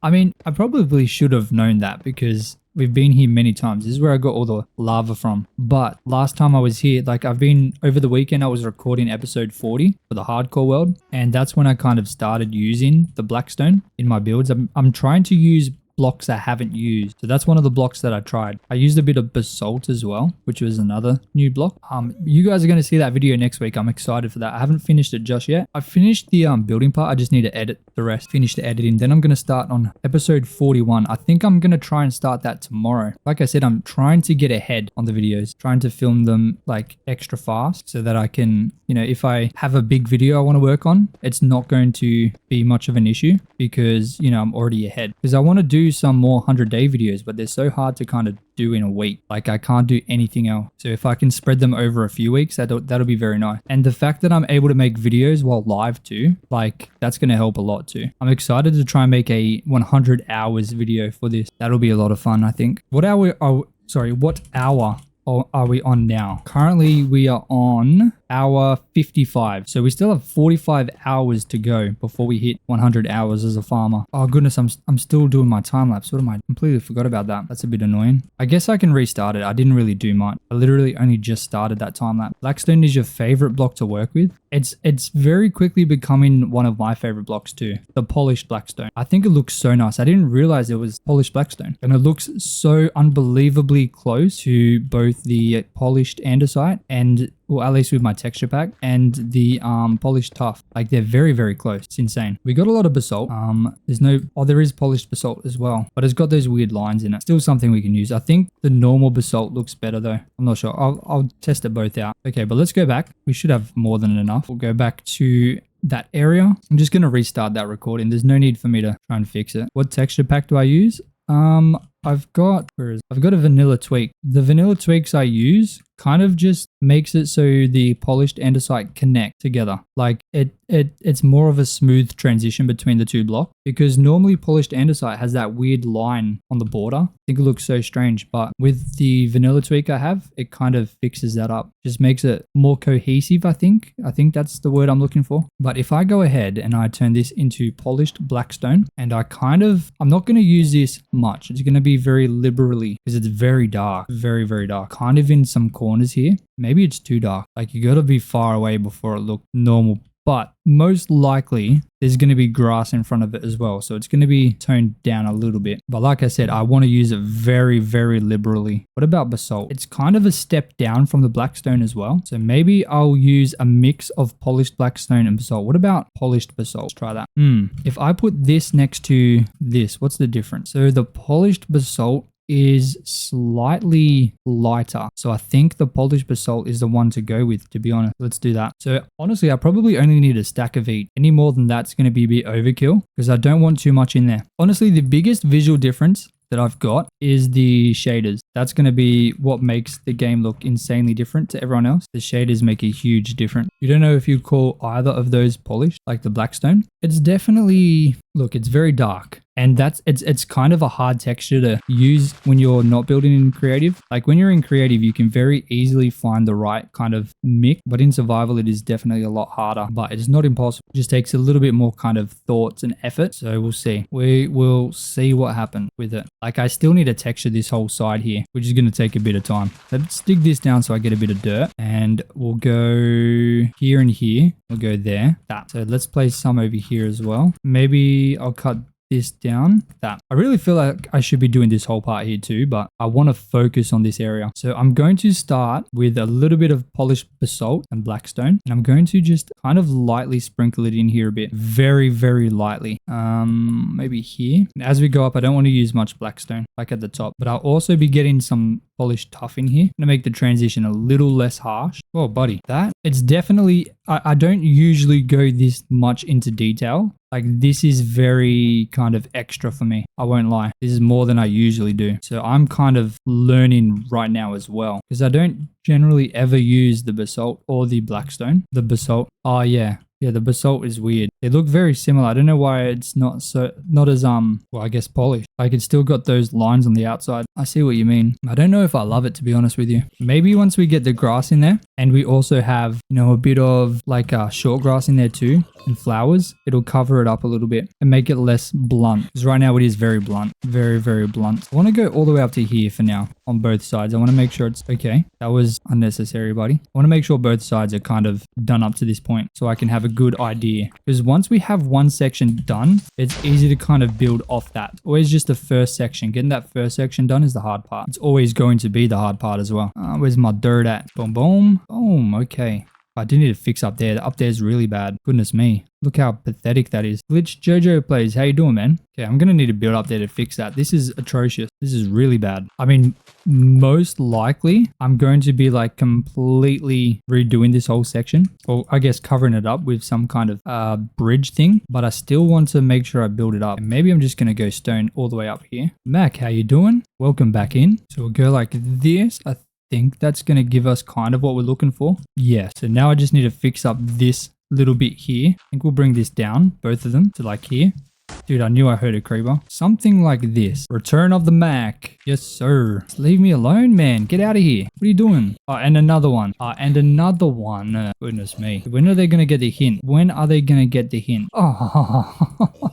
I mean, I probably should have known that because we've been here many times. This is where I got all the lava from. But last time I was here, like I've been over the weekend, I was recording episode 40 for the hardcore world. And that's when I kind of started using the blackstone in my builds. I'm trying to use blocks I haven't used. So that's one of the blocks that I tried. I used a bit of basalt as well, which was another new block. You guys are going to see that video next week. I'm excited for that. I haven't finished it just yet. I finished the building part. I just need to edit the rest, finish the editing. Then I'm going to start on episode 41. I think I'm going to try and start that tomorrow. Like I said, I'm trying to get ahead on the videos, trying to film them like extra fast so that I can, you know, if I have a big video I want to work on, it's not going to be much of an issue because, you know, I'm already ahead. Because I want to do some more 100-day videos, but they're so hard to kind of do in a week. Like I can't do anything else. So if I can spread them over a few weeks, that'll be very nice. And the fact that I'm able to make videos while live too, like that's going to help a lot too. I'm excited to try and make a 100 hours video for this. That'll be a lot of fun, I think. What hour are we on now? Currently we are on hour 55. So we still have 45 hours to go before we hit 100 hours as a farmer. Oh goodness, I'm still doing my time lapse. What am I? Completely forgot about that. That's a bit annoying. I guess I can restart it. I didn't really do much. I literally only just started that time lapse. Blackstone is your favorite block to work with. It's very quickly becoming one of my favorite blocks too. The polished blackstone. I think it looks so nice. I didn't realize it was polished blackstone. And it looks so unbelievably close to both the polished andesite and, well, at least with my texture pack, and the polished tuff. Like they're very, very close. It's insane. We got a lot of basalt. There is polished basalt as well, but it's got those weird lines in it. Still something we can use. I think the normal basalt looks better though. I'm not sure. I'll test it both out. Okay, but let's go back. We should have more than enough. We'll go back to that area. I'm just going to restart that recording. There's no need for me to try and fix it. What texture pack do I use? I've got a vanilla tweak. The vanilla tweaks I use kind of just makes it so the polished andesite connect together. Like it's more of a smooth transition between the two blocks, because normally polished andesite has that weird line on the border. I think it looks so strange, but with the vanilla tweak I have, it kind of fixes that up. Just makes it more cohesive, I think. I think that's the word I'm looking for. But if I go ahead and I turn this into polished blackstone, and I'm not going to use this much. It's going to be very liberally because it's very dark, very, very dark. Kind of in some corners here. Maybe it's too dark. Like you got to be far away before it looks normal. But most likely there's going to be grass in front of it as well. So it's going to be toned down a little bit. But like I said, I want to use it very, very liberally. What about basalt? It's kind of a step down from the blackstone as well. So maybe I'll use a mix of polished blackstone and basalt. What about polished basalt? Let's try that. If I put this next to this, what's the difference? So the polished basalt is slightly lighter. So I think the polished basalt is the one to go with, to be honest. Let's do that. So honestly, I probably only need a stack of each. Any more than that's going to be a bit overkill because I don't want too much in there. Honestly, the biggest visual difference that I've got is the shaders. That's going to be what makes the game look insanely different to everyone else. The shaders make a huge difference. You don't know if you call either of those polished, like the blackstone. It's definitely, look, it's very dark. And it's kind of a hard texture to use when you're not building in creative. Like when you're in creative, you can very easily find the right kind of mix, but in survival, it is definitely a lot harder, but it's not impossible. It just takes a little bit more kind of thoughts and effort. So we'll see. We will see what happens with it. Like I still need to texture this whole side here, which is going to take a bit of time. Let's dig this down so I get a bit of dirt, and we'll go here and here. We'll go there. That. So let's place some over here as well. Maybe I'll cut this down. That. I really feel like I should be doing this whole part here too, but I want to focus on this area. So I'm going to start with a little bit of polished basalt and blackstone, and I'm going to just kind of lightly sprinkle it in here a bit. Very, very lightly. Maybe here. And as we go up, I don't want to use much blackstone like at the top, but I'll also be getting some polished tuff in here to make the transition a little less harsh. Oh, buddy, that it's definitely, I don't usually go this much into detail. Like this is very kind of extra for me. I won't lie. This is more than I usually do. So I'm kind of learning right now as well, because I don't generally ever use the basalt or the blackstone. The basalt. Oh yeah. Yeah, the basalt is weird. They look very similar. I don't know why it's not as well, I guess polished. Like it's still got those lines on the outside. I see what you mean. I don't know if I love it, to be honest with you. Maybe once we get the grass in there And we also have, a bit of like short grass in there too and flowers. It'll cover it up a little bit and make it less blunt. Because right now it is very blunt. Very, very blunt. I want to go all the way up to here for now on both sides. I want to make sure it's okay. That was unnecessary, buddy. I want to make sure both sides are kind of done up to this point so I can have a good idea. Because once we have one section done, it's easy to kind of build off that. Always just the first section. Getting that first section done is the hard part. It's always going to be the hard part as well. Where's my dirt at? Boom, boom. Boom. Okay. I do need to fix up there. The up there is really bad. Goodness me. Look how pathetic that is. Glitch Jojo plays. How you doing, man? Okay, I'm going to need to build up there to fix that. This is atrocious. This is really bad. I mean, most likely, I'm going to be like completely redoing this whole section. Or I guess covering it up with some kind of bridge thing. But I still want to make sure I build it up. And maybe I'm just going to go stone all the way up here. Mac, how you doing? Welcome back in. So we'll go like this. I think that's going to give us kind of what we're looking for. Yeah, so now I just need to fix up this little bit here. I think we'll bring this down, both of them, to like here. Dude, I knew I heard a creeper. Something like this. Return of the Mac. Yes, sir. Just leave me alone, man. Get out of here. What are you doing? Oh, and another one. And another one. Goodness me. When are they going to get the hint? When are they going to get the hint? Oh,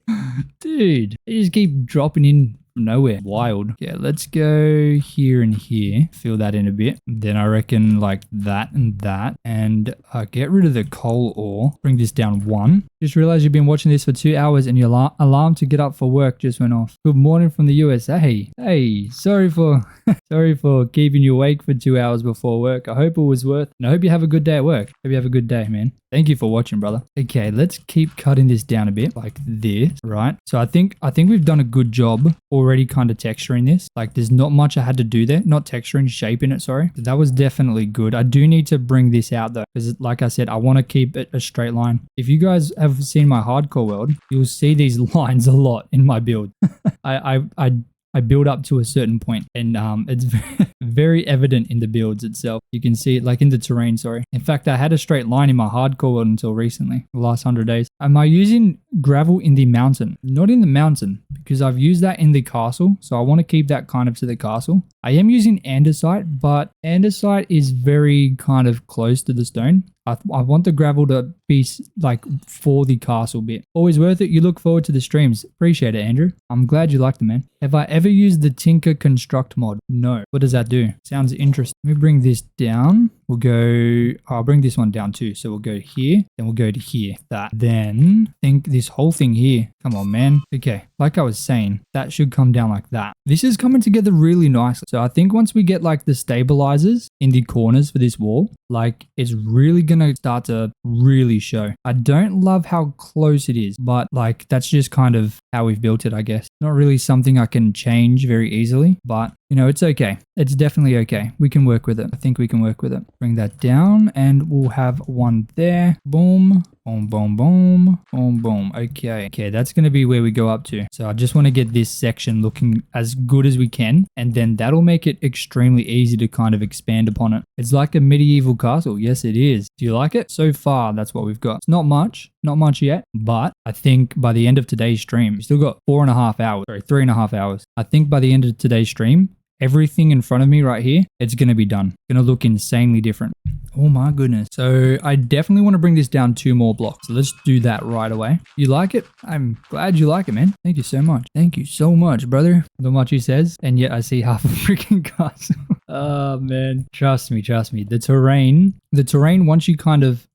dude. They just keep dropping in nowhere. Wild. Yeah, let's go here and here. Fill that in a bit. Then I reckon like that and that. And get rid of the coal ore. Bring this down 1. Just realized you've been watching this for 2 hours and your alarm to get up for work just went off. Good morning from the USA. Hey, sorry for keeping you awake for 2 hours before work. I hope it was worth it. And I hope you have a good day at work. Hope you have a good day, man. Thank you for watching, brother. Okay, let's keep cutting this down a bit like this, right? So I think we've done a good job already kind of texturing this. Like there's not much I had to do there. Not texturing, shaping it, sorry. That was definitely good. I do need to bring this out though, because like I said, I want to keep it a straight line. If you guys have seen my hardcore world, you'll see these lines a lot in my build. I build up to a certain point and it's very evident in the builds itself. You can see it like in the terrain, sorry. In fact, I had a straight line in my hardcore world until recently, the last 100 days. Am I using gravel in the mountain? Not in the mountain because I've used that in the castle. So I want to keep that kind of to the castle. I am using andesite, but andesite is very kind of close to the stone. I want the gravel to be like for the castle bit. Always worth it. You look forward to the streams. Appreciate it, Andrew. I'm glad you liked them, man. Have I ever used the Tinker Construct mod? No. What does that do? Sounds interesting. Let me bring this down. We'll go, I'll bring this one down too. So we'll go here, then we'll go to here. That. Then I think this whole thing here. Come on, man. Okay. Like I was saying, that should come down like that. This is coming together really nicely. So I think once we get like the stabilizers in the corners for this wall, like it's really going to start to really show. I don't love how close it is, but like that's just kind of how we've built it, I guess. Not really something I can change very easily, but it's okay. It's definitely okay. We can work with it. I think we can work with it. Bring that down and we'll have one there. Boom. Boom, boom, boom, boom, boom. Okay, that's going to be where we go up to. So I just want to get this section looking as good as we can, and then that'll make it extremely easy to kind of expand upon it. It's like a medieval castle. Yes, it is. Do you like it? So far, that's what we've got. It's not much yet, but I think by the end of today's stream, we still got 3.5 hours. I think by the end of today's stream, everything in front of me right here, it's going to be done. It's going to look insanely different. Oh my goodness. So I definitely want to bring this down 2 more blocks. So let's do that right away. You like it? I'm glad you like it, man. Thank you so much. Thank you so much, brother. Not much he says. And yet I see half a freaking castle. Oh man. Trust me. The terrain, once you kind of,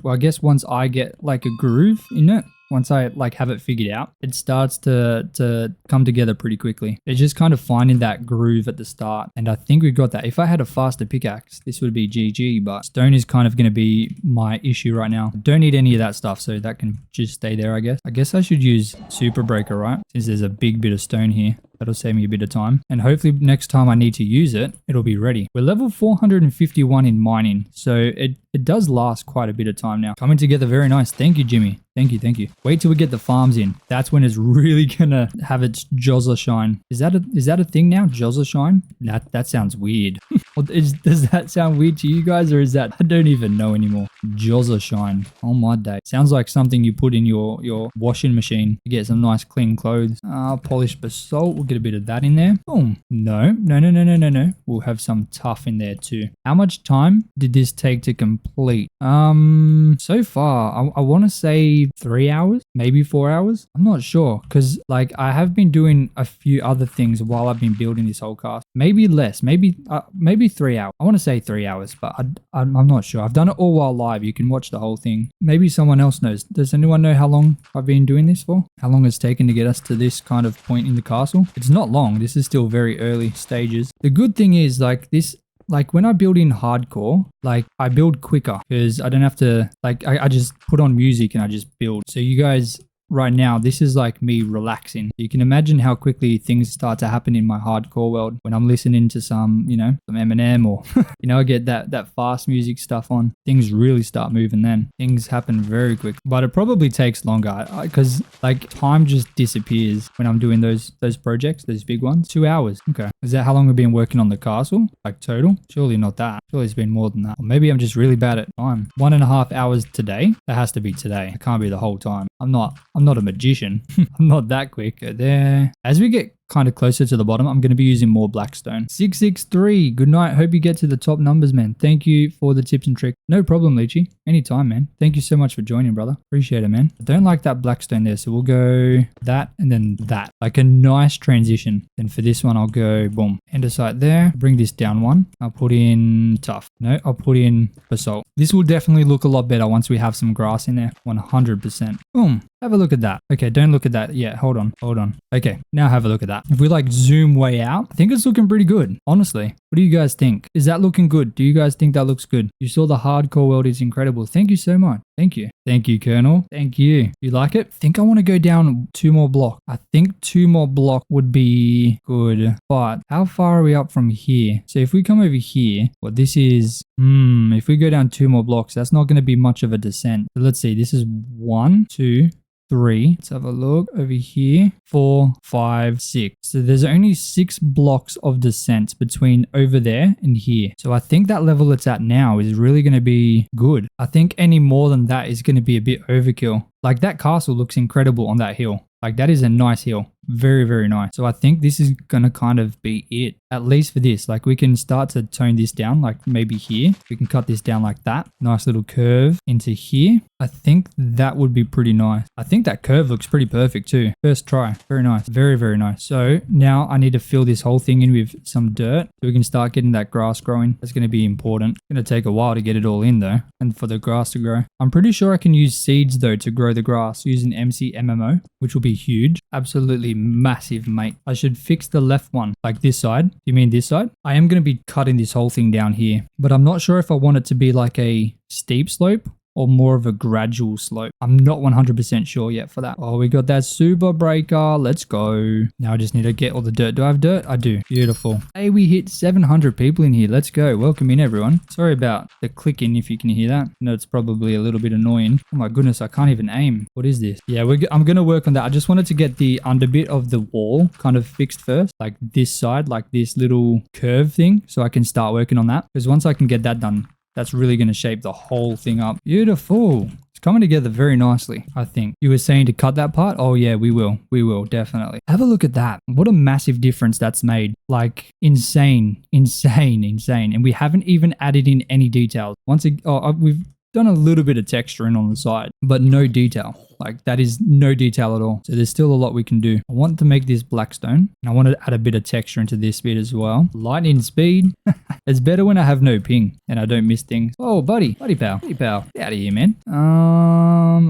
I guess once I get like a groove in it, once I like have it figured out, it starts to come together pretty quickly. It's just kind of finding that groove at the start. And I think we've got that. If I had a faster pickaxe, this would be GG, but stone is kind of going to be my issue right now. I don't need any of that stuff, so that can just stay there, I guess. I guess I should use Super Breaker, right? Since there's a big bit of stone here. That'll save me a bit of time. And hopefully next time I need to use it, it'll be ready. We're level 451 in mining, so it does last quite a bit of time now. Coming together very nice. Thank you, Jimmy. Thank you. Wait till we get the farms in. That's when it's really gonna have its Jozza shine. Is that a thing now? Jozza shine? That sounds weird. Does that sound weird to you guys, or is that, I don't even know anymore. Jozza shine. Oh my day. Sounds like something you put in your washing machine to get some nice clean clothes. Polished basalt. We'll get a bit of that in there. Boom. No. We'll have some tough in there too. How much time did this take to complete? So far, I want to say 3 hours, maybe 4 hours. I'm not sure because like I have been doing a few other things while I've been building this whole cast. Maybe less, maybe 3 hours. I want to say 3 hours, but I'm not sure. I've done it all while live. You can watch the whole thing. Maybe someone else knows. Does anyone know how long I've been doing this for? How long it's taken to get us to this kind of point in the castle? It's not long. This is still very early stages. The good thing is like this, like when I build in hardcore, like I build quicker because I don't have to, like I just put on music and I just build. So you guys right now, this is like me relaxing. You can imagine how quickly things start to happen in my hardcore world when I'm listening to some, you know, some Eminem or, you know, I get that fast music stuff on. Things really start moving then. Things happen very quick, but it probably takes longer because like time just disappears when I'm doing those projects, those big ones. 2 hours. Okay. Is that how long we've been working on the castle? Like total? Surely not that. Surely it's been more than that. Or maybe I'm just really bad at time. 1.5 hours today. That has to be today. It can't be the whole time. I'm not a magician. I'm not that quick. There. As we get kind of closer to the bottom, I'm going to be using more blackstone. 663. Good night. Hope you get to the top numbers, man. Thank you for the tips and tricks. No problem, Leechy. Anytime, man. Thank you so much for joining, brother. Appreciate it, man. I don't like that blackstone there, so we'll go that and then that. Like a nice transition. Then for this one, I'll go boom. Andesite there. Bring this down one. I'll put in tough. No, I'll put in basalt. This will definitely look a lot better once we have some grass in there. 100%. Boom. Have a look at that. Okay, don't look at that yet. Hold on. Okay, now have a look at that. If we like zoom way out, I think it's looking pretty good, honestly. What do you guys think? Is that looking good? Do you guys think that looks good? You saw the hardcore world is incredible. Thank you so much. Thank you. Thank you, Colonel. Thank you. You like it? I think I want to go down 2 more blocks. I think 2 more blocks would be good. But how far are we up from here? So if we come over here, well, this is, if we go down 2 more blocks, that's not going to be much of a descent. So let's see. This is 1, 2, 3. Let's have a look over here. 4, 5, 6. So there's only 6 blocks of descent between over there and here. So I think that level it's at now is really going to be good. I think any more than that is going to be a bit overkill. Like that castle looks incredible on that hill. Like that is a nice hill. Very, very nice. So I think this is going to kind of be it, at least for this. Like we can start to tone this down, like maybe here. We can cut this down like that. Nice little curve into here. I think that would be pretty nice. I think that curve looks pretty perfect too. First try. Very nice. Very, very nice. So now I need to fill this whole thing in with some dirt so we can start getting that grass growing. That's going to be important. It's going to take a while to get it all in though, and for the grass to grow. I'm pretty sure I can use seeds though to grow the grass using MC MMO, which will be huge. Absolutely massive, mate. I should fix the left one, like this side. You mean this side? I am going to be cutting this whole thing down here, but I'm not sure if I want it to be like a steep slope or more of a gradual slope. I'm not 100% sure yet for that. Oh, we got that super breaker. Let's go. Now I just need to get all the dirt. Do I have dirt? I do. Beautiful. Hey, we hit 700 people in here. Let's go. Welcome in, everyone. Sorry about the clicking if you can hear that. No, it's probably a little bit annoying. Oh my goodness, I can't even aim. What is this? Yeah, I'm going to work on that. I just wanted to get the underbit of the wall kind of fixed first, like this side, like this little curve thing, so I can start working on that. Because once I can get that done, that's really going to shape the whole thing up. Beautiful. It's coming together very nicely, I think. You were saying to cut that part? Oh yeah, we will. We will, definitely. Have a look at that. What a massive difference that's made. Like insane. And we haven't even added in any details. We've done a little bit of texturing on the side, but no detail. Like that is no detail at all. So there's still a lot we can do. I want to make this blackstone and I want to add a bit of texture into this bit as well. Lightning speed. It's better when I have no ping and I don't miss things. Oh, buddy pal. Get out of here, man.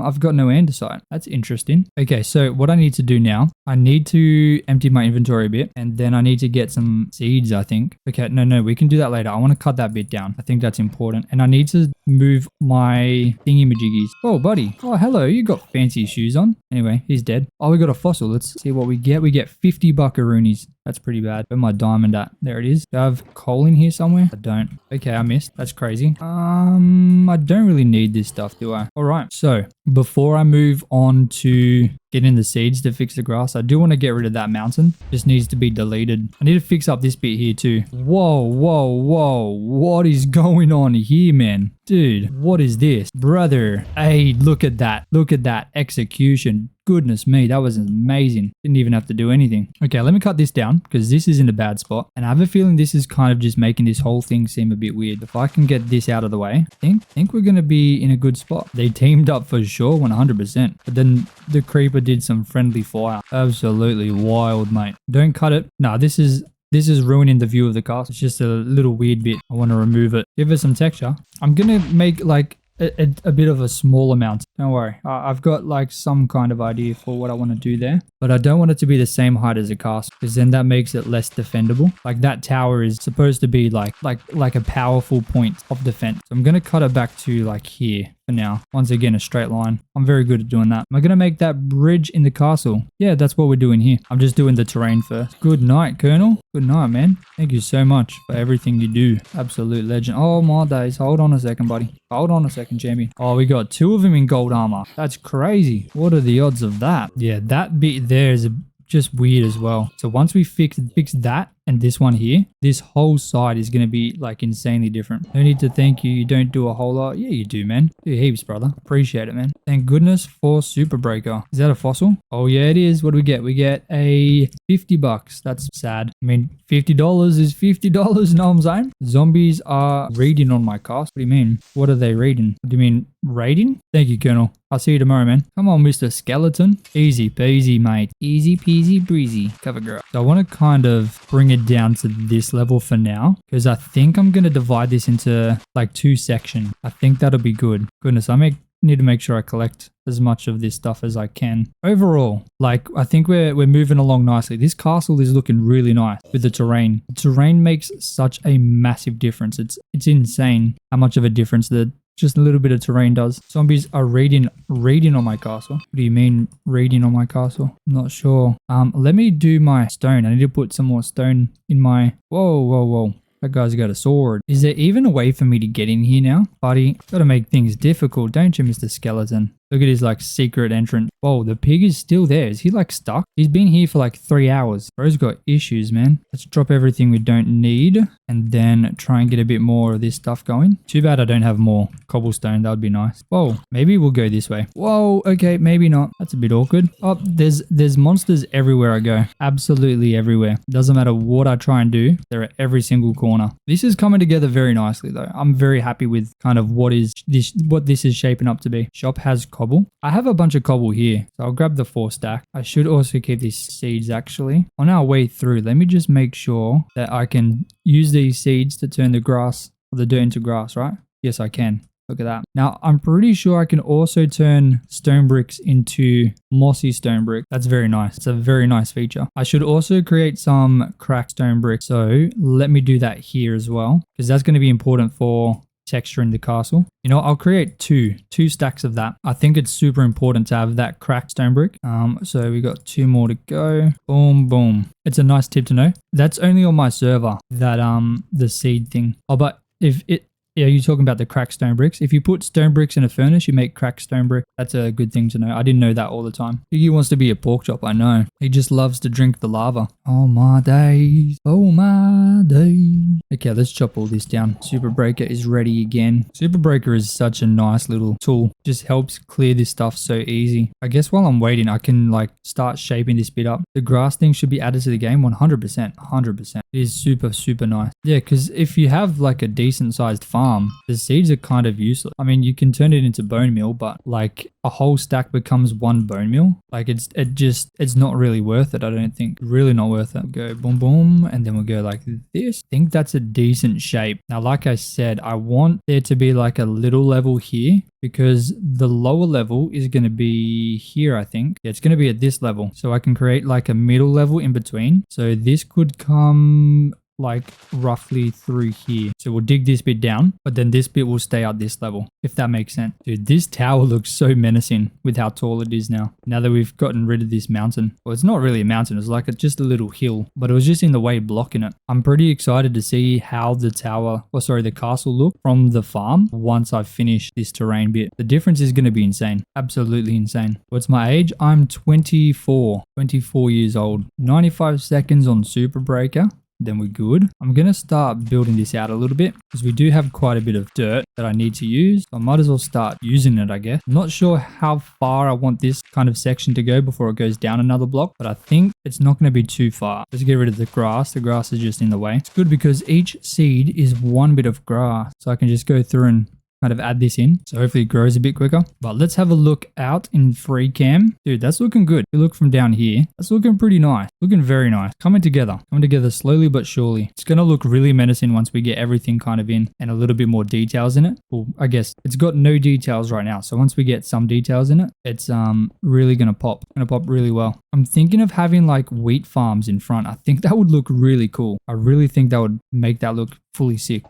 I've got no andesite. That's interesting. Okay, so what I need to do now, I need to empty my inventory a bit and then I need to get some seeds, I think. Okay, no, we can do that later. I want to cut that bit down. I think that's important. And I need to move my thingy-majiggies. Oh, buddy. Oh, hello. You got fancy shoes on. Anyway, he's dead. Oh, we got a fossil. Let's see what we get. We get 50 buckaroonies. That's pretty bad. Where's my diamond at? There it is. Do I have coal in here somewhere? I don't. Okay, I missed. That's crazy. I don't really need this stuff, do I? All right. So before I move on to get in the seeds to fix the grass. I do want to get rid of that mountain. Just needs to be deleted. I need to fix up this bit here too. Whoa, whoa, whoa. What is going on here, man? Dude, what is this? Brother, hey, look at that. Look at that execution. Goodness me, that was amazing. Didn't even have to do anything. Okay, let me cut this down because this is in a bad spot. And I have a feeling this is kind of just making this whole thing seem a bit weird. If I can get this out of the way, I think we're going to be in a good spot. They teamed up for sure, 100%. But then the creeper did some friendly fire. Absolutely wild, mate. Don't cut it. No, this is ruining the view of the castle. It's just a little weird bit. I want to remove it. Give it some texture. I'm going to make like a bit of a small amount. Don't worry. I've got like some kind of idea for what I want to do there. But I don't want it to be the same height as a castle because then that makes it less defendable. Like that tower is supposed to be like a powerful point of defense. So I'm going to cut it back to like here for now. Once again, a straight line. I'm very good at doing that. Am I going to make that bridge in the castle? Yeah, that's what we're doing here. I'm just doing the terrain first. Good night, Colonel. Good night, man. Thank you so much for everything you do. Absolute legend. Oh my days. Hold on a second, buddy. Hold on a second, champion. Oh, we got 2 of them in gold armor. That's crazy. What are the odds of that? Yeah, that bit there is just weird as well. So once we fix that and this one here, this whole side is going to be like insanely different. No need to thank you. You don't do a whole lot. Yeah, you do, man. Do heaps, brother. Appreciate it, man. Thank goodness for Super Breaker. Is that a fossil? Oh yeah, it is. What do we get? We get a 50 bucks. That's sad. I mean, $50 is $50. Know what I'm saying? Zombies are raiding on my castle. What do you mean? What are they raiding? Do you mean raiding? Thank you, Colonel. I'll see you tomorrow, man. Come on, Mr. Skeleton. Easy peasy, mate. Easy peasy breezy. Cover girl. So I want to kind of bring it down to this level for now because I think I'm going to divide this into like 2 sections. I think that'll be good. Goodness, need to make sure I collect as much of this stuff as I can. Overall, like I think we're moving along nicely. This castle is looking really nice with the terrain. The terrain makes such a massive difference. It's insane how much of a difference just a little bit of terrain does. Zombies are raiding on my castle. What do you mean raiding on my castle? I'm not sure. Let me do my stone. I need to put some more stone in my... Whoa. That guy's got a sword. Is there even a way for me to get in here now? Buddy, gotta make things difficult, don't you, Mr. Skeleton? Look at his like secret entrance. Whoa, the pig is still there. Is he like stuck? He's been here for like 3 hours. Bro's got issues, man. Let's drop everything we don't need and then try and get a bit more of this stuff going. Too bad I don't have more cobblestone. That would be nice. Whoa, maybe we'll go this way. Whoa, okay, maybe not. That's a bit awkward. Oh, there's monsters everywhere I go. Absolutely everywhere. Doesn't matter what I try and do. They're at every single corner. This is coming together very nicely though. I'm very happy with kind of what this is shaping up to be. Shop has cobble. I have a bunch of cobble here, so I'll grab the 4 stack. I should also keep these seeds actually. On our way through, let me just make sure that I can use these seeds to turn the grass or the dirt into grass, right? Yes, I can. Look at that. Now, I'm pretty sure I can also turn stone bricks into mossy stone brick. That's very nice. It's a very nice feature. I should also create some cracked stone brick. So let me do that here as well, because that's going to be important for texture in the castle. You know, I'll create two stacks of that. I think it's super important to have that cracked stone brick. So we got 2 more to go. Boom, boom. It's a nice tip to know. That's only on my server, that the seed thing. Oh, but yeah, you're talking about the cracked stone bricks. If you put stone bricks in a furnace, you make cracked stone brick. That's a good thing to know. I didn't know that all the time. He wants to be a pork chop, I know. He just loves to drink the lava. Oh my days. Oh my days. Okay, let's chop all this down. Super Breaker is ready again. Super Breaker is such a nice little tool. Just helps clear this stuff so easy. I guess while I'm waiting, I can like start shaping this bit up. The grass thing should be added to the game 100%. 100%. It is super, super nice. Yeah, because if you have like a decent sized farm, the seeds are kind of useless. I mean, you can turn it into bone meal, but like a whole stack becomes 1 bone meal. Like it's not really worth it. I don't think. Really not worth it. We'll go boom, boom, and then we'll go like this. I think that's a decent shape. Now, like I said, I want there to be like a little level here, because the lower level is going to be here, I think. Yeah, it's going to be at this level. So I can create like a middle level in between. So this could come like roughly through here. So we'll dig this bit down, but then this bit will stay at this level, if that makes sense. Dude, this tower looks so menacing with how tall it is now. Now that we've gotten rid of this mountain. Well, it's not really a mountain. It's like just a little hill, but it was just in the way blocking it. I'm pretty excited to see how the tower, or sorry, the castle look from the farm once I've finished this terrain bit. The difference is going to be insane. Absolutely insane. What's my age? I'm 24 years old. 95 seconds on super breaker. Then we're good. I'm going to start building this out a little bit because we do have quite a bit of dirt that I need to use. I might as well start using it, I guess. I'm not sure how far I want this kind of section to go before it goes down another block, but I think it's not going to be too far. Let's get rid of the grass. The grass is just in the way. It's good because each seed is one bit of grass. So I can just go through and kind of add this in, so hopefully it grows a bit quicker. But let's have a look out in free cam. Dude, that's looking good. If you look from down here, that's looking pretty nice. Looking very nice. Coming together slowly but surely. It's gonna look really menacing once we get everything kind of in and a little bit more details in it. Well, I guess it's got no details right now, so once we get some details in it, it's really gonna pop really well. I'm thinking of having like wheat farms in front. I think that would look really cool. I really think that would make that look fully sick,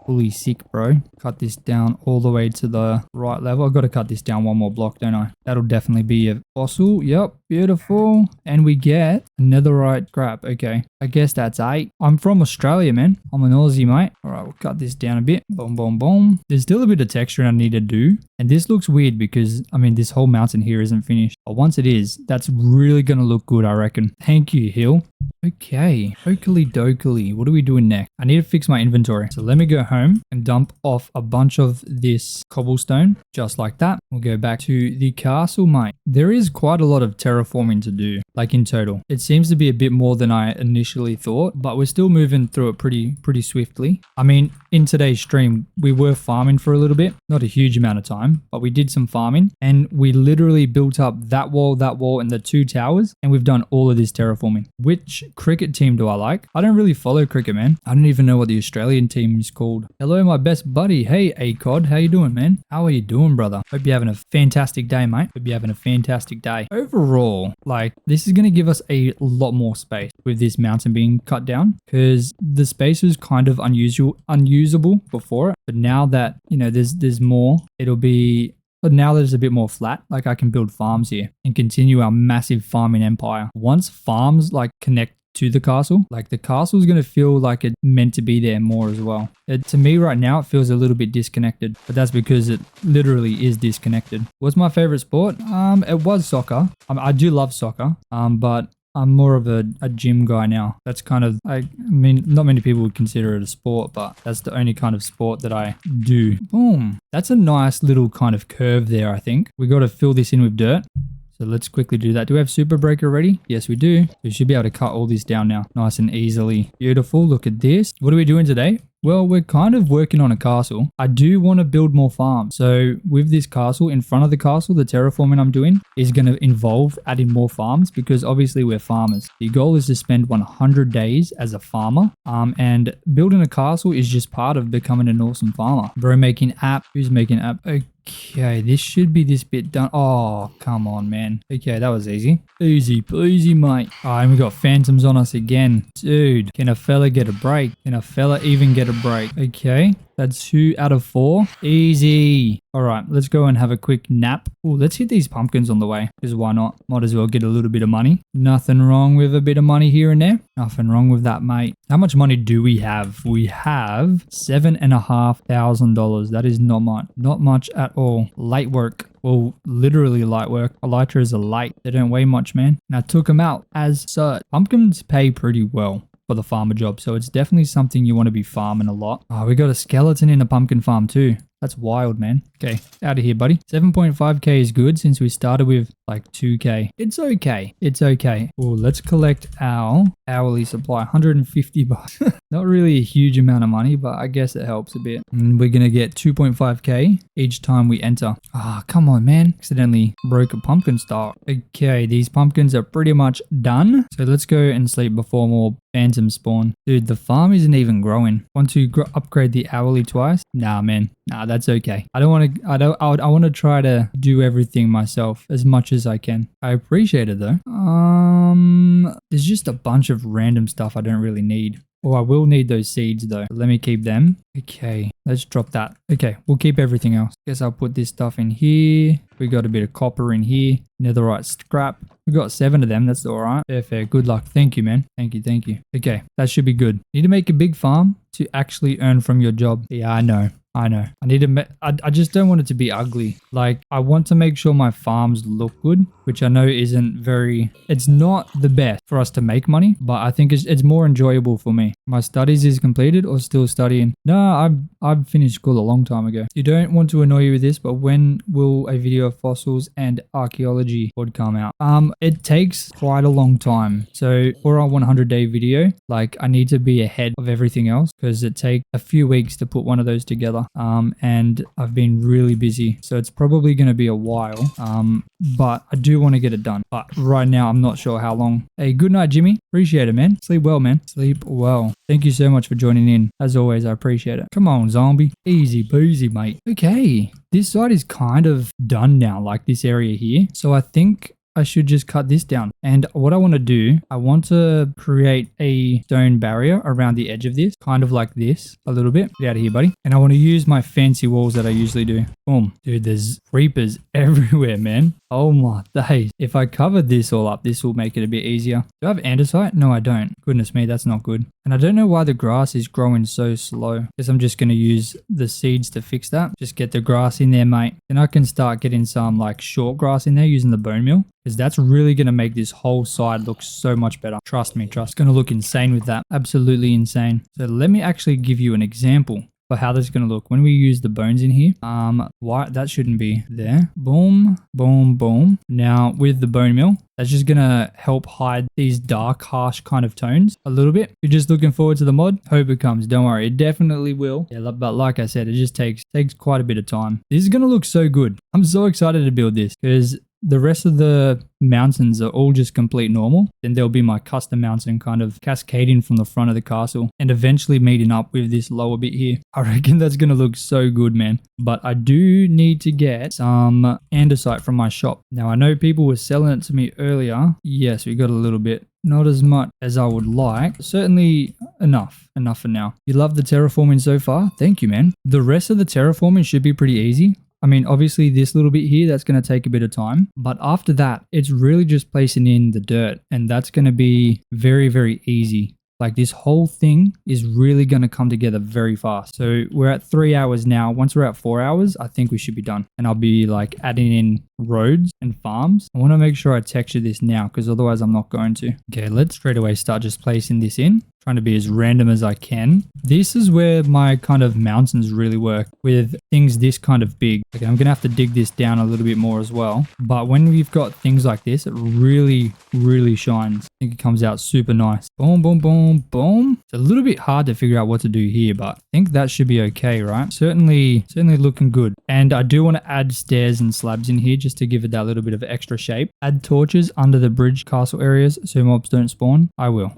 bro. Cut this down all the way to the right level. I've got to cut this down one more block, don't I? That'll definitely be a fossil. Yep, beautiful. And we get netherite scrap. Okay, I guess that's 8. I'm from Australia, man. I'm an Aussie, mate. All right, we'll cut this down a bit. Boom, boom, boom. There's still a bit of texture I need to do. And this looks weird because, I mean, this whole mountain here isn't finished. But once it is, that's really going to look good, I reckon. Thank you, hill. Okay, okey dokey. What are we doing next? I need to fix my inventory. So let me go home and dump off a bunch of this cobblestone, just like that. We'll go back to the castle, mate. There is quite a lot of terraforming to do, like in total. It seems to be a bit more than I initially thought, but we're still moving through it pretty swiftly. I mean, in today's stream, we were farming for a little bit, not a huge amount of time, but we did some farming and we literally built up that wall, and the 2 towers, and we've done all of this terraforming. Which cricket team do I like? I don't really follow cricket, man. I don't even know what the Australian team is called. Hello, my best buddy. Hey, ACOD. How you doing, man? How are you doing, brother? Hope you're having a fantastic day, mate. Hope you're having a fantastic day. Overall, like, this is going to give us a lot more space with this mountain being cut down because the space was kind of unusable before it. But now that, you know, there's more, it'll be... But now there's a bit more flat, like I can build farms here and continue our massive farming empire. Once farms like connect to the castle, like the castle is going to feel like it's meant to be there more as well. To me right now, it feels a little bit disconnected, but that's because it literally is disconnected. What's my favorite sport? It was soccer. I do love soccer, but I'm more of a gym guy now. That's kind of, I mean, not many people would consider it a sport, but that's the only kind of sport that I do. Boom. That's a nice little kind of curve there, I think. We got to fill this in with dirt. So let's quickly do that. Do we have super breaker ready? Yes, we do. We should be able to cut all this down now. Nice and easily. Beautiful. Look at this. What are we doing today? Well, we're kind of working on a castle. I do want to build more farms. So with this castle, in front of the castle, the terraforming I'm doing is going to involve adding more farms because obviously we're farmers. The goal is to spend 100 days as a farmer. And building a castle is just part of becoming an awesome farmer. Bro making app. Who's making app? Okay, this should be this bit done. Oh, come on, man. Okay, that was easy. Easy peasy, mate. Oh, and we got phantoms on us again. Dude, can a fella get a break? Can a fella even get a break? Okay, that's 2 out of 4. Easy. All right, let's go and have a quick nap. Oh, let's hit these pumpkins on the way, because why not? Might as well get a little bit of money. Nothing wrong with a bit of money here and there. Nothing wrong with that, mate. How much money do we have? We have $7,500. That is not much. Not much at all. Light work. Well, literally light work. Elytras are light. They don't weigh much, man. And I took them out as such. Pumpkins pay pretty well for the farmer job, so it's definitely something you want to be farming a lot. Oh, we got a skeleton in a pumpkin farm too. That's wild, man. Okay, out of here, buddy. 7.5k is good since we started with like 2k. It's okay. It's okay. Oh, let's collect our hourly supply. 150 bucks. Not really a huge amount of money, but I guess it helps a bit. And we're going to get 2.5k each time we enter. Ah, come on, man. Accidentally broke a pumpkin stalk. Okay, these pumpkins are pretty much done. So let's go and sleep before more phantoms spawn. Dude, the farm isn't even growing. Want to upgrade the hourly twice? Nah, man. Nah, that's okay. I want to try to do everything myself as much as I can. I appreciate it though. There's just a bunch of random stuff I don't really need. Oh, I will need those seeds though. Let me keep them. Okay, let's drop that. Okay, we'll keep everything else. Guess I'll put this stuff in here. We got a bit of copper in here. Netherite scrap. We got 7 of them. That's all right. Fair. Good luck. Thank you, man. Thank you. Okay, that should be good. Need to make a big farm to actually earn from your job. Yeah, I know. I need to I just don't want it to be ugly. Like, I want to make sure my farms look good, which I know isn't very, it's not the best for us to make money, but I think it's more enjoyable for me. My studies is completed or still studying? No, I've finished school a long time ago. You don't want to annoy you with this, but when will a video of fossils and archaeology would come out? It takes quite a long time. So for our 100-day video, like, I need to be ahead of everything else because it takes a few weeks to put one of those together. And I've been really busy, so it's probably going to be a while, but I do want to get it done. But right now, I'm not sure how long. Hey, good night, Jimmy. Appreciate it, man. Sleep well, man. Sleep well. Thank you so much for joining in. As always, I appreciate it. Come on, zombie. Easy peasy, mate. Okay, this side is kind of done now, like this area here. So I think I should just cut this down. And what I want to do, I want to create a stone barrier around the edge of this, kind of like this, a little bit. Get out of here, buddy. And I want to use my fancy walls that I usually do. Boom. Dude, there's creepers everywhere, man. Oh my days. If I cover this all up, this will make it a bit easier. Do I have andesite? No, I don't. Goodness me, that's not good. And I don't know why the grass is growing so slow. Guess I'm just going to use the seeds to fix that. Just get the grass in there, mate. Then I can start getting some like short grass in there using the bone meal. Because that's really going to make this whole side look so much better. Trust me, It's going to look insane with that. Absolutely insane. So let me actually give you an example for how this is going to look when we use the bones in here. Why that shouldn't be there. Boom, boom, boom. Now with the bone meal, that's just going to help hide these dark, harsh kind of tones a little bit. You're just looking forward to the mod. Hope it comes. Don't worry. It definitely will. Yeah, but like I said, it just takes quite a bit of time. This is going to look so good. I'm so excited to build this because the rest of the mountains are all just complete normal. Then there'll be my custom mountain kind of cascading from the front of the castle and eventually meeting up with this lower bit here. I reckon that's going to look so good, man. But I do need to get some andesite from my shop. Now, I know people were selling it to me earlier. Yes, we got a little bit. Not as much as I would like. Certainly enough for now. You love the terraforming so far? Thank you, man. The rest of the terraforming should be pretty easy. I mean, obviously this little bit here, that's going to take a bit of time. But after that, it's really just placing in the dirt. And that's going to be very, very easy. Like this whole thing is really going to come together very fast. So we're at 3 hours now. Once we're at 4 hours, I think we should be done. And I'll be like adding in roads and farms. I want to make sure I texture this now because otherwise I'm not going to. Okay, let's straight away start just placing this in. Trying to be as random as I can. This is where my kind of mountains really work with things this kind of big. Okay, I'm going to have to dig this down a little bit more as well. But when we've got things like this, it really, really shines. I think it comes out super nice. Boom, boom, boom, boom. It's a little bit hard to figure out what to do here, but I think that should be okay, right? Certainly looking good. And I do want to add stairs and slabs in here just to give it that little bit of extra shape. Add torches under the bridge castle areas so mobs don't spawn. I will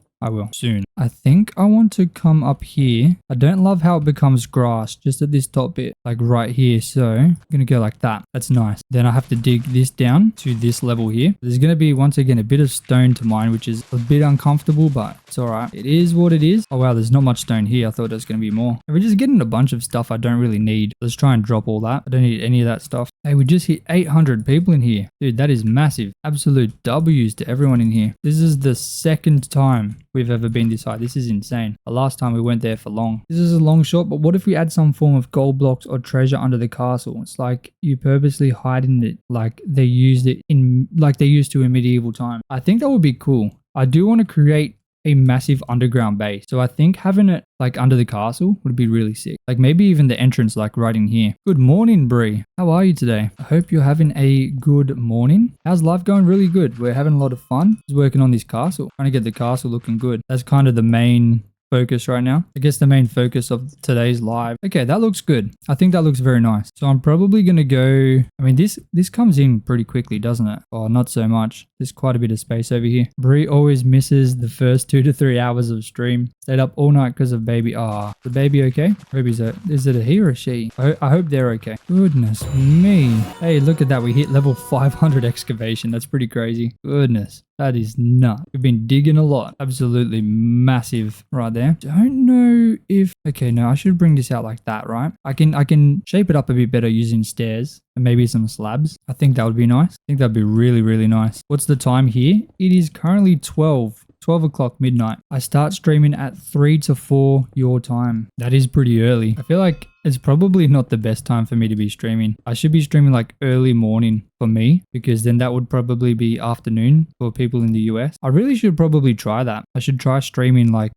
soon. I think I want to come up here. I don't love how it becomes grass just at this top bit, like right here. So I'm going to go like that. That's nice. Then I have to dig this down to this level here. There's going to be, once again, a bit of stone to mine, which is a bit uncomfortable, but it's all right. It is what it is. Oh, wow. There's not much stone here. I thought there was going to be more. And we're just getting a bunch of stuff I don't really need. Let's try and drop all that. I don't need any of that stuff. Hey, we just hit 800 people in here. Dude, that is massive. Absolute W's to everyone in here. This is the second time we've ever been this high. This is insane. The last time we went there for long. This is a long shot, but what if we add some form of gold blocks or treasure under the castle? It's like you purposely hiding it like they used it in, like they used to in medieval time. I think that would be cool. I do want to create a massive underground base. So I think having it like under the castle would be really sick. Like maybe even the entrance like right in here. Good morning, Bree. How are you today? I hope you're having a good morning. How's life going? Really good. We're having a lot of fun. Just working on this castle. Trying to get the castle looking good. That's kind of the main focus right now. I guess the main focus of today's live. Okay, that looks good. I think that looks very nice. So I'm probably going to go, I mean, this comes in pretty quickly, doesn't it? Oh, not so much. There's quite a bit of space over here. Bree always misses the first 2 to 3 hours of stream. Stayed up all night because of baby. The baby okay? Is it a he or a she? I hope they're okay. Goodness me. Hey, look at that. We hit level 500 excavation. That's pretty crazy. Goodness. That is nuts. We've been digging a lot. Absolutely massive right there. Don't know if... Okay, no, I should bring this out like that, right? I can shape it up a bit better using stairs and maybe some slabs. I think that would be nice. I think that'd be really, really nice. What's the time here? It is currently 12 o'clock midnight. I start streaming at 3 to 4 your time. That is pretty early. I feel like it's probably not the best time for me to be streaming. I should be streaming like early morning for me, because then that would probably be afternoon for people in the US. I really should probably try that. I should try streaming like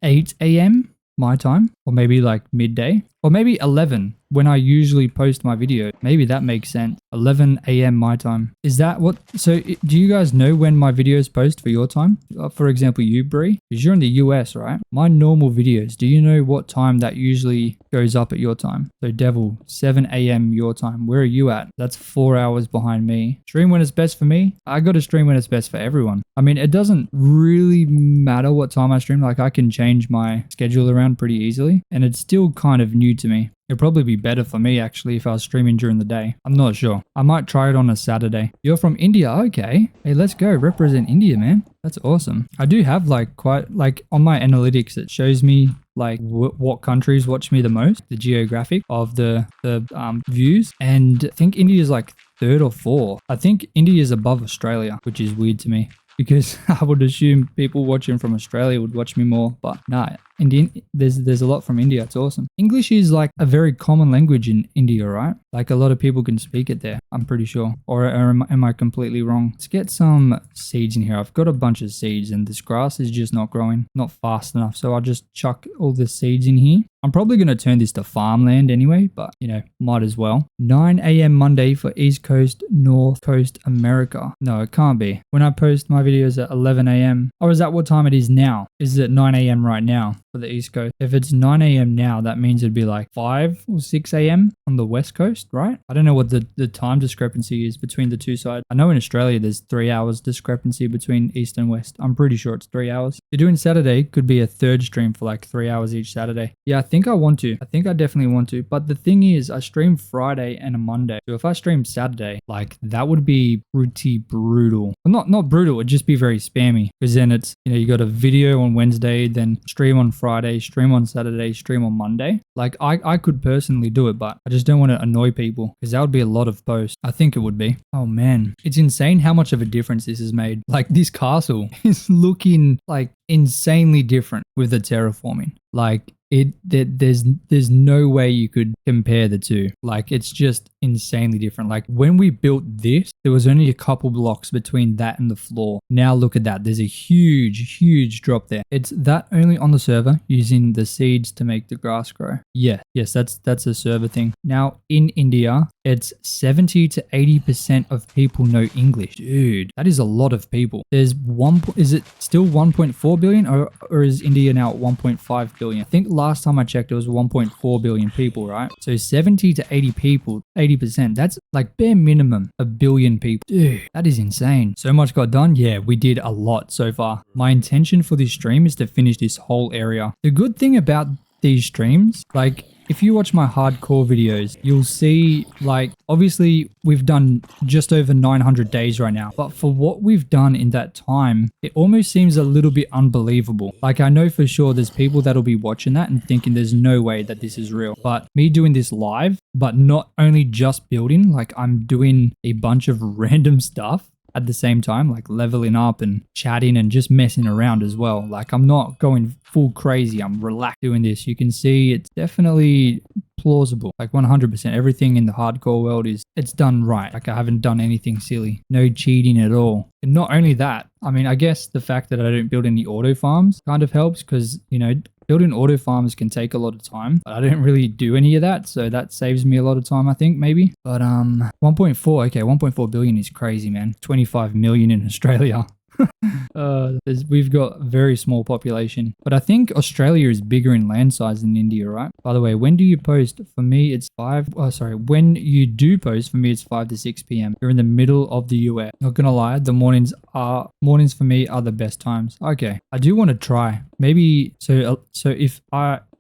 8 a.m. my time, or maybe like midday, or maybe 11 when I usually post my video. Maybe that makes sense. 11 a.m. my time. Is that what? So do you guys know when my videos post for your time? For example, you, Bree, because you're in the US, right? My normal videos, do you know what time that usually goes up at your time? So Devil, 7 a.m. your time. Where are you at? That's 4 hours behind me. Stream when it's best for me. I got to stream when it's best for everyone. I mean, it doesn't really matter what time I stream. Like, I can change my schedule around pretty easily, and it's still kind of new to me. It'd probably be better for me actually if I was streaming during the day. I'm not sure. I might try it on a Saturday. You're from India? Okay. Hey, let's go. Represent India, man. That's awesome. I do have quite on my analytics, it shows me like what countries watch me the most, the geographic of the views. And I think India is like 3rd or 4th. I think India is above Australia, which is weird to me, because I would assume people watching from Australia would watch me more, but nah, Indian, there's a lot from India. It's awesome. English is like a very common language in India, right? Like a lot of people can speak it there, I'm pretty sure. Or am I completely wrong? Let's get some seeds in here. I've got a bunch of seeds and this grass is just not growing, not fast enough. So I'll just chuck all the seeds in here. I'm probably going to turn this to farmland anyway, but you know, might as well. 9 a.m. Monday for East Coast, North Coast, America. No, it can't be. When I post my videos at 11 a.m. Or is that what time it is now? Is it 9 a.m. right now for the East Coast? If it's 9 a.m. now, that means it'd be like 5 or 6 a.m. on the West Coast, right? I don't know what the time discrepancy is between the two sides. I know in Australia there's 3 hours discrepancy between East and West. I'm pretty sure it's 3 hours. If you're doing Saturday, could be a third stream for like 3 hours each Saturday. Yeah, I think I want to. I think I definitely want to. But the thing is, I stream Friday and a Monday. So if I stream Saturday, like that would be pretty brutal. Well, not brutal. It'd just be very spammy, because then it's, you know, you got a video on Wednesday, then stream on Friday, stream on Saturday, stream on Monday. Like I could personally do it, but I just don't want to annoy people, because that would be a lot of posts. I think it would be. Oh man, it's insane how much of a difference this has made. Like this castle is looking like insanely different with the terraforming. Like there's no way you could compare the two. Like it's just insanely different. Like when we built this, there was only a couple blocks between that and the floor. Now look at that. There's a huge drop there. It's that only on the server using the seeds to make the grass grow. Yes, that's a server thing. Now in India, it's 70 to 80% of people know English. Dude, that is a lot of people. There's is it still 1.4 billion or is India now at 1.5 billion? I think last time I checked it was 1.4 billion people, right? So 70 to 80 people, 80%, that's like bare minimum a billion people. Dude, that is insane. So much got done. Yeah, we did a lot so far. My intention for this stream is to finish this whole area. The good thing about these streams, like if you watch my hardcore videos, you'll see like obviously we've done just over 900 days right now, but for what we've done in that time, it almost seems a little bit unbelievable. Like I know for sure there's people that'll be watching that and thinking there's no way that this is real, but me doing this live, but not only just building, like I'm doing a bunch of random stuff at the same time, like leveling up and chatting and just messing around as well. Like I'm not going full crazy. I'm relaxed doing this. You can see it's definitely plausible. Like 100%. Everything in the hardcore world it's done right. Like I haven't done anything silly. No cheating at all. And not only that, I mean, I guess the fact that I don't build any auto farms kind of helps, because, you know, building auto farms can take a lot of time, but I don't really do any of that. So that saves me a lot of time, I think, maybe. But 1.4, okay, 1.4 billion is crazy, man. 25 million in Australia. We've got a very small population, but I think Australia is bigger in land size than India, right? By the way, when do you post? For me, it's when you do post, for me, it's 5 to 6 p.m. You're in the middle of the US. Not gonna lie, the mornings for me are the best times. Okay, I do want to try. Maybe, so if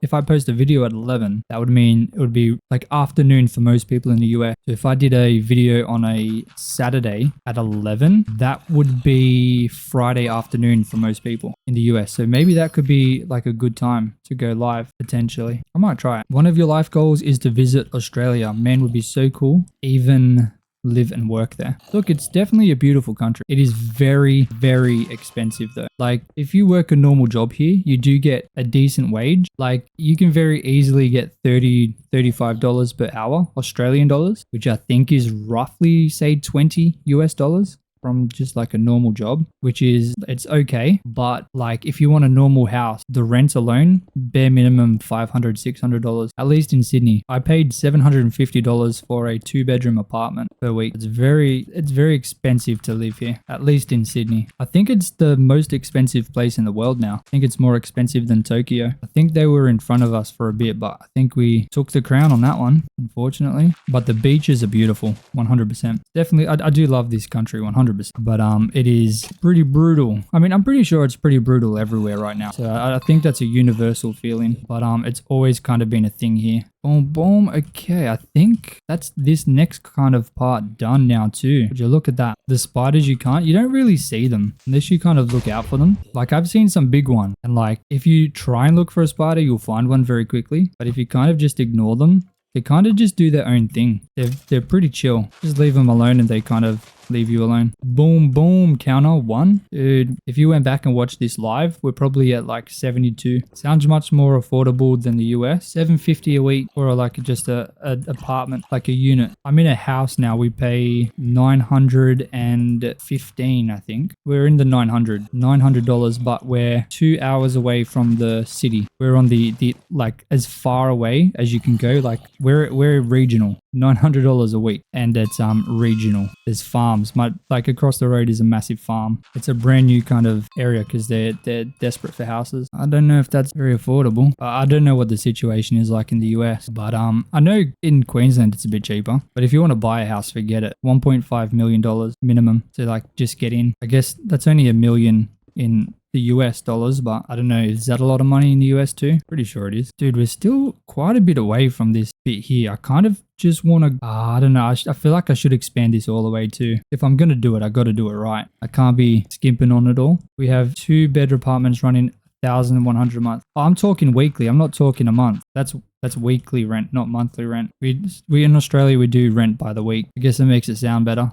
if I post a video at 11, that would mean it would be like afternoon for most people in the US. So if I did a video on a Saturday at 11, that would be Friday afternoon for most people in the US. So maybe that could be like a good time to go live potentially. I might try it. One of your life goals is to visit Australia. Man, would be so cool. Even live and work there. Look, it's definitely a beautiful country. It is very, very expensive though. Like if you work a normal job here, you do get a decent wage. Like you can very easily get $35 per hour Australian dollars, which I think is roughly say 20 US dollars from just like a normal job, which is, it's okay. But like if you want a normal house, the rent alone, bare minimum $500, $600, at least in Sydney. I paid $750 for a 2-bedroom apartment per week. It's very expensive to live here, at least in Sydney. I think it's the most expensive place in the world now. I think it's more expensive than Tokyo. I think they were in front of us for a bit, but I think we took the crown on that one, unfortunately. But the beaches are beautiful, 100%. Definitely, I do love this country, 100%. But it is pretty brutal. I mean, I'm pretty sure it's pretty brutal everywhere right now. So I think that's a universal feeling. But it's always kind of been a thing here. Boom, boom. Okay, I think that's this next kind of part done now too. Would you look at that? The spiders, you don't really see them unless you kind of look out for them. Like I've seen some big ones, and like if you try and look for a spider, you'll find one very quickly. But if you kind of just ignore them, they kind of just do their own thing. They're pretty chill. Just leave them alone and they kind of leave you alone. Boom, boom, counter 1. Dude, if you went back and watched this live, we're probably at like 72. Sounds much more affordable than the US. $750 a week for like just a apartment, like a unit. I'm in a house now. We pay $915, I think. We're in the $900, but we're 2 hours away from the city. We're on the like as far away as you can go. Like we're regional. $900 a week, and it's regional. There's farms. Like across the road is a massive farm. It's a brand new kind of area because they're desperate for houses. I don't know if that's very affordable. I don't know what the situation is like in the US, but I know in Queensland it's a bit cheaper. But if you want to buy a house, forget it. $1.5 million minimum to like just get in. I guess that's only $1 million in the US dollars, but I don't know, is that a lot of money in the US too? Pretty sure it is. Dude, we're still quite a bit away from this bit here. I kind of just want to, I don't know, I feel like I should expand this all the way too. If I'm going to do it, I got to do it right. I can't be skimping on it all. We have 2-bed apartments running $1,100 a month. Oh, I'm talking weekly. I'm not talking a month. That's weekly rent, not monthly rent. We in Australia, we do rent by the week. I guess it makes it sound better.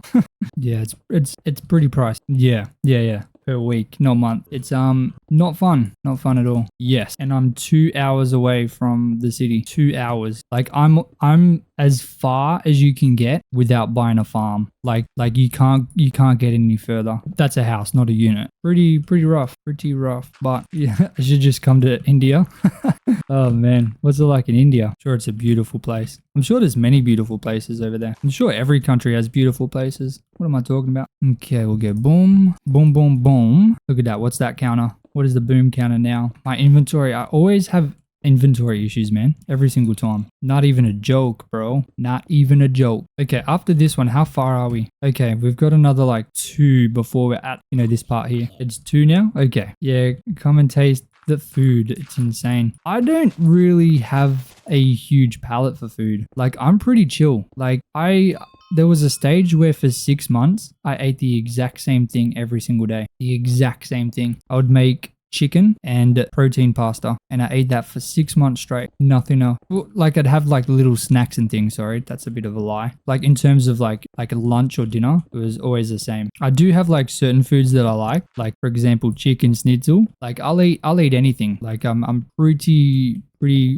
Yeah, it's pretty pricey. Yeah. Per week, not month. It's not fun at all. Yes, and I'm 2 hours away from the city. 2 hours. Like I'm as far as you can get without buying a farm. Like you can't get any further. That's a house, not a unit. Pretty rough. But yeah, I should just come to India. Oh man, what's it like in India? Sure, it's a beautiful place. I'm sure there's many beautiful places over there. I'm sure every country has beautiful places. What am I talking about? Okay, we'll go boom, boom, boom, boom. Look at that. What's that counter? What is the boom counter now? My inventory. I always have inventory issues, man. Every single time. Not even a joke, bro. Not even a joke. Okay, after this one, how far are we? Okay, we've got another like 2 before we're at, this part here. It's 2 now? Okay. Yeah, come and taste the food. It's insane. I don't really have a huge palate for food. Like, I'm pretty chill. Like, there was a stage where for 6 months, I ate the exact same thing every single day. The exact same thing. I would make chicken and protein pasta, and I ate that for 6 months straight. Nothing else. Well, like I'd have like little snacks and things. Sorry, that's a bit of a lie. Like in terms of like a lunch or dinner, it was always the same. I do have like certain foods that I like for example, chicken schnitzel. Like I'll eat anything. Like I'm pretty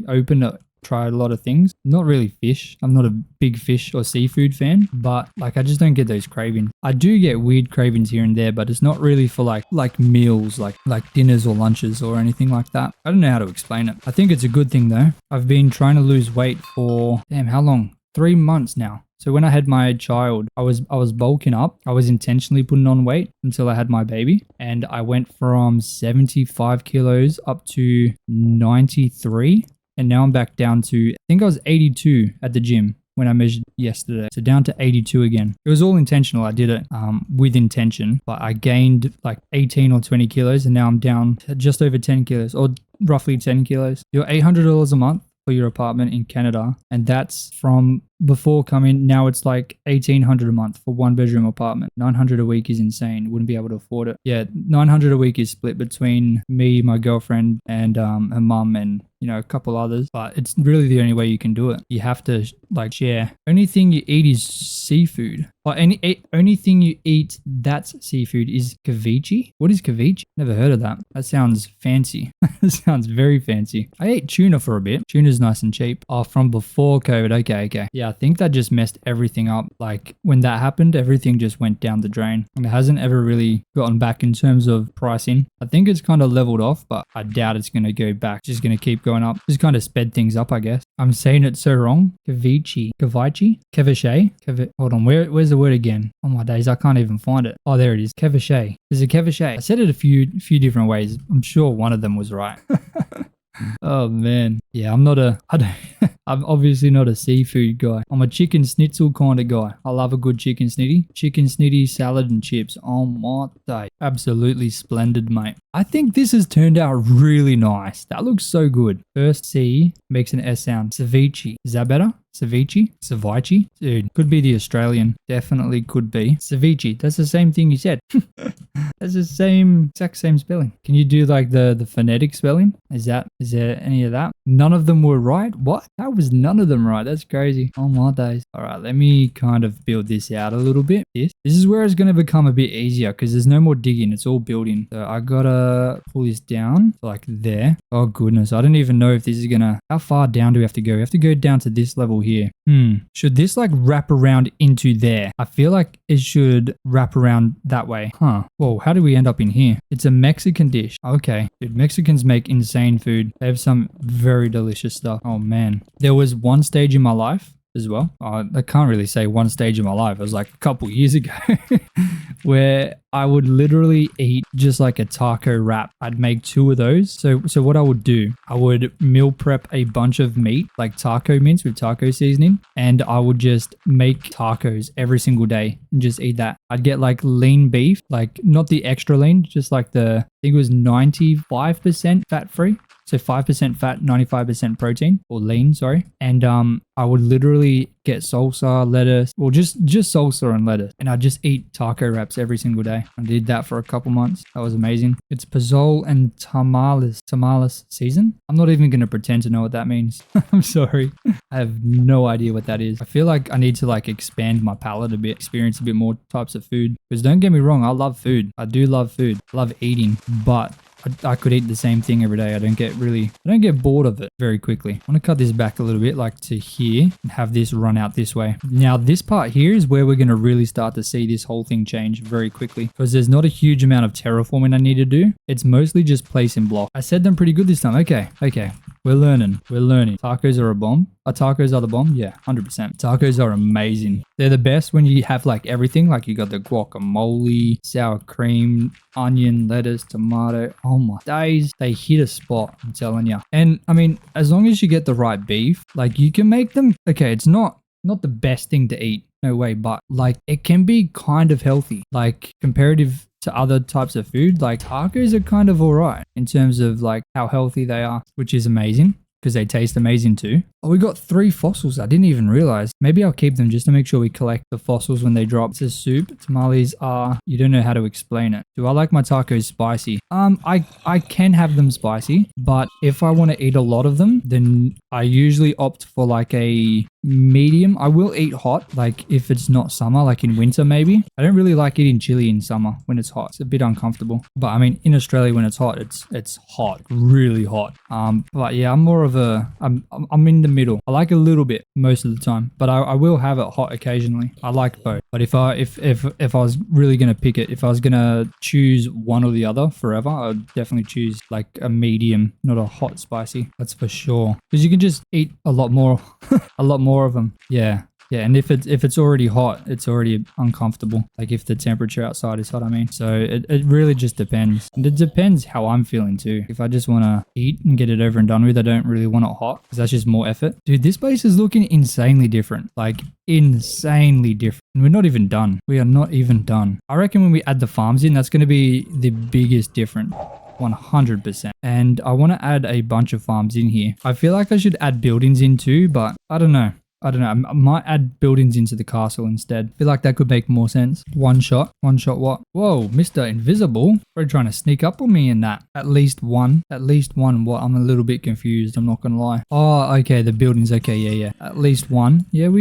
open to try a lot of things. Not really fish. I'm not a big fish or seafood fan, but like I just don't get those cravings. I do get weird cravings here and there, but it's not really for like meals, like dinners or lunches or anything like that. I don't know how to explain it. I think it's a good thing though. I've been trying to lose weight for, damn, how long? 3 months now. So when I had my child, I was bulking up. I was intentionally putting on weight until I had my baby. And I went from 75 kilos up to 93. And now I'm back down to, I think I was 82 at the gym when I measured yesterday. So down to 82 again. It was all intentional. I did it with intention, but I gained like 18 or 20 kilos and now I'm down to just over 10 kilos or roughly 10 kilos. You're $800 a month for your apartment in Canada, and that's from before coming. Now it's like $1,800 a month for 1 bedroom apartment. $900 a week is insane. Wouldn't be able to afford it. Yeah, $900 a week is split between me, my girlfriend, and her mum, and a couple others. But it's really the only way you can do it. You have to like share. Only thing you eat is seafood. Or only thing you eat that's seafood is ceviche. What is ceviche? Never heard of that. That sounds fancy. That sounds very fancy. I ate tuna for a bit. Tuna's nice and cheap. Oh, from before COVID. Okay. Yeah, I think that just messed everything up. Like when that happened, everything just went down the drain. And it hasn't ever really gotten back in terms of pricing. I think it's kind of leveled off, but I doubt it's going to go back. It's just going to keep going up. Just kind of sped things up, I guess. I'm saying it so wrong. Ceviche. Hold on, where's the word again? Oh my days, I can't even find it. Oh, there it is. Ceviche. Is it ceviche? I said it a few different ways. I'm sure one of them was right. Oh man. Yeah, I'm obviously not a seafood guy. I'm a chicken schnitzel kind of guy. I love a good chicken snitty. Chicken snitty, salad and chips. Oh my day. Absolutely splendid, mate. I think this has turned out really nice. That looks so good. First C makes an S sound. Ceviche. Is that better? Ceviche? Ceviche? Dude, could be the Australian. Definitely could be. Ceviche. That's the same thing you said. That's the exact same spelling. Can you do like the phonetic spelling? Is there any of that? None of them were right? What? How was none of them right? That's crazy. Oh my days. All right, let me kind of build this out a little bit. This is where it's going to become a bit easier because there's no more digging. It's all building. So I gotta pull this down like there. Oh goodness. I don't even know if this is gonna, how far down do we have to go? We have to go down to this level here. Should this like wrap around into there? I feel like it should wrap around that way. Huh. Whoa, how did we end up in here? It's a Mexican dish. Okay. Dude, Mexicans make insane food. They have some very delicious stuff. Oh man. There was one stage in my life as well. I can't really say one stage in my life. It was like a couple years ago where I would literally eat just like a taco wrap. I'd make 2 of those. So what I would do, I would meal prep a bunch of meat, like taco mince with taco seasoning, and I would just make tacos every single day and just eat that. I'd get like lean beef, like not the extra lean, just like I think it was 95% fat free. So 5% fat, 95% protein, or lean, sorry. And I would literally get salsa, lettuce, well, just salsa and lettuce. And I'd just eat taco wraps every single day. I did that for a couple months. That was amazing. It's pozole and tamales season. I'm not even going to pretend to know what that means. I'm sorry. I have no idea what that is. I feel like I need to like expand my palate a bit, experience a bit more types of food. Because don't get me wrong, I love food. I do love food. I love eating, but I could eat the same thing every day. I don't get bored of it very quickly. I want to cut this back a little bit, like to here, and have this run out this way. Now, this part here is where we're going to really start to see this whole thing change very quickly, because there's not a huge amount of terraforming I need to do. It's mostly just placing blocks. I said them pretty good this time. Okay. We're learning. Tacos are a bomb. Tacos are the bomb? Yeah, 100%. Tacos are amazing. They're the best when you have like everything. Like you got the guacamole, sour cream, onion, lettuce, tomato. Oh my days. They hit a spot, I'm telling you. And I mean, as long as you get the right beef, like you can make them. Okay, it's not the best thing to eat. No way. But like it can be kind of healthy. Like comparative to other types of food, like tacos are kind of all right in terms of like how healthy they are, which is amazing because they taste amazing too. Oh, we got 3 fossils. I didn't even realize. Maybe I'll keep them just to make sure we collect the fossils when they drop. It's a soup. Tamales are, you don't know how to explain it. Do I like my tacos spicy? I can have them spicy, but if I want to eat a lot of them, then I usually opt for like a medium. I will eat hot, like if it's not summer, like in winter maybe. I don't really like eating chili in summer when it's hot. It's a bit uncomfortable. But I mean, in Australia when it's hot, it's hot, really hot. But yeah, I'm more of I'm in the middle. I like a little bit most of the time, but I will have it hot occasionally. I like both. But if I was really gonna pick it, if I was gonna choose one or the other forever, I'd definitely choose like a medium, not a hot spicy. That's for sure. Because you can just eat a lot more, a lot more of them. Yeah, and if it's already hot, it's already uncomfortable. Like if the temperature outside is hot, I mean. So it really just depends. And it depends how I'm feeling too. If I just want to eat and get it over and done with, I don't really want it hot because that's just more effort. Dude, this place is looking insanely different. Like insanely different. And we're not even done. We are not even done. I reckon when we add the farms in, that's going to be the biggest difference. 100%. And I want to add a bunch of farms in here. I feel like I should add buildings in too, but I don't know. I might add buildings into the castle instead. I feel like that could make more sense. One shot what? Whoa, Mr. Invisible. Probably trying to sneak up on me in that. At least one what? I'm a little bit confused, I'm not gonna lie. Oh, okay, the buildings, okay, yeah. At least one. Yeah,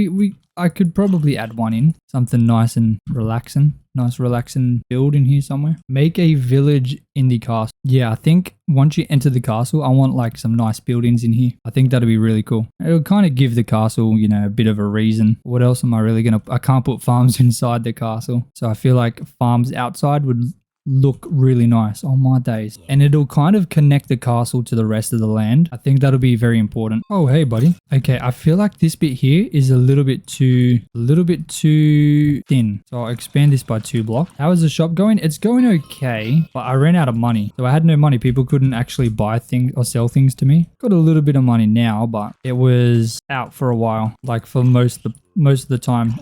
I could probably add one in. Something nice and relaxing. Nice relaxing build in here somewhere. Make a village in the castle. Yeah, I think once you enter the castle, I want like some nice buildings in here. I think that'd be really cool. It'll kind of give the castle, you know, a bit of a reason. What else am I really gonna... I can't put farms inside the castle. So I feel like farms outside would look really nice. Oh my days. And it'll kind of connect the castle to the rest of the land. I think that'll be very important. Oh, hey buddy. Okay, I feel like this bit here is a little bit too thin. So I'll expand this by 2 blocks. How is the shop going? It's going okay, but I ran out of money. So I had no money. People couldn't actually buy things or sell things to me. Got a little bit of money now, but it was out for a while. Like for most of the time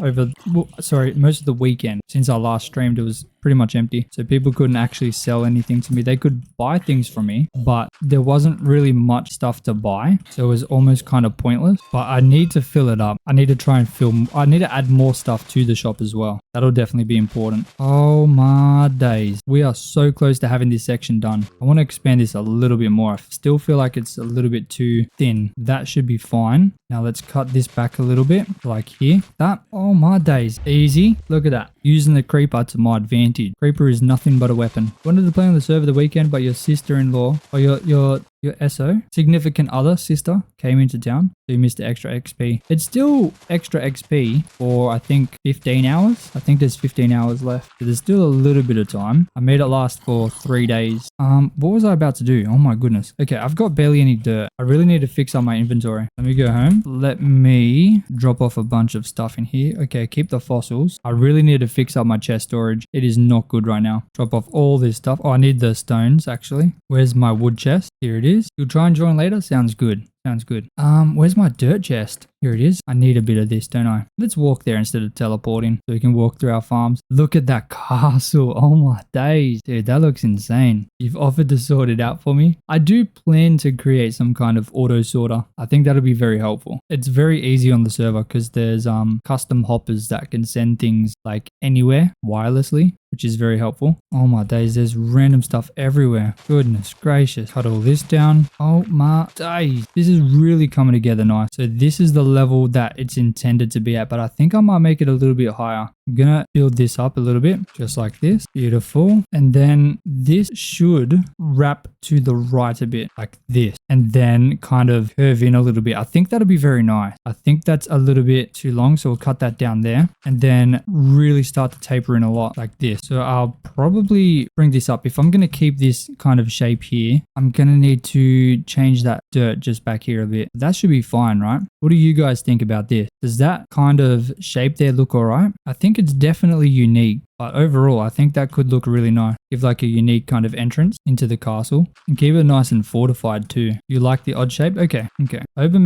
most of the weekend. Since I last streamed, it was pretty much empty. So people couldn't actually sell anything to me. They could buy things from me, but there wasn't really much stuff to buy. So it was almost kind of pointless, but I need to fill it up. I need to try and I need to add more stuff to the shop as well. That'll definitely be important. Oh my days. We are so close to having this section done. I want to expand this a little bit more. I still feel like it's a little bit too thin. That should be fine. Now let's cut this back a little bit, like here. That, oh my days, easy. Look at that. Using the creeper to my advantage. Creeper is nothing but a weapon. Wanted to play on the server the weekend, but your sister-in-law, or your SO, significant other sister, came into town. So you missed the extra XP. It's still extra XP for, I think, 15 hours. I think there's 15 hours left. So there's still a little bit of time. I made it last for 3 days. What was I about to do? Oh my goodness. Okay, I've got barely any dirt. I really need to fix up my inventory. Let me go home. Let me drop off a bunch of stuff in here. Okay, keep the fossils. I really need to fix up my chest storage. It is not good right now. Drop off all this stuff. Oh, I need the stones, actually. Where's my wood chest? Here it is. You'll try and join later? Sounds good. Sounds good. Where's my dirt chest? Here it is. I need a bit of this, don't I? Let's walk there instead of teleporting so we can walk through our farms. Look at that castle. Oh my days. Dude, that looks insane. You've offered to sort it out for me. I do plan to create some kind of auto sorter. I think that'll be very helpful. It's very easy on the server because there's custom hoppers that can send things like anywhere wirelessly, which is very helpful. Oh my days, there's random stuff everywhere. Goodness gracious. Cut all this down. Oh my days. This is really coming together nice. So this is the level that it's intended to be at, but I think I might make it a little bit higher. I'm gonna build this up a little bit, just like this. Beautiful. And then this should wrap to the right a bit, like this, and then kind of curve in a little bit. I think that'll be very nice. I think that's a little bit too long, so we'll cut that down there, and then really start to taper in a lot like this. So I'll probably bring this up. If I'm gonna keep this kind of shape here, I'm gonna need to change that dirt just back here a bit. That should be fine, right? What do you guys think about this? Does that kind of shape there look all right? I think it's definitely unique, but overall, I think that could look really nice. Give like a unique kind of entrance into the castle and keep it nice and fortified too. You like the odd shape? Okay. I hope it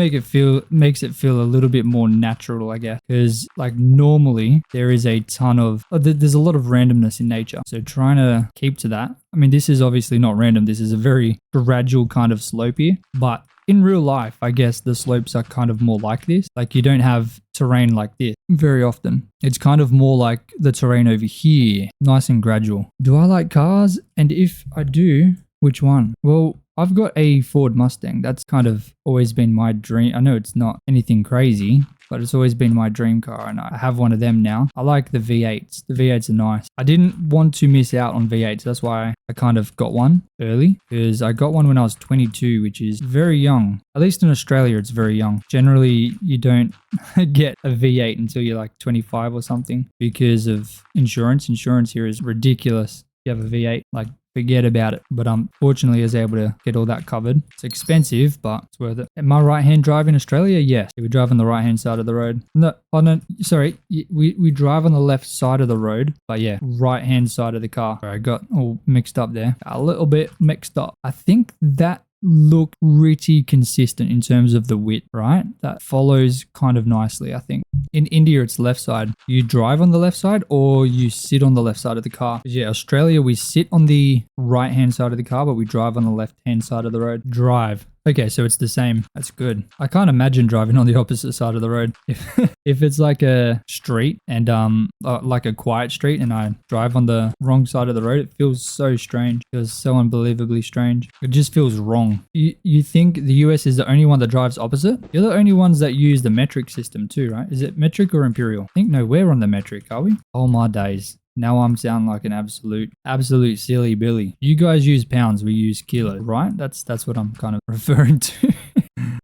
makes it feel a little bit more natural, I guess, because like normally there is a ton of, there's a lot of randomness in nature. So trying to keep to that. I mean, this is obviously not random. This is a very gradual kind of slope here, but in real life, I guess the slopes are kind of more like this. Like you don't have terrain like this very often. It's kind of more like the terrain over here, nice and gradual. Do I like cars? And if I do, which one? Well, I've got a Ford Mustang. That's kind of always been my dream. I know it's not anything crazy, but it's always been my dream car, and I have one of them now. I like the V8s. The V8s are nice. I didn't want to miss out on V8s. That's why I kind of got one early, because I got one when I was 22, which is very young. At least in Australia, it's very young. Generally, you don't get a V8 until you're like 25 or something because of insurance. Insurance here is ridiculous. If you have a V8, like, forget about it. But fortunately I was able to get all that covered. It's expensive, but it's worth it. Am I right-hand drive in Australia? Yes. We drive on the right-hand side of the road. No, sorry. We drive on the left side of the road, but yeah, right-hand side of the car. I got all mixed up there. A little bit mixed up. I think that look pretty consistent in terms of the width, right? That follows kind of nicely, I think. In India, it's left side. You drive on the left side or you sit on the left side of the car. Yeah, Australia, we sit on the right-hand side of the car, but we drive on the left-hand side of the road. Drive. Okay, so it's the same. That's good. I can't imagine driving on the opposite side of the road. If it's like a street and like a quiet street and I drive on the wrong side of the road, it feels so strange. It feels so unbelievably strange. It just feels wrong. You think the US is the only one that drives opposite? You're the only ones that use the metric system too, right? Is it metric or imperial? I think no, we're on the metric, are we? Oh my days. Now I'm sounding like an absolute silly Billy. You guys use pounds, we use kilos, right? That's what I'm kind of referring to.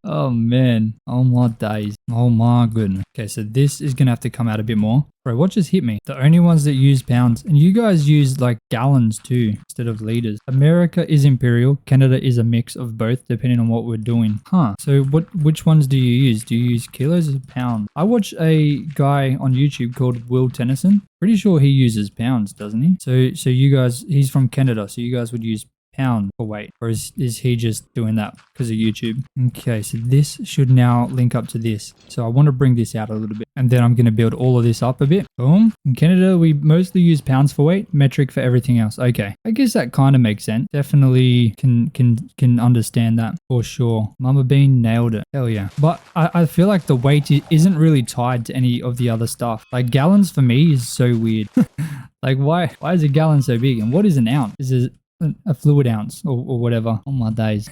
Oh man. Oh my days. Oh my goodness. Okay, so this is gonna have to come out a bit more. Bro, what just hit me? The only ones that use pounds, and you guys use like gallons too, instead of liters. America is imperial. Canada is a mix of both, depending on what we're doing. Huh. So which ones do you use? Do you use kilos or pounds? I watch a guy on YouTube called Will Tennyson. Pretty sure he uses pounds, doesn't he? So you guys, he's from Canada, so you guys would use pound for weight, or is he just doing that because of YouTube? Okay, so this should now link up to this. So I want to bring this out a little bit, and then I'm going to build all of this up a bit. Boom. In Canada, we mostly use pounds for weight, metric for everything else. Okay, I guess that kind of makes sense. Definitely can understand that for sure. Mama Bean nailed it. Hell yeah. But I feel like the weight isn't really tied to any of the other stuff. Like gallons for me is so weird. Like why is a gallon so big, and what is an ounce? Is it a fluid ounce or whatever? Oh my days.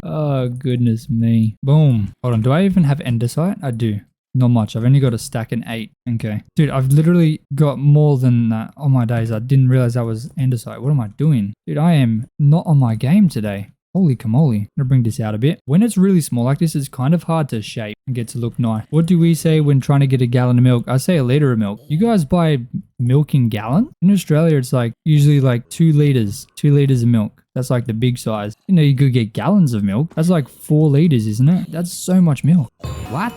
Oh goodness me. Boom. Hold on, do I even have andesite? I do. Not much. I've only got a stack and 8. Okay. Dude, I've literally got more than that. Oh my days. I didn't realize that was andesite. What am I doing? Dude, I am not on my game today. Holy camole. I'm gonna bring this out a bit. When it's really small like this, it's kind of hard to shape and get to look nice. What do we say when trying to get a gallon of milk? I say a liter of milk. You guys buy milk in gallon? In Australia, it's like usually like 2 liters. 2 liters of milk. That's like the big size. You know, you could get gallons of milk. That's like 4 liters, isn't it? That's so much milk. What?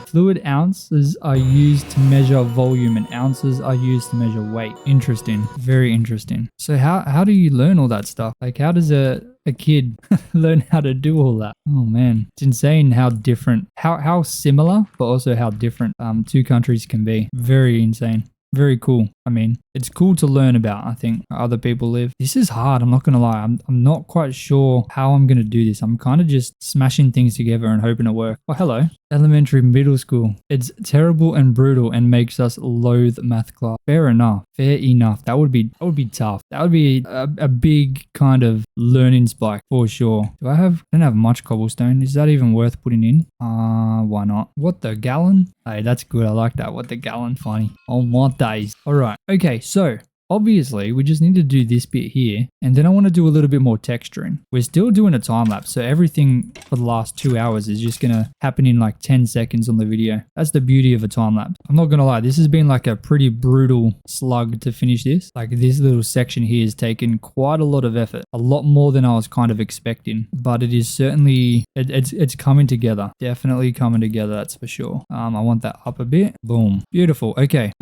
Fluid ounces are used to measure volume and ounces are used to measure weight. Interesting. Very interesting. So how do you learn all that stuff? Like how does a kid learn how to do all that? Oh man, it's insane how different, how similar, but also how different two countries can be. Very insane. Very cool. I mean, it's cool to learn about, I think, how other people live. This is hard, I'm not going to lie. I'm not quite sure how I'm going to do this. I'm kind of just smashing things together and hoping it works. Oh, hello. Elementary, middle school. It's terrible and brutal and makes us loathe math class. Fair enough. Fair enough. That would be tough. That would be a big kind of learning spike for sure. I don't have much cobblestone. Is that even worth putting in? Why not? What the gallon? Hey, that's good. I like that. What the gallon? Funny. Oh my days. All right. Okay, so obviously we just need to do this bit here, and then I want to do a little bit more texturing. We're still doing a time lapse, so everything for the last 2 hours is just gonna happen in like 10 seconds on the video. That's the beauty of a time lapse. I'm not gonna lie, this has been like a pretty brutal slug to finish this. Like this little section here has taken quite a lot of effort, a lot more than I was kind of expecting, but it is certainly it's coming together. Definitely coming together, that's for sure. I want that up a bit. Boom. Beautiful. Okay,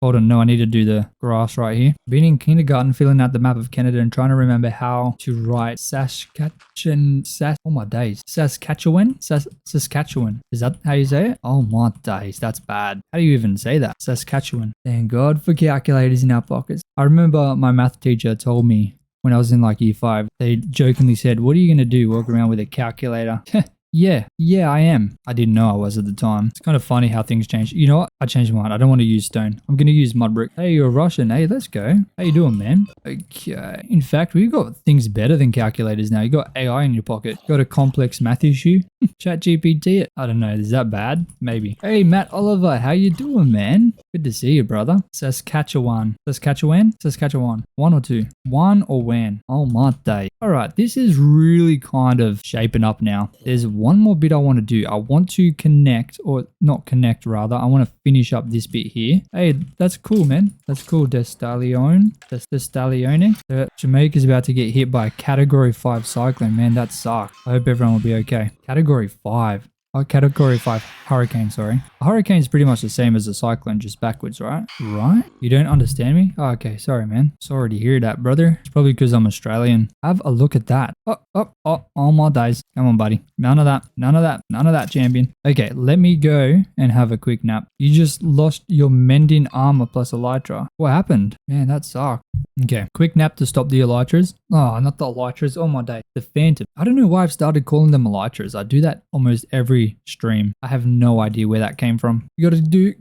hold on. No, I need to do the grass right here. Been in kindergarten filling out the map of Canada and trying to remember how to write Saskatchewan. Oh my days. Saskatchewan? Saskatchewan. Is that how you say it? Oh my days. That's bad. How do you even say that? Saskatchewan. Thank God for calculators in our pockets. I remember my math teacher told me when I was in like year 5, they jokingly said, "What are you going to do? Walk around with a calculator?" Yeah, I am. I didn't know I was at the time. It's kind of funny how things change. You know what? I changed my mind. I don't want to use stone. I'm going to use mud brick. Hey, you're Russian. Hey, let's go. How you doing, man? Okay. In fact, we've got things better than calculators now. You got AI in your pocket. You got a complex math issue. Chat GPT it. I don't know. Is that bad? Maybe. Hey, Matt Oliver. How you doing, man? Good to see you, brother. Saskatchewan. Saskatchewan. 1 or 2? 1 or when? Oh my day. All right. This is really kind of shaping up now. There's one more bit I want to do. I want to connect, or not connect rather. I want to finish up this bit here. Hey, that's cool, man. That's cool. Destallione. Jamaica's about to get hit by a category 5 cyclone. Man, that sucks. I hope everyone will be okay. Category 5. Oh, category 5 hurricane, sorry. A hurricane is pretty much the same as a cyclone, just backwards, right? Right? You don't understand me? Oh, okay, sorry, man. Sorry to hear that, brother. It's probably because I'm Australian. Have a look at that. Oh, my days. Come on, buddy. None of that. None of that. None of that, champion. Okay, let me go and have a quick nap. You just lost your mending armor plus elytra. What happened? Man, that sucked. Okay, quick nap to stop the elytras. Oh, not the elytras. Oh my day. The phantom. I don't know why I've started calling them elytras. I do that almost every stream. I have no idea where that came from. You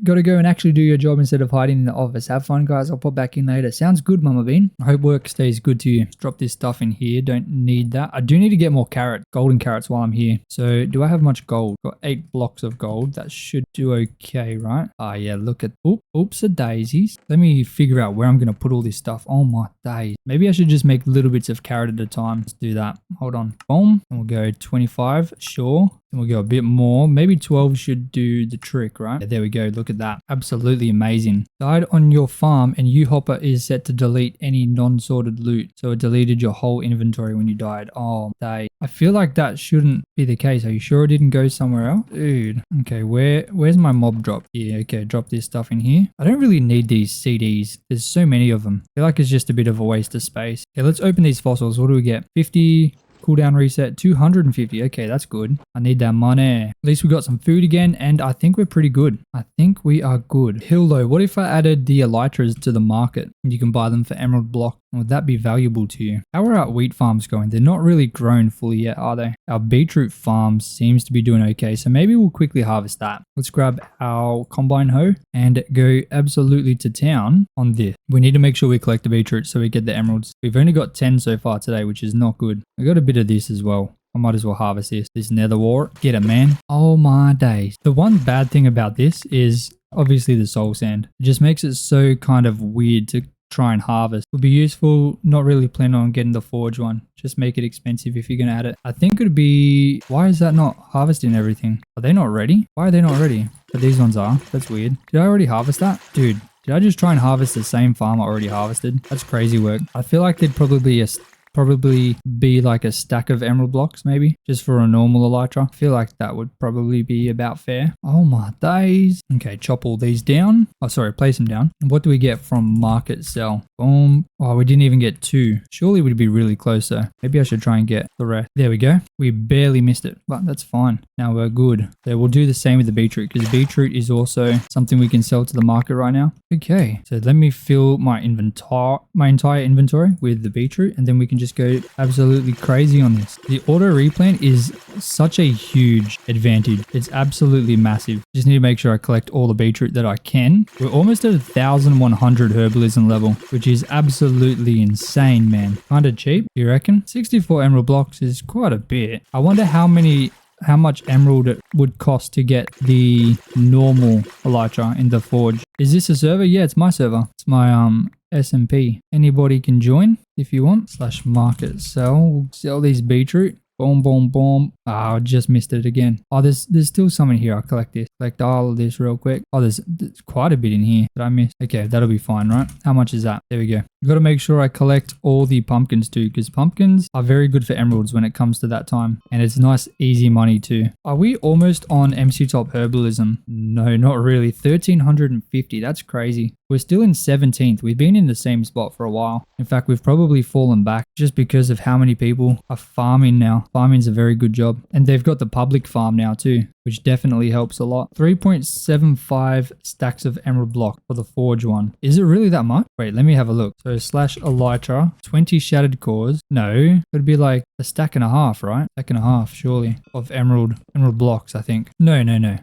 gotta go and actually do your job instead of hiding in the office. Have fun, guys. I'll pop back in later. Sounds good, Mama Bean. I hope work stays good to you. Let's drop this stuff in here. Don't need that. I do need to get more golden carrots while I'm here. So do I have much gold? Got 8 blocks of gold. That should do okay, right? Ah, yeah, look at, oops a daisies. Let me figure out where I'm going to put all this stuff. Oh my days. Maybe I should just make little bits of carrot at a time. Let's do that. Hold on. Boom. And we'll go 25. Sure. And we'll go a bit more. Maybe 12 should do the trick, right? Yeah, there we go. Look at that. Absolutely amazing. Died on your farm and U-Hopper is set to delete any non-sorted loot. So it deleted your whole inventory when you died. Oh, day. I feel like that shouldn't be the case. Are you sure it didn't go somewhere else? Dude. Okay, where's my mob drop? Yeah, okay, drop this stuff in here. I don't really need these CDs. There's so many of them. I feel like it's just a bit of a waste of space. Okay, let's open these fossils. What do we get? 50... Cooldown reset 250. Okay, that's good. I need that money. At least we got some food again, and I think we're pretty good. I think we are good. Hill though, what if I added the elytras to the market and you can buy them for emerald block? Would that be valuable to you? How are our wheat farms going? They're not really grown fully yet, are they? Our beetroot farm seems to be doing okay, so maybe we'll quickly harvest that. Let's grab our combine hoe and go absolutely to town on this. We need to make sure we collect the beetroot so we get the emeralds. We've only got 10 so far today, which is not good. I got a bit of this as well. I might as well harvest this nether wart. Get it, man. Oh my days. The one bad thing about this is obviously the soul sand. It just makes it so kind of weird to try and harvest. Would be useful. Not really planning on getting the forge one. Just make it expensive if you're going to add it. I think it would be... Why is that not harvesting everything? Are they not ready? Why are they not ready? But these ones are. That's weird. Did I already harvest that? Dude, did I just try and harvest the same farm I already harvested? That's crazy work. I feel like there'd probably be like a stack of emerald blocks maybe just for a normal elytra. I feel like that would probably be about fair. Oh my days. Okay, chop all these down. Oh sorry, place them down. What do we get from market sell? Boom. Oh, we didn't even get 2. Surely we'd be really close though. Maybe I should try and get the rest. There we go. We barely missed it, but that's fine. Now we're good. So we'll do the same with the beetroot because beetroot is also something we can sell to the market right now. Okay, so let me fill my entire inventory with the beetroot and then we can just go absolutely crazy on this. The auto replant is such a huge advantage. It's absolutely massive. Just need to make sure I collect all the beetroot that I can. We're almost at 1,100 herbalism level, which is absolutely insane, man. Kind of cheap, you reckon? 64 emerald blocks is quite a bit. I wonder how much emerald it would cost to get the normal elytra in the forge. Is this a server? Yeah, it's my server. It's my SMP. Anybody can join if you want. /market sell. We'll sell these beetroot. Boom, boom, boom. Ah, I just missed it again. Oh, there's still some in here. I'll collect this. Collect all of this real quick. Oh, there's quite a bit in here that I missed. Okay, that'll be fine, right? How much is that? There we go. I've got to make sure I collect all the pumpkins too, because pumpkins are very good for emeralds when it comes to that time. And it's nice, easy money too. Are we almost on MC Top Herbalism? No, not really. 1,350. That's crazy. We're still in 17th. We've been in the same spot for a while. In fact, we've probably fallen back just because of how many people are farming now. Farming's a very good job. And they've got the public farm now too, which definitely helps a lot. 3.75 stacks of emerald block for the forge one. Is it really that much? Wait, let me have a look. So /elytra, 20 shattered cores. No, it'd be like a stack and a half, right? Stack and a half, surely, of emerald blocks, I think. No.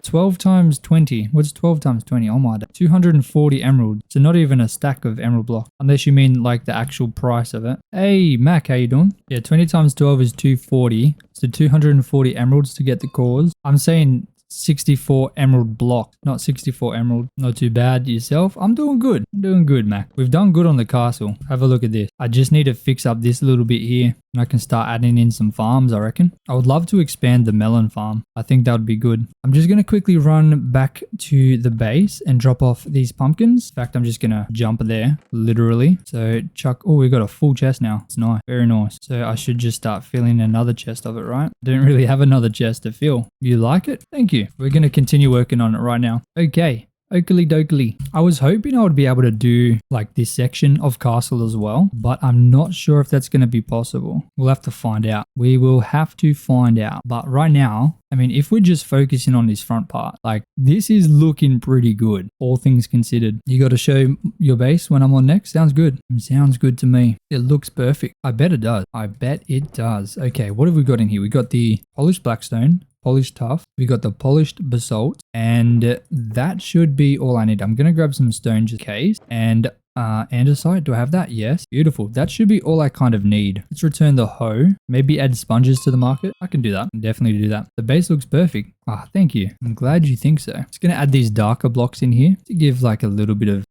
12 times 20. What's 12 times 20? Oh my, 240 emerald. So not even a stack of emerald block, unless you mean like the actual price of it. Hey, Mac, how you doing? Yeah, 20 times 12 is 240. So 240 emeralds to get the cores. I'm saying 64 emerald block, not 64 emerald. Not too bad. Yourself? I'm doing good. I'm doing good, Mac. We've done good on the castle. Have a look at this. I just need to fix up this little bit here and I can start adding in some farms, I reckon. I would love to expand the melon farm. I think that would be good. I'm just going to quickly run back to the base and drop off these pumpkins. In fact, I'm just going to jump there, literally. So chuck, oh, we got a full chest now. It's nice. Very nice. So I should just start filling another chest of it, right? I don't really have another chest to fill. You like it? Thank you. We're going to continue working on it right now. Okay. Oakley dokley. I was hoping I would be able to do like this section of castle as well, but I'm not sure if that's going to be possible. We'll have to find out. We will have to find out. But right now, I mean, if we're just focusing on this front part, like this is looking pretty good, all things considered. You got to show your base when I'm on next. Sounds good. Sounds good to me. It looks perfect. I bet it does. I bet it does. Okay, what have we got in here? We got the polished blackstone, polished tuff, we got the polished basalt, and that should be all I need. I'm gonna grab some stone just in case, and andesite. Do I have that? Yes. Beautiful. That should be all I kind of need. Let's return the hoe. Maybe add sponges to the market. I can do that. Definitely do that. The base looks perfect. Ah, thank you. I'm glad you think so. Just gonna add these darker blocks in here to give like a little bit of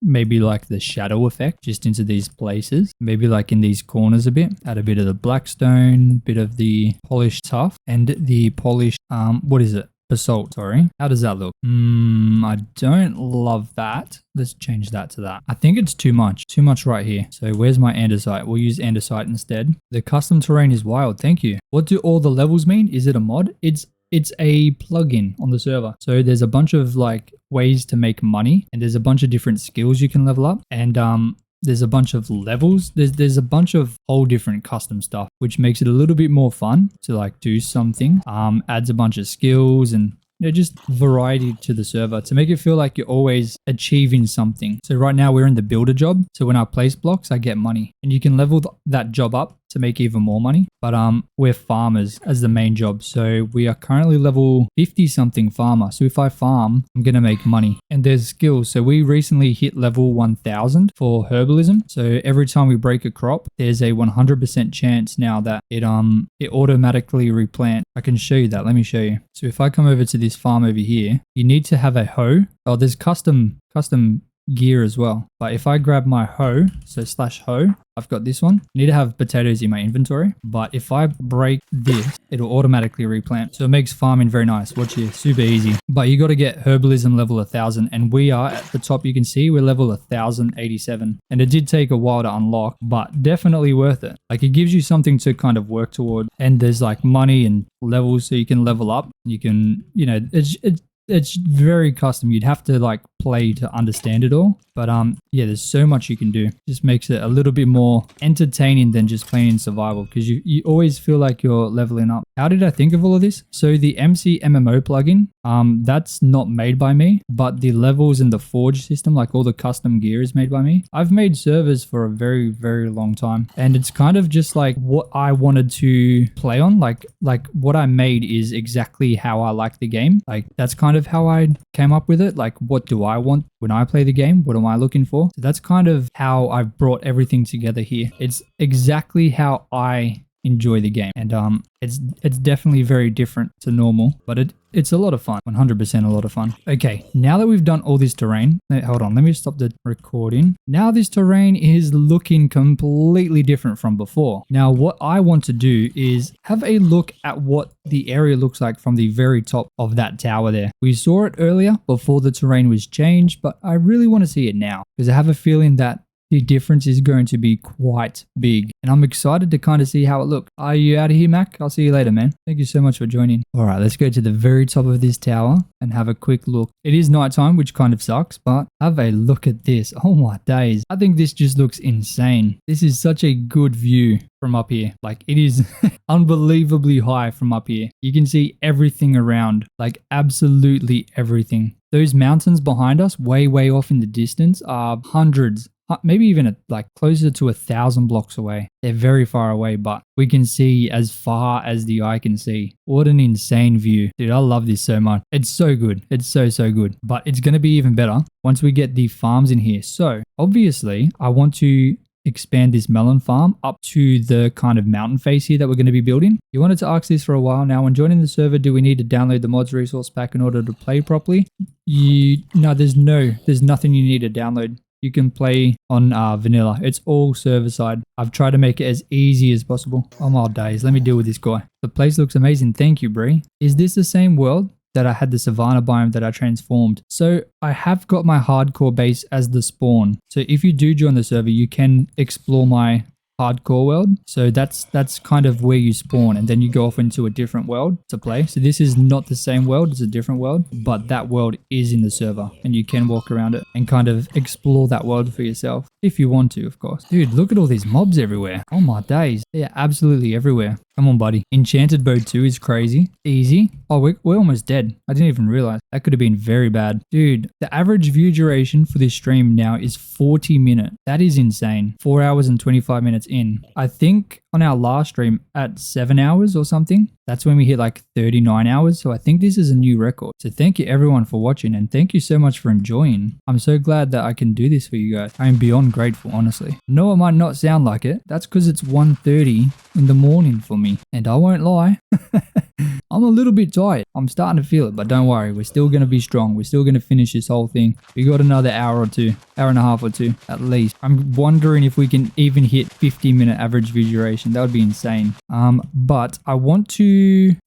maybe like the shadow effect just into these places. Maybe like in these corners a bit. Add a bit of the blackstone, bit of the polished tuff, and the polished what is it? Basalt, sorry. How does that look? I don't love that. Let's change that to that. I think it's too much. Too much right here. So where's my andesite? We'll use andesite instead. The custom terrain is wild. Thank you. What do all the levels mean? Is it a mod? It's a plugin on the server. So there's a bunch of like ways to make money and there's a bunch of different skills you can level up. And there's a bunch of levels. There's a bunch of whole different custom stuff, which makes it a little bit more fun to like do something. Adds a bunch of skills and just variety to the server to make it feel like you're always achieving something. So right now we're in the builder job. So when I place blocks, I get money and you can level that job up to make even more money. But we're farmers as the main job. So we are currently level 50 something farmer. So if I farm, I'm going to make money. And there's skills. So we recently hit level 1000 for herbalism. So every time we break a crop, there's a 100% chance now that it automatically replant. I can show you that. Let me show you. So if I come over to this farm over here, you need to have a hoe. Oh, there's custom gear as well. But if I grab my hoe, so /hoe, I've got this one. I need to have potatoes in my inventory. But if I break this, it'll automatically replant. So it makes farming very nice. Watch here, super easy. But you got to get herbalism level 1000. And we are at the top, you can see we're level 1087. And it did take a while to unlock, but definitely worth it. Like it gives you something to kind of work toward. And there's like money and levels so you can level up. You can, it's very custom. You'd have to like play to understand it all. But yeah, there's so much you can do. Just makes it a little bit more entertaining than just playing in survival because you always feel like you're leveling up. How did I think of all of this? So the MC MMO plugin, that's not made by me, but the levels and the forge system, like all the custom gear is made by me. I've made servers for a very, very long time. And it's kind of just like what I wanted to play on. Like what I made is exactly how I like the game. Like that's kind of how I came up with it. Like what do I want when I play the game? What am I looking for? So that's kind of how I've brought everything together here. It's exactly how I enjoy the game. And it's definitely very different to normal, but it's a lot of fun. 100% a lot of fun. Okay, now that we've done all this terrain, hold on, let me stop the recording. Now this terrain is looking completely different from before. Now what I want to do is have a look at what the area looks like from the very top of that tower there. We saw it earlier before the terrain was changed, but I really want to see it now because I have a feeling that the difference is going to be quite big. And I'm excited to kind of see how it looks. Are you out of here, Mac? I'll see you later, man. Thank you so much for joining. All right, let's go to the very top of this tower and have a quick look. It is nighttime, which kind of sucks, but have a look at this. Oh my days. I think this just looks insane. This is such a good view from up here. Like it is unbelievably high from up here. You can see everything around, like absolutely everything. Those mountains behind us, way off in the distance, are hundreds, maybe even like closer to 1,000 blocks away. They're very far away, but we can see as far as the eye can see. What an insane view. Dude, I love this so much. It's so good. It's so good. But it's going to be even better once we get the farms in here. So obviously I want to expand this melon farm up to the kind of mountain face here that we're going to be building. You wanted to ask this for a while now. When joining the server, do we need to download the mods resource pack in order to play properly? No, there's nothing you need to download. You can play on vanilla. It's all server side. I've tried to make it as easy as possible. Oh my days, let me deal with this guy. The place looks amazing. Thank you, Bree. Is this the same world that I had the savanna biome that I transformed? So I have got my hardcore base as the spawn. So if you do join the server, you can explore my hardcore world. So that's kind of where you spawn, and then you go off into a different world to play. So this is not the same world, it's a different world, but that world is in the server and you can walk around it and kind of explore that world for yourself if you want to, of course. Dude, look at all these mobs everywhere. Oh my days, they're absolutely everywhere. Come on, buddy. Enchanted bow 2 is crazy. Easy. Oh, we're almost dead. I didn't even realize. That could have been very bad. Dude, the average view duration for this stream now is 40 minutes. That is insane. 4 hours and 25 minutes in. I think on our last stream at 7 hours or something, that's when we hit like 39 hours. So I think this is a new record. So thank you everyone for watching, and thank you so much for enjoying. I'm so glad that I can do this for you guys. I am beyond grateful, honestly. No, it might not sound like it. That's because it's 1:30 in the morning for me. And I won't lie. I'm a little bit tired. I'm starting to feel it, but don't worry. We're still going to be strong. We're still going to finish this whole thing. We got another hour or two, hour and a half or two at least. I'm wondering if we can even hit 50-minute average view duration. That would be insane. But I want to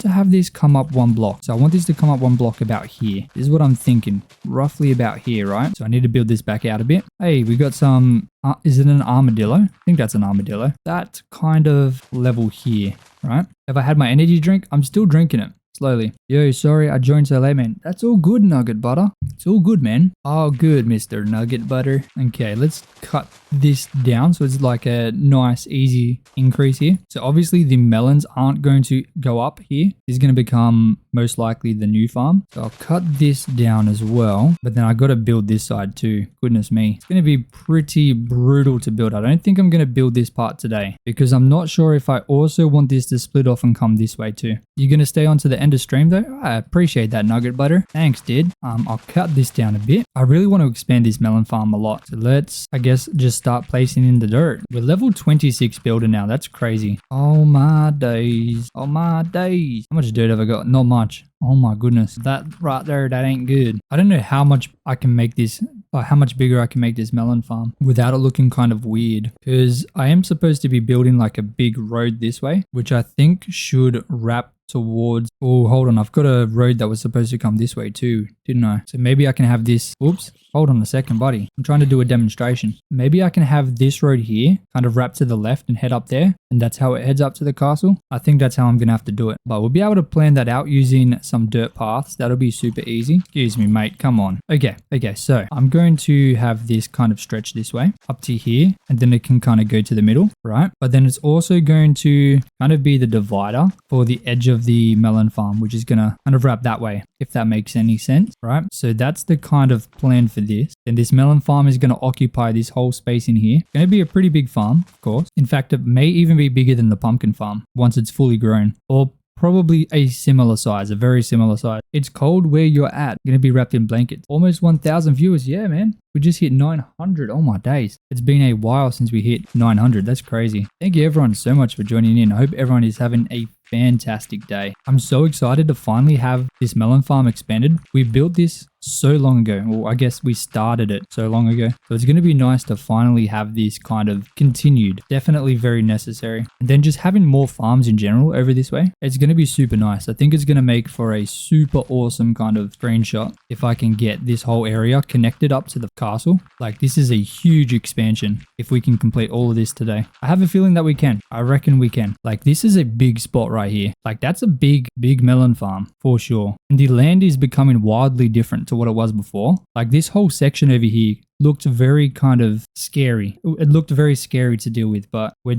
have this come up one block. So I want this to come up one block about here. This is what I'm thinking. Roughly about here, right? So I need to build this back out a bit. Hey, we got some, is it an armadillo? I think that's an armadillo. That kind of level here, right? Have I had my energy drink? I'm still drinking it slowly. Yo, sorry I joined so late, man. That's all good, Nugget Butter. It's all good, man. Oh, good, Mr. Nugget Butter. Okay, let's cut this down so it's like a nice, easy increase here. So obviously the melons aren't going to go up here. This is going to become most likely the new farm. So I'll cut this down as well. But then I got to build this side too. Goodness me. It's going to be pretty brutal to build. I don't think I'm going to build this part today because I'm not sure if I also want this to split off and come this way too. You're going to stay on to the end of stream though? I appreciate that, Nugget Butter. Thanks, dude. I'll cut this down a bit. I really want to expand this melon farm a lot. So let's, I guess, just start placing in the dirt. We're level 26 builder now. That's crazy. Oh my days. Oh my days. How much dirt have I got? Not much. Oh my goodness. That right there, that ain't good. I don't know how much I can make this, or how much bigger I can make this melon farm without it looking kind of weird. Because I am supposed to be building like a big road this way, which I think should wrap towards, oh, hold on. I've got a road that was supposed to come this way too, didn't I? So maybe I can have this, oops. Hold on a second, buddy. I'm trying to do a demonstration. Maybe I can have this road here kind of wrap to the left and head up there. And that's how it heads up to the castle. I think that's how I'm going to have to do it. But we'll be able to plan that out using some dirt paths. That'll be super easy. Excuse me, mate. Come on. Okay. So I'm going to have this kind of stretch this way up to here. And then it can kind of go to the middle, right? But then it's also going to kind of be the divider for the edge of the melon farm, which is going to kind of wrap that way, if that makes any sense, right? So that's the kind of plan for this. Then this melon farm is going to occupy this whole space in here. Going to be a pretty big farm, of course. In fact, it may even be bigger than the pumpkin farm once it's fully grown, or probably a similar size, a very similar size. It's cold where you're at. Going to be wrapped in blankets. Almost 1,000 viewers. Yeah, man. We just hit 900. Oh my days. It's been a while since we hit 900. That's crazy. Thank you everyone so much for joining in. I hope everyone is having a fantastic day. I'm so excited to finally have this melon farm expanded. We built this so long ago. Well, I guess we started it so long ago. So it's going to be nice to finally have this kind of continued. Definitely very necessary. And then just having more farms in general over this way, it's going to be super nice. I think it's going to make for a super awesome kind of screenshot if I can get this whole area connected up to the castle. Like, this is a huge expansion if we can complete all of this today. I have a feeling that we can. I reckon we can. Like, this is a big spot right here. Like, that's a big melon farm for sure. And the land is becoming wildly different to what it was before. Like, this whole section over here looked very kind of scary. It looked very scary to deal with, but we're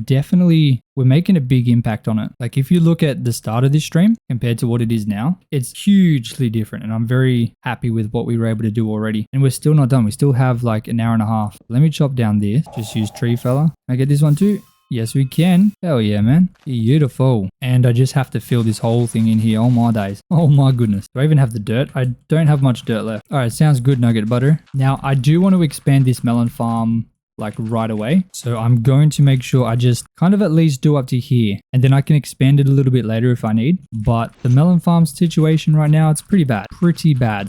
making a big impact on it. Like, if you look at the start of this stream compared to what it is now, it's hugely different. And I'm very happy with what we were able to do already. And we're still not done. We still have like an hour and a half. Let me chop down this. Just use tree fella. Can I get this one too? Yes, we can. Hell yeah, man. Beautiful. And I just have to fill this whole thing in here. Oh my days. Oh my goodness. Do I even have the dirt? I don't have much dirt left. All right, sounds good, Nugget Butter. Now, I do want to expand this melon farm like right away. So I'm going to make sure I just kind of at least do up to here, and then I can expand it a little bit later if I need. But the melon farm situation right now, it's pretty bad.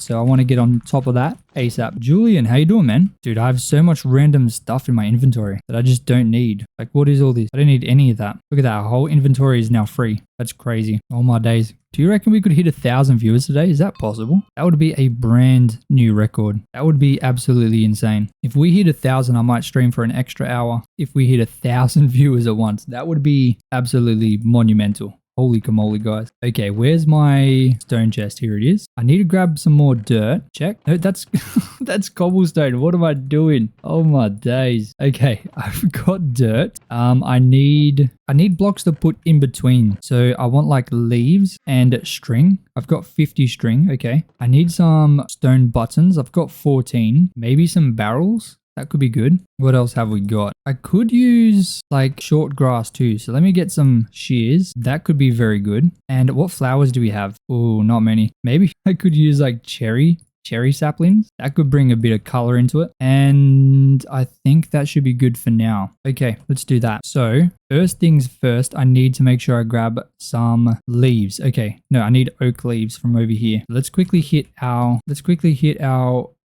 So I want to get on top of that ASAP. Julian, how you doing, man? Dude, I have so much random stuff in my inventory that I just don't need. Like, what is all this? I don't need any of that. Look at that. Our whole inventory is now free. That's crazy. Oh my days. Do you reckon we could hit 1,000 viewers today? Is that possible? That would be a brand new record. That would be absolutely insane. If we hit 1,000, I might stream for an extra hour. If we hit 1,000 viewers at once, that would be absolutely monumental. Holy camoli, guys. Okay, where's my stone chest? Here it is. I need to grab some more dirt. Check. No, that's that's cobblestone. What am I doing? Oh my days. Okay, I've got dirt. I need blocks to put in between. So I want like leaves and string. I've got 50 string. Okay. I need some stone buttons. I've got 14. Maybe some barrels. That could be good. What else have we got? I could use like short grass too. So let me get some shears. That could be very good. And what flowers do we have? Oh, not many. Maybe I could use like cherry saplings. That could bring a bit of color into it. And I think that should be good for now. Okay, let's do that. So first things first, I need to make sure I grab some leaves. Okay, no, I need oak leaves from over here. Let's quickly hit our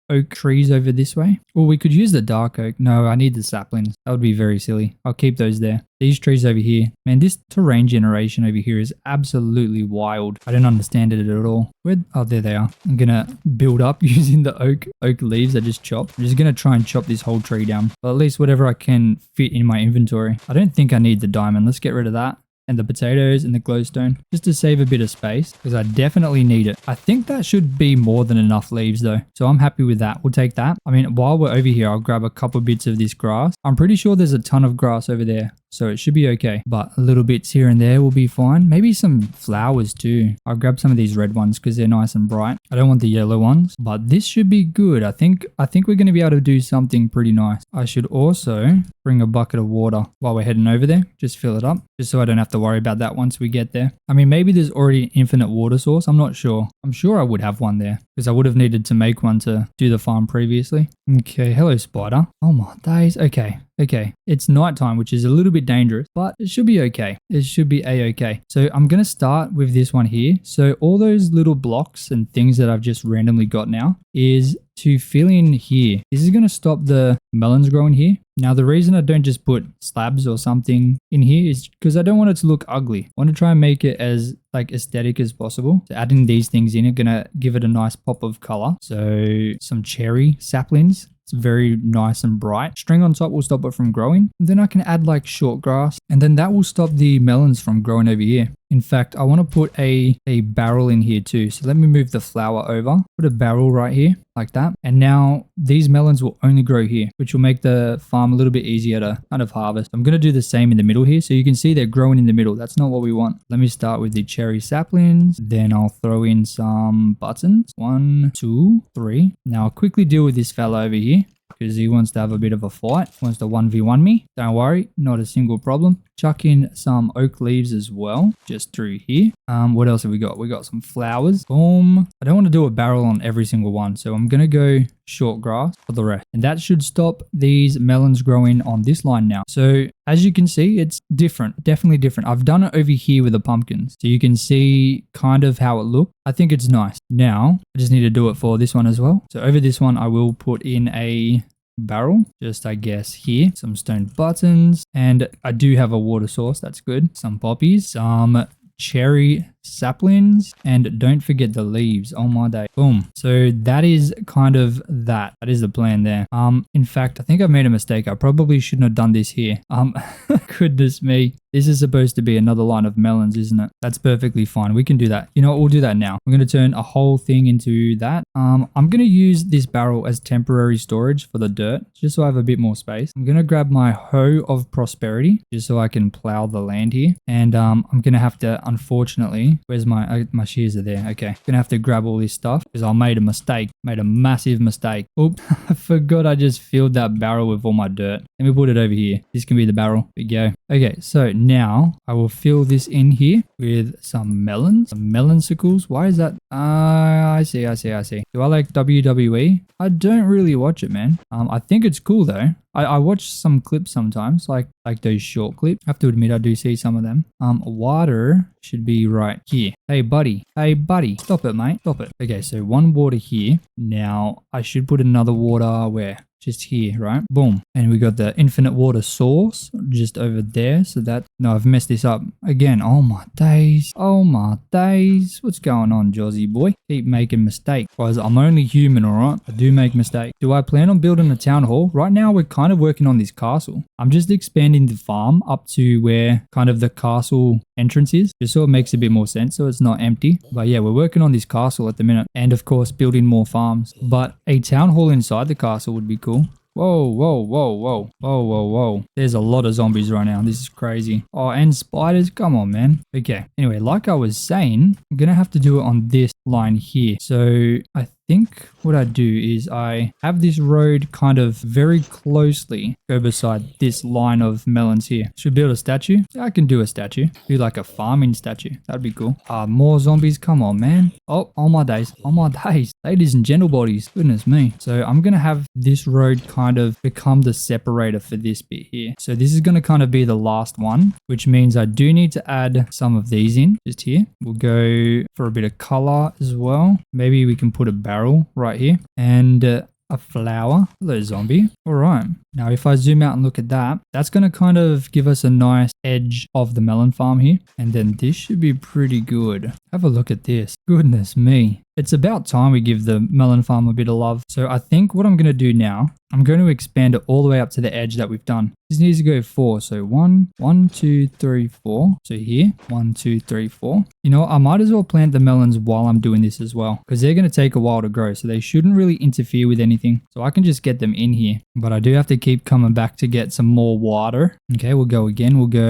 oak trees over this way. Or we could use the dark oak. No, I need the saplings. That would be very silly. I'll keep those there. These trees over here. Man, this terrain generation over here is absolutely wild. I don't understand it at all. Oh, there they are. I'm going to build up using the oak leaves I just chopped. I'm just going to try and chop this whole tree down. But at least whatever I can fit in my inventory. I don't think I need the diamond. Let's get rid of that. And the potatoes and the glowstone, just to save a bit of space, because I definitely need it. I think that should be more than enough leaves though, so I'm happy with that. We'll take that. I mean, while we're over here, I'll grab a couple bits of this grass. I'm pretty sure there's a ton of grass over there, so it should be okay. But little bits here and there will be fine. Maybe some flowers too. I'll grab some of these red ones because they're nice and bright. I don't want the yellow ones, but this should be good. I think we're going to be able to do something pretty nice. I should also bring a bucket of water while we're heading over there. Just fill it up, just so I don't have to worry about that once we get there. I mean, maybe there's already an infinite water source. I'm not sure. I'm sure I would have one there because I would have needed to make one to do the farm previously. Okay, hello spider. Oh my days. Okay. It's nighttime, which is a little bit dangerous, but it should be okay. It should be a-okay. So I'm going to start with this one here. So all those little blocks and things that I've just randomly got now is to fill in here. This is going to stop the melons growing here. Now, the reason I don't just put slabs or something in here is because I don't want it to look ugly. I want to try and make it as like aesthetic as possible. So adding these things in are going to give it a nice pop of color. So some cherry saplings. It's very nice and bright. String on top will stop it from growing. And then I can add like short grass, and then that will stop the melons from growing over here. In fact, I want to put a barrel in here too. So let me move the flower over. Put a barrel right here like that. And now these melons will only grow here, which will make the farm a little bit easier to kind of harvest. I'm going to do the same in the middle here. So you can see they're growing in the middle. That's not what we want. Let me start with the cherry saplings. Then I'll throw in some buttons. 1, 2, 3. Now I'll quickly deal with this fella over here, because he wants to have a bit of a fight, wants to 1v1 me. Don't worry, not a single problem. Chuck in some oak leaves as well, just through here. What else have we got? We got some flowers. Boom. I don't want to do a barrel on every single one, so I'm going to go short grass for the rest. And that should stop these melons growing on this line now. So as you can see, it's different, definitely different. I've done it over here with the pumpkins, so you can see kind of how it looked. I think it's nice. Now, I just need to do it for this one as well. So over this one, I will put in a barrel, just I guess here, some stone buttons, and I do have a water source. That's good. Some poppies, some cherry saplings, and don't forget the leaves. Oh my day. Boom. So that is kind of that is the plan there. In fact, I think I've made a mistake. I probably shouldn't have done this here. Goodness me, this is supposed to be another line of melons, isn't it? That's perfectly fine. We can do that. You know what, we'll do that now. I'm going to turn a whole thing into that. I'm going to use this barrel as temporary storage for the dirt, just so I have a bit more space. I'm going to grab my hoe of prosperity just so I can plow the land here, and I'm going to have to, unfortunately, where's my shears are there. Okay, gonna have to grab all this stuff because I made a mistake, made a massive mistake. Oop, I forgot I just filled that barrel with all my dirt. Let me put it over here. This can be the barrel. There we go. Okay, so now I will fill this in here with some melons, some melonsicles. Why is that? I see. Do I like WWE? I don't really watch it, man. I think it's cool though. I watch some clips sometimes, like those short clips. I have to admit, I do see some of them. Water should be right here. Hey, buddy. Hey, buddy. Stop it, mate. Stop it. Okay, so one water here. Now, I should put another water where? Just here, right? Boom. And we got the infinite water source just over there. So that, no, I've messed this up again. Oh my days. Oh my days. What's going on, Jozzy boy? Keep making mistakes. Guys, I'm only human, all right? I do make mistakes. Do I plan on building a town hall? Right now, we're kind of working on this castle. I'm just expanding the farm up to where kind of the castle entrance is. Just so it makes a bit more sense so it's not empty. But yeah, we're working on this castle at the minute. And of course, building more farms. But a town hall inside the castle would be cool. Whoa, whoa, whoa, whoa, whoa, whoa, whoa. There's a lot of zombies right now. This is crazy. Oh, and spiders. Come on, man. Okay. Anyway, like I was saying, I'm going to have to do it on this line here. So I think what I do is I have this road kind of very closely go beside this line of melons here. Should build a statue? Yeah, I can do a statue. Do like a farming statue. That'd be cool. More zombies. Come on, man. Oh my days. Oh my days. Ladies and gentlebodies. Goodness me. So I'm going to have this road kind of become the separator for this bit here. So this is going to kind of be the last one, which means I do need to add some of these in just here. We'll go for a bit of color as well. Maybe we can put a barrel right here and a flower. Hello, zombie. All right. Now, if I zoom out and look at that, that's going to kind of give us a nice edge of the melon farm here. And then this should be pretty good. Have a look at this. Goodness me. It's about time we give the melon farm a bit of love. So I think what I'm going to do now, I'm going to expand it all the way up to the edge that we've done. This needs to go 4. So 1, 2, 3, 4. So here, 1, 2, 3, 4. You know what? I might as well plant the melons while I'm doing this as well, because they're going to take a while to grow. So they shouldn't really interfere with anything. So I can just get them in here, but I do have to keep coming back to get some more water. Okay, we'll go again. We'll go,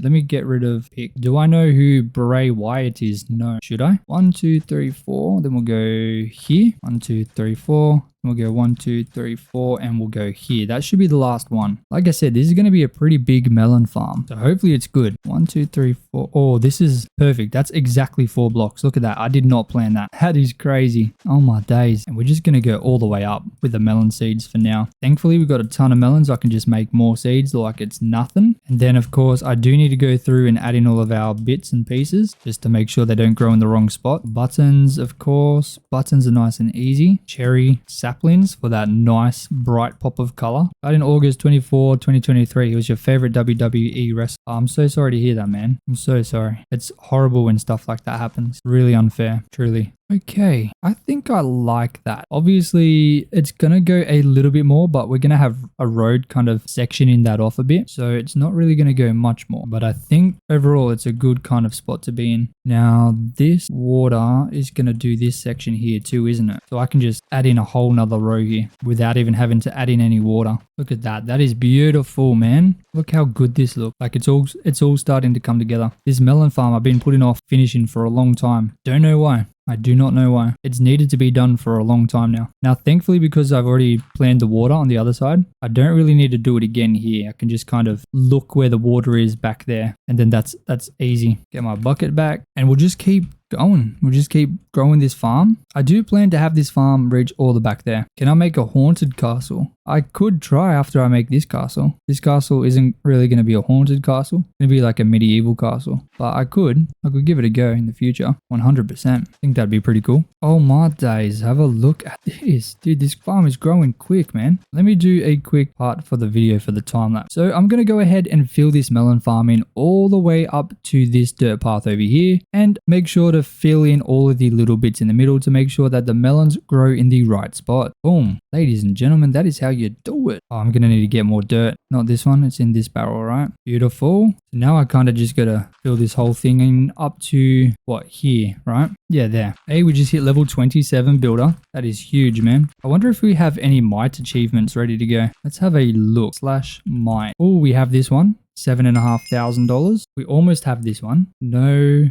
let me get rid of pick. Do I know who Bray Wyatt is? No. Should I? 1, 2, 3, 4. Then we'll go here. 1, 2, 3, 4. We'll go 1, 2, 3, 4, and we'll go here. That should be the last one. Like I said, this is going to be a pretty big melon farm. So hopefully it's good. 1, 2, 3, 4. Oh, this is perfect. That's exactly 4 blocks. Look at that. I did not plan that. That is crazy. Oh my days. And we're just going to go all the way up with the melon seeds for now. Thankfully, we've got a ton of melons. I can just make more seeds like it's nothing. And then, of course, I do need to go through and add in all of our bits and pieces just to make sure they don't grow in the wrong spot. Buttons, of course. Buttons are nice and easy. Cherry saplings for that nice bright pop of color. Right in August 24, 2023, it was your favorite WWE wrestler. I'm so sorry to hear that, man. I'm so sorry. It's horrible when stuff like that happens. Really unfair, truly. Okay, I think I like that. Obviously, it's going to go a little bit more, but we're going to have a road kind of sectioning that off a bit. So it's not really going to go much more. But I think overall, it's a good kind of spot to be in. Now, this water is going to do this section here too, isn't it? So I can just add in a whole nother row here without even having to add in any water. Look at that. That is beautiful, man. Look how good this looks. Like it's all starting to come together. This melon farm I've been putting off finishing for a long time. Don't know why. I do not know why. It's needed to be done for a long time now. Now, thankfully, because I've already planned the water on the other side, I don't really need to do it again here. I can just kind of look where the water is back there. And then that's easy. Get my bucket back and we'll just keep going. We'll just keep growing this farm. I do plan to have this farm reach all the back there. Can I make a haunted castle? I could try after I make this castle. This castle isn't really going to be a haunted castle. It's going to be like a medieval castle. But I could give it a go in the future. 100%. I think that'd be pretty cool. Oh my days. Have a look at this. Dude, this farm is growing quick, man. Let me do a quick part for the video for the time lapse. So I'm going to go ahead and fill this melon farm in all the way up to this dirt path over here. And make sure to fill in all of the little bits in the middle to make sure that the melons grow in the right spot. Boom. Ladies and gentlemen, that is how you do it. Oh, I'm going to need to get more dirt. Not this one. It's in this barrel, right? Beautiful. So now I kind of just got to fill this whole thing in up to what here, right? Yeah, there. Hey, we just hit level 27 builder. That is huge, man. I wonder if we have any might achievements ready to go. Let's have a look. /might. Oh, we have this one. $7,500. We almost have this one. No,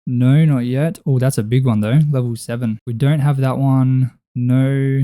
not yet. Oh, that's a big one though. Level 7. We don't have that one. No,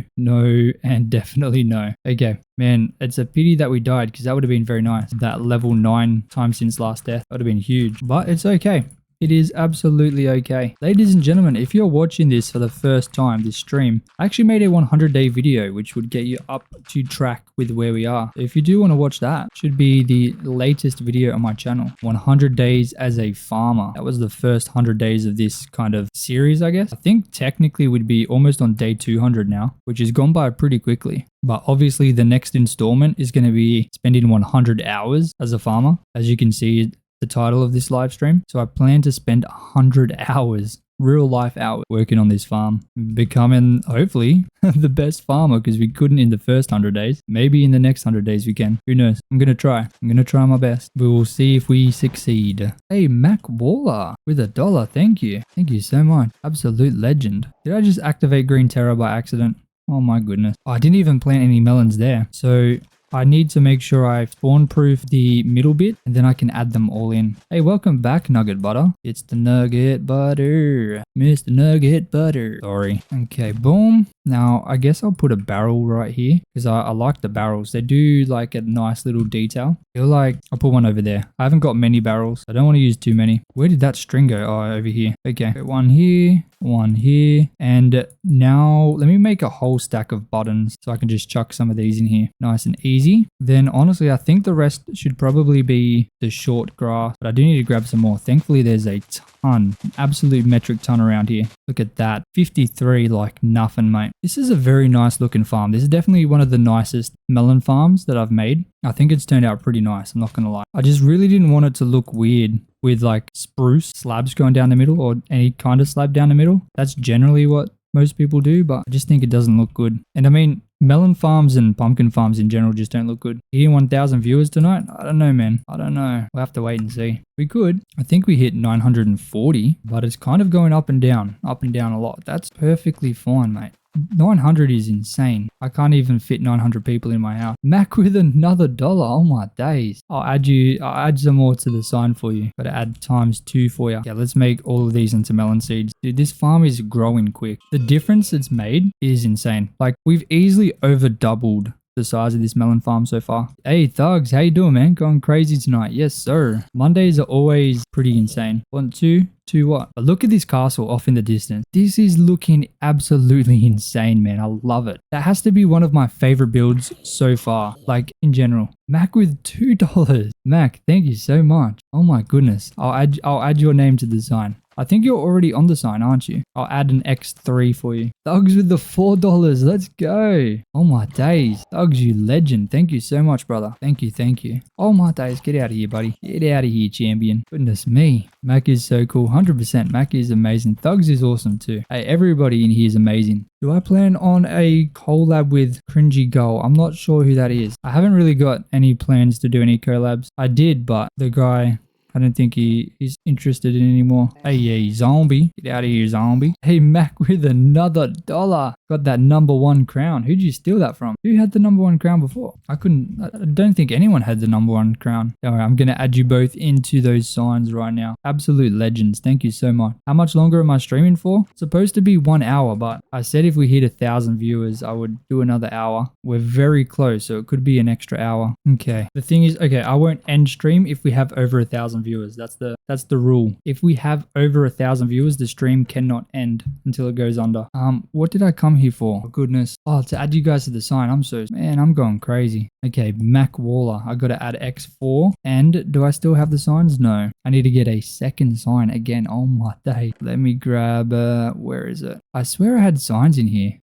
and definitely no. Okay, man, it's a pity that we died because that would have been very nice. That level 9 time since last death. That would have been huge, but it's okay. It is absolutely okay. Ladies and gentlemen, if you're watching this for the first time, this stream, I actually made a 100-day video, which would get you up to track with where we are. If you do want to watch that, should be the latest video on my channel. 100 days as a farmer. That was the first 100 days of this kind of series, I guess. I think technically we'd be almost on day 200 now, which has gone by pretty quickly. But obviously the next installment is going to be spending 100 hours as a farmer. As you can see, the title of this live stream. So I plan to spend 100 hours, real life hours, working on this farm, becoming hopefully the best farmer, because we couldn't in the first 100 days. Maybe in the next 100 days we can. Who knows? I'm gonna try my best. We will see if we succeed. Hey, Mac Waller with $1. Thank you so much. Absolute legend. Did I just activate Green Terror by accident? Oh my goodness. Oh, I didn't even plant any melons there. So I need to make sure I spawn proof the middle bit and then I can add them all in. Hey, welcome back, Nugget Butter. It's the Nugget Butter. Mr. Nugget Butter. Sorry. Okay, boom. Now, I guess I'll put a barrel right here because I like the barrels. They do like a nice little detail. I feel like I'll put one over there. I haven't got many barrels. I don't want to use too many. Where did that string go? Oh, over here. Okay, one here. One here, and now let me make a whole stack of buttons so I can just chuck some of these in here nice and easy. Then honestly, I think the rest should probably be the short grass, but I do need to grab some more. Thankfully there's a ton, an absolute metric ton around here. Look at that, 53 like nothing, mate. This is a very nice looking farm. This is definitely one of the nicest melon farms that I've made. I think it's turned out pretty nice, I'm not gonna lie. I just really didn't want it to look weird with like spruce slabs going down the middle or any kind of slab down the middle. That's generally what most people do, but I just think it doesn't look good. And I mean, melon farms and pumpkin farms in general just don't look good. Hitting 1,000 viewers tonight? I don't know, man. I don't know. We'll have to wait and see. We could. I think we hit 940, but it's kind of going up and down a lot. That's perfectly fine, mate. 900 is insane. I can't even fit 900 people in my house. Mac with another $1. Oh my days. I'll add some more to the sign for you. Gotta add ×2 for you. Yeah, let's make all of these into melon seeds. Dude, this farm is growing quick. The difference it's made is insane. Like, we've easily over doubled the size of this melon farm so far. Hey thugs, how you doing, man? Going crazy tonight? Yes sir. Mondays are always pretty insane. 1, 2 what? But look at this castle off in the distance. This is looking absolutely insane, man. I love it. That has to be one of my favorite builds so far, like in general. Mac with $2. Mac, thank you so much. Oh my goodness. I'll add your name to the design. I think you're already on the sign, aren't you? I'll add an X3 for you. Thugs with the $4. Let's go. Oh my days. Thugs, you legend. Thank you so much, brother. Thank you. Oh my days. Get out of here, buddy. Get out of here, champion. Goodness me. Mac is so cool. 100%. Mac is amazing. Thugs is awesome too. Hey, everybody in here is amazing. Do I plan on a collab with Cringy Gull? I'm not sure who that is. I haven't really got any plans to do any collabs. I did, but the guy, I don't think he's interested in anymore. Hey, zombie. Get out of here, zombie. Hey, Mac with another $1. Got that #1 crown. Who'd you steal that from? Who had the #1 crown before? I don't think anyone had the #1 crown. Don't worry, I'm going to add you both into those signs right now. Absolute legends. Thank you so much. How much longer am I streaming for? It's supposed to be 1 hour, but I said if we hit 1,000 viewers, I would do another hour. We're very close, so it could be an extra hour. Okay. The thing is, okay, I won't end stream if we have over 1,000 viewers. That's the rule. If we have over 1,000 viewers, the stream cannot end until it goes under. What did I come here for? Oh goodness. Oh, to add you guys to the sign. I'm going crazy. Okay, Mac Waller. I gotta add X4. And do I still have the signs? No. I need to get a second sign again. Oh my day. Let me grab, where is it? I swear I had signs in here.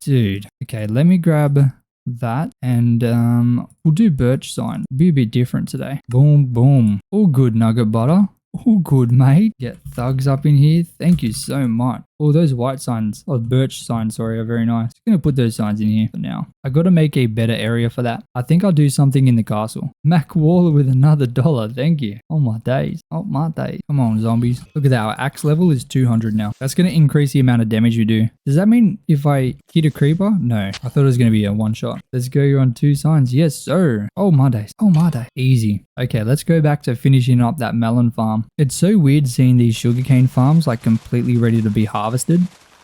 Dude. Okay, let me grab that and we'll do birch sign. It'll be a bit different today. Boom, boom. All good, Nugget Butter. All good, mate. Get thugs up in here. Thank you so much. Oh, those white signs, or birch signs, sorry, are very nice. I'm going to put those signs in here for now. I got to make a better area for that. I think I'll do something in the castle. Mac Waller with another $1. Thank you. Oh my days. Oh my days. Come on, zombies. Look at that. Our axe level is 200 now. That's going to increase the amount of damage we do. Does that mean if I hit a creeper? No. I thought it was going to be a one shot. Let's go. You're on 2 signs. Yes, sir. Oh my days. Oh my day. Easy. Okay, let's go back to finishing up that melon farm. It's so weird seeing these sugarcane farms like completely ready to be harvested.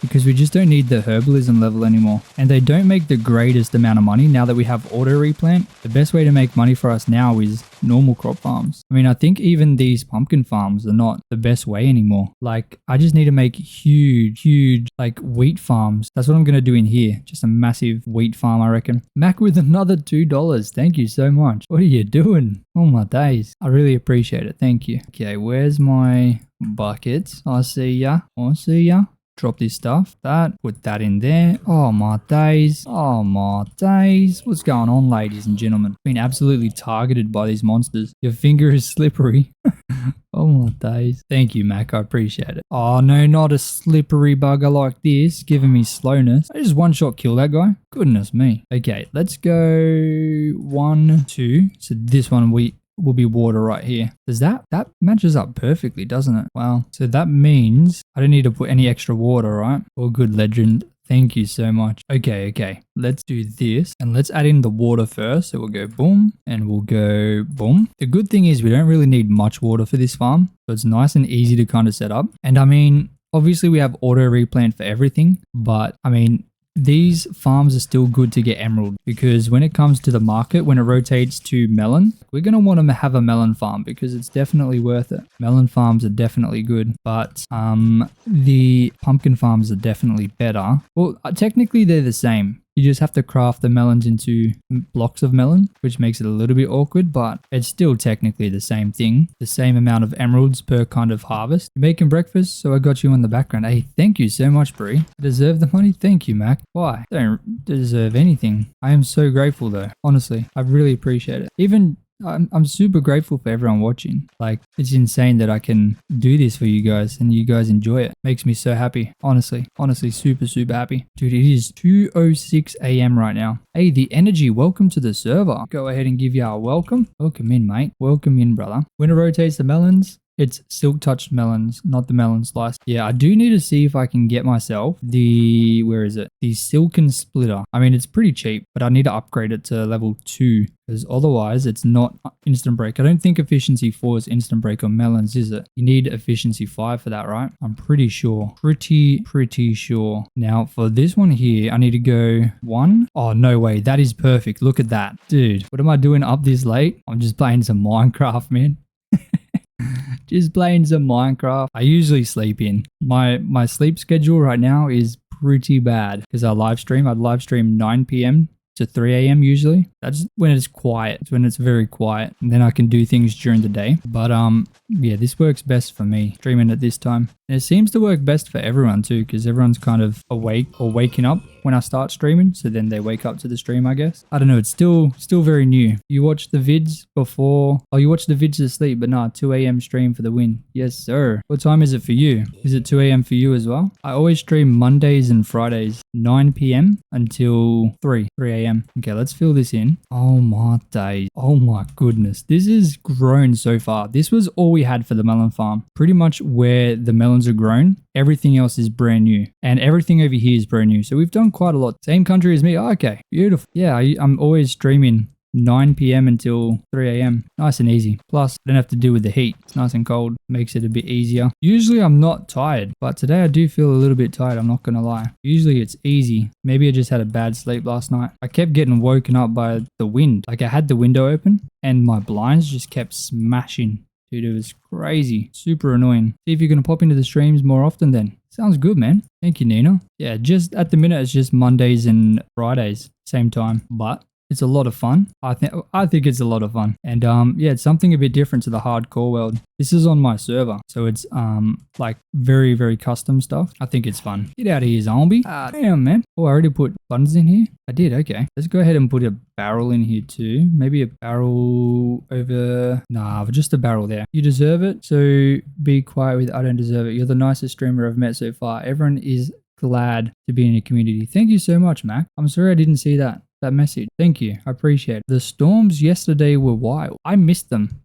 because we just don't need the herbalism level anymore. And they don't make the greatest amount of money now that we have auto replant. The best way to make money for us now is normal crop farms. I mean, I think even these pumpkin farms are not the best way anymore. Like, I just need to make huge like wheat farms. That's what I'm going to do in here. Just a massive wheat farm, I reckon. Mac with another $2. Thank you so much. What are you doing? Oh my days. I really appreciate it. Thank you. Okay, where's my buckets? I see ya. I see ya. Drop this stuff. Put that in there. Oh my days. Oh my days. What's going on, ladies and gentlemen? Been absolutely targeted by these monsters. Your finger is slippery. Oh my days. Thank you, Mac. I appreciate it. Oh no, not a slippery bugger like this, giving me slowness. I just one-shot kill that guy. Goodness me. Okay, let's go 1, 2. So this one will be water right here. Does that matches up perfectly, doesn't it? Wow. So that means I don't need to put any extra water, right? All good, legend. Thank you so much. Okay. Let's do this and let's add in the water first. So we'll go boom and we'll go boom. The good thing is we don't really need much water for this farm. So it's nice and easy to kind of set up. And I mean, obviously we have auto replant for everything, but I mean, these farms are still good to get emerald because when it comes to the market, when it rotates to melon, we're going to want to have a melon farm because it's definitely worth it. Melon farms are definitely good, but the pumpkin farms are definitely better. Well, technically they're the same. You just have to craft the melons into blocks of melon, which makes it a little bit awkward, but it's still technically the same thing. The same amount of emeralds per kind of harvest. You're making breakfast, so I got you in the background. Hey, thank you so much, Brie. I deserve the money? Thank you, Mac. Why? I don't deserve anything. I am so grateful though. Honestly, I really appreciate it. Even I'm super grateful for everyone watching. Like, it's insane that I can do this for you guys and you guys enjoy it. Makes me so happy. Honestly, super happy. Dude, it is 2:06 a.m. right now. Hey, the energy, welcome to the server. Go ahead and give you a welcome. Welcome in, mate. Welcome in, brother. When it rotates the melons, it's silk touched melons, not the melon slice. Yeah, I do need to see if I can get myself the, where is it? The silken splitter. I mean, it's pretty cheap, but I need to upgrade it to level 2 because otherwise it's not instant break. I don't think efficiency 4 is instant break on melons, is it? You need efficiency 5 for that, right? I'm pretty sure. Pretty sure. Now for this one here, I need to go 1. Oh, no way. That is perfect. Look at that. Dude, what am I doing up this late? I'm just playing some Minecraft, man. Just playing some Minecraft. I usually sleep in. My sleep schedule right now is pretty bad because I live stream. I'd live stream 9 p.m. to 3 a.m. usually. That's when it's quiet. It's when it's very quiet. And then I can do things during the day. But yeah, this works best for me, streaming at this time. And it seems to work best for everyone too, because everyone's kind of awake or waking up when I start streaming. So then they wake up to the stream, I guess. I don't know. It's still very new. You watch the vids before, oh, you watch the vids to sleep, but nah, 2 a.m. stream for the win. Yes, sir. What time is it for you? Is it 2 a.m. for you as well? I always stream Mondays and Fridays, 9 p.m. until 3 a.m. Okay, let's fill this in. Oh my days. Oh my goodness. This has grown so far. This was all we had for the melon farm. Pretty much where the melons are grown, everything else is brand new. And everything over here is brand new. So we've done quite a lot. Same country as me. Oh, okay, beautiful. Yeah, I'm always streaming 9 p.m. until 3 a.m. Nice and easy. Plus, I don't have to deal with the heat. It's nice and cold. Makes it a bit easier. Usually I'm not tired, but today I do feel a little bit tired. I'm not going to lie. Usually it's easy. Maybe I just had a bad sleep last night. I kept getting woken up by the wind. Like I had the window open and my blinds just kept smashing. Dude, it was crazy. Super annoying. See if you're going to pop into the streams more often then. Sounds good, man. Thank you, Nina. Yeah, just at the minute, it's just Mondays and Fridays, same time. But it's a lot of fun. I think it's a lot of fun. And yeah, it's something a bit different to the hardcore world. This is on my server. So it's like very custom stuff. I think it's fun. Get out of here, zombie. Damn, man. Oh, I already put buttons in here. I did. Okay. Let's go ahead and put a barrel in here too. Maybe a barrel over. Nah, just a barrel there. You deserve it. So be quiet with I don't deserve it. You're the nicest streamer I've met so far. Everyone is glad to be in your community. Thank you so much, Mac. I'm sorry I didn't see that message. Thank you. I appreciate it. The storms yesterday were wild. I missed them.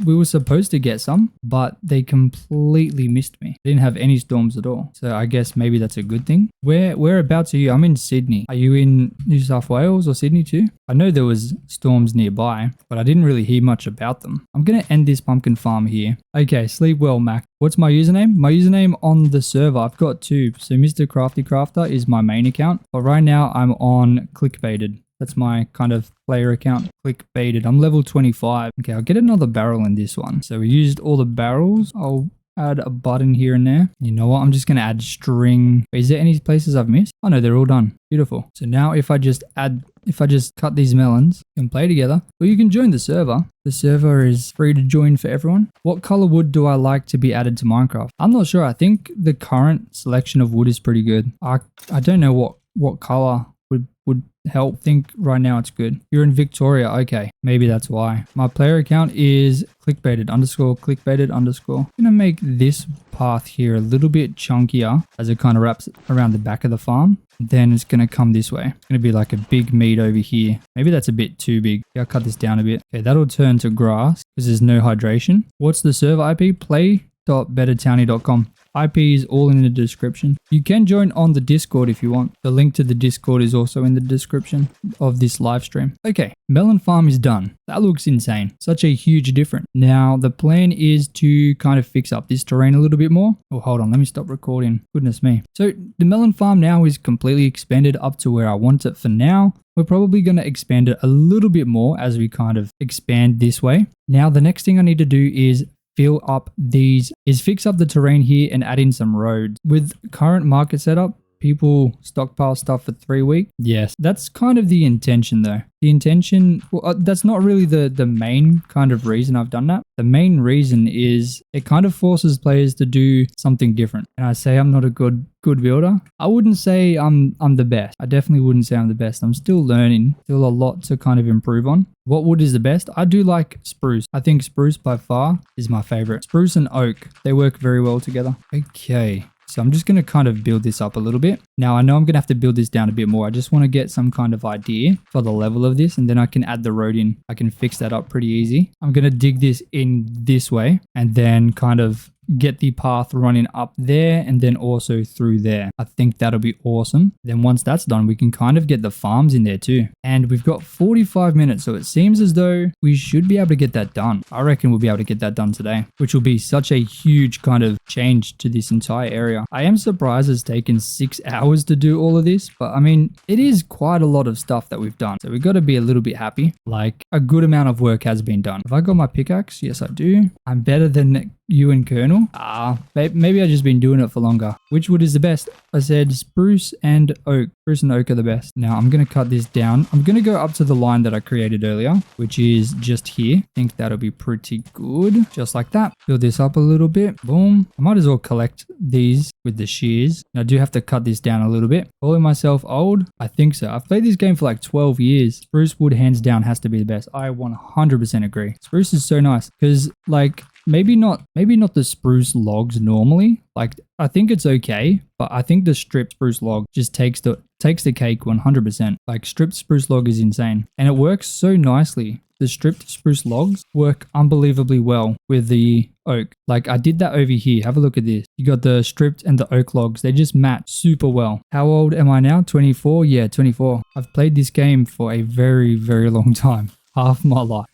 we were supposed to get some, but they completely missed me. Didn't have any storms at all. So I guess maybe that's a good thing. Whereabouts are you? I'm in Sydney. Are you in New South Wales or Sydney too? I know there was storms nearby, but I didn't really hear much about them. I'm going to end this pumpkin farm here. Okay, sleep well, Mac. What's my username? My username on the server, I've got two. So Mr. Crafty Crafter is my main account, but right now I'm on Clickbaited. That's my kind of player account. Clickbaited. I'm level 25. Okay, I'll get another barrel in this one. So we used all the barrels. I'll add a button here and there. You know what? I'm just going to add string. Is there any places I've missed? Oh no, they're all done. Beautiful. So now if I just cut these melons, you can play together, or you can join the server. The server is free to join for everyone. What color wood do I like to be added to Minecraft? I'm not sure. I think the current selection of wood is pretty good. I don't know what color would help. I think right now it's good. You're in Victoria. Okay, maybe that's why. My player account is clickbaited_. I'm gonna make this path here a little bit chunkier as it kind of wraps around the back of the farm. Then it's gonna come this way. It's gonna be like a big mead over here. Maybe that's a bit too big. Yeah, I'll cut this down a bit. Okay, that'll turn to grass because there's no hydration. What's the server IP? play.bettertownie.com. IP is all in the description. You can join on the Discord if you want. The link to the Discord is also in the description of this live stream. Okay, melon farm is done. That looks insane. Such a huge difference. Now, the plan is to kind of fix up this terrain a little bit more. Oh, hold on. Let me stop recording. Goodness me. So the melon farm now is completely expanded up to where I want it for now. We're probably going to expand it a little bit more as we kind of expand this way. Now, the next thing I need to do is fix up the terrain here and add in some roads. With current market setup, people stockpile stuff for 3 weeks. Yes, that's kind of the intention though. The intention, well, that's not really the main kind of reason I've done that. The main reason is it kind of forces players to do something different. And I say I'm not a good builder. I wouldn't say I'm the best. I definitely wouldn't say I'm the best. I'm still learning. Still a lot to kind of improve on. What wood is the best? I do like spruce. I think spruce by far is my favorite. Spruce and oak, they work very well together. Okay. So I'm just going to kind of build this up a little bit. Now I know I'm going to have to build this down a bit more. I just want to get some kind of idea for the level of this, and then I can add the road in. I can fix that up pretty easy. I'm going to dig this in this way and then kind of get the path running up there and then also through there. I think that'll be awesome. Then once that's done, we can kind of get the farms in there too. And we've got 45 minutes, so it seems as though we should be able to get that done. I reckon we'll be able to get that done today, which will be such a huge kind of change to this entire area. I am surprised it's taken 6 hours to do all of this, but I mean, it is quite a lot of stuff that we've done. So we've got to be a little bit happy. Like a good amount of work has been done. Have I got my pickaxe? Yes, I do. I'm better than you and Colonel. Maybe I've just been doing it for longer. Which wood is the best? I said spruce and oak. Spruce and oak are the best. Now I'm going to cut this down. I'm going to go up to the line that I created earlier, which is just here. I think that'll be pretty good. Just like that. Build this up a little bit. Boom. I might as well collect these with the shears. I do have to cut this down a little bit. Calling myself old? I think so. I've played this game for like 12 years. Spruce wood hands down has to be the best. I 100% agree. Spruce is so nice because like maybe not the spruce logs normally. Like I think it's okay, but I think the stripped spruce log just takes the cake 100%. Like stripped spruce log is insane and it works so nicely. The stripped spruce logs work unbelievably well with the oak. Like I did that over here. Have a look at this. You got the stripped and the oak logs. They just match super well. How old am I now? 24? Yeah, 24. I've played this game for a very, very long time. Half my life.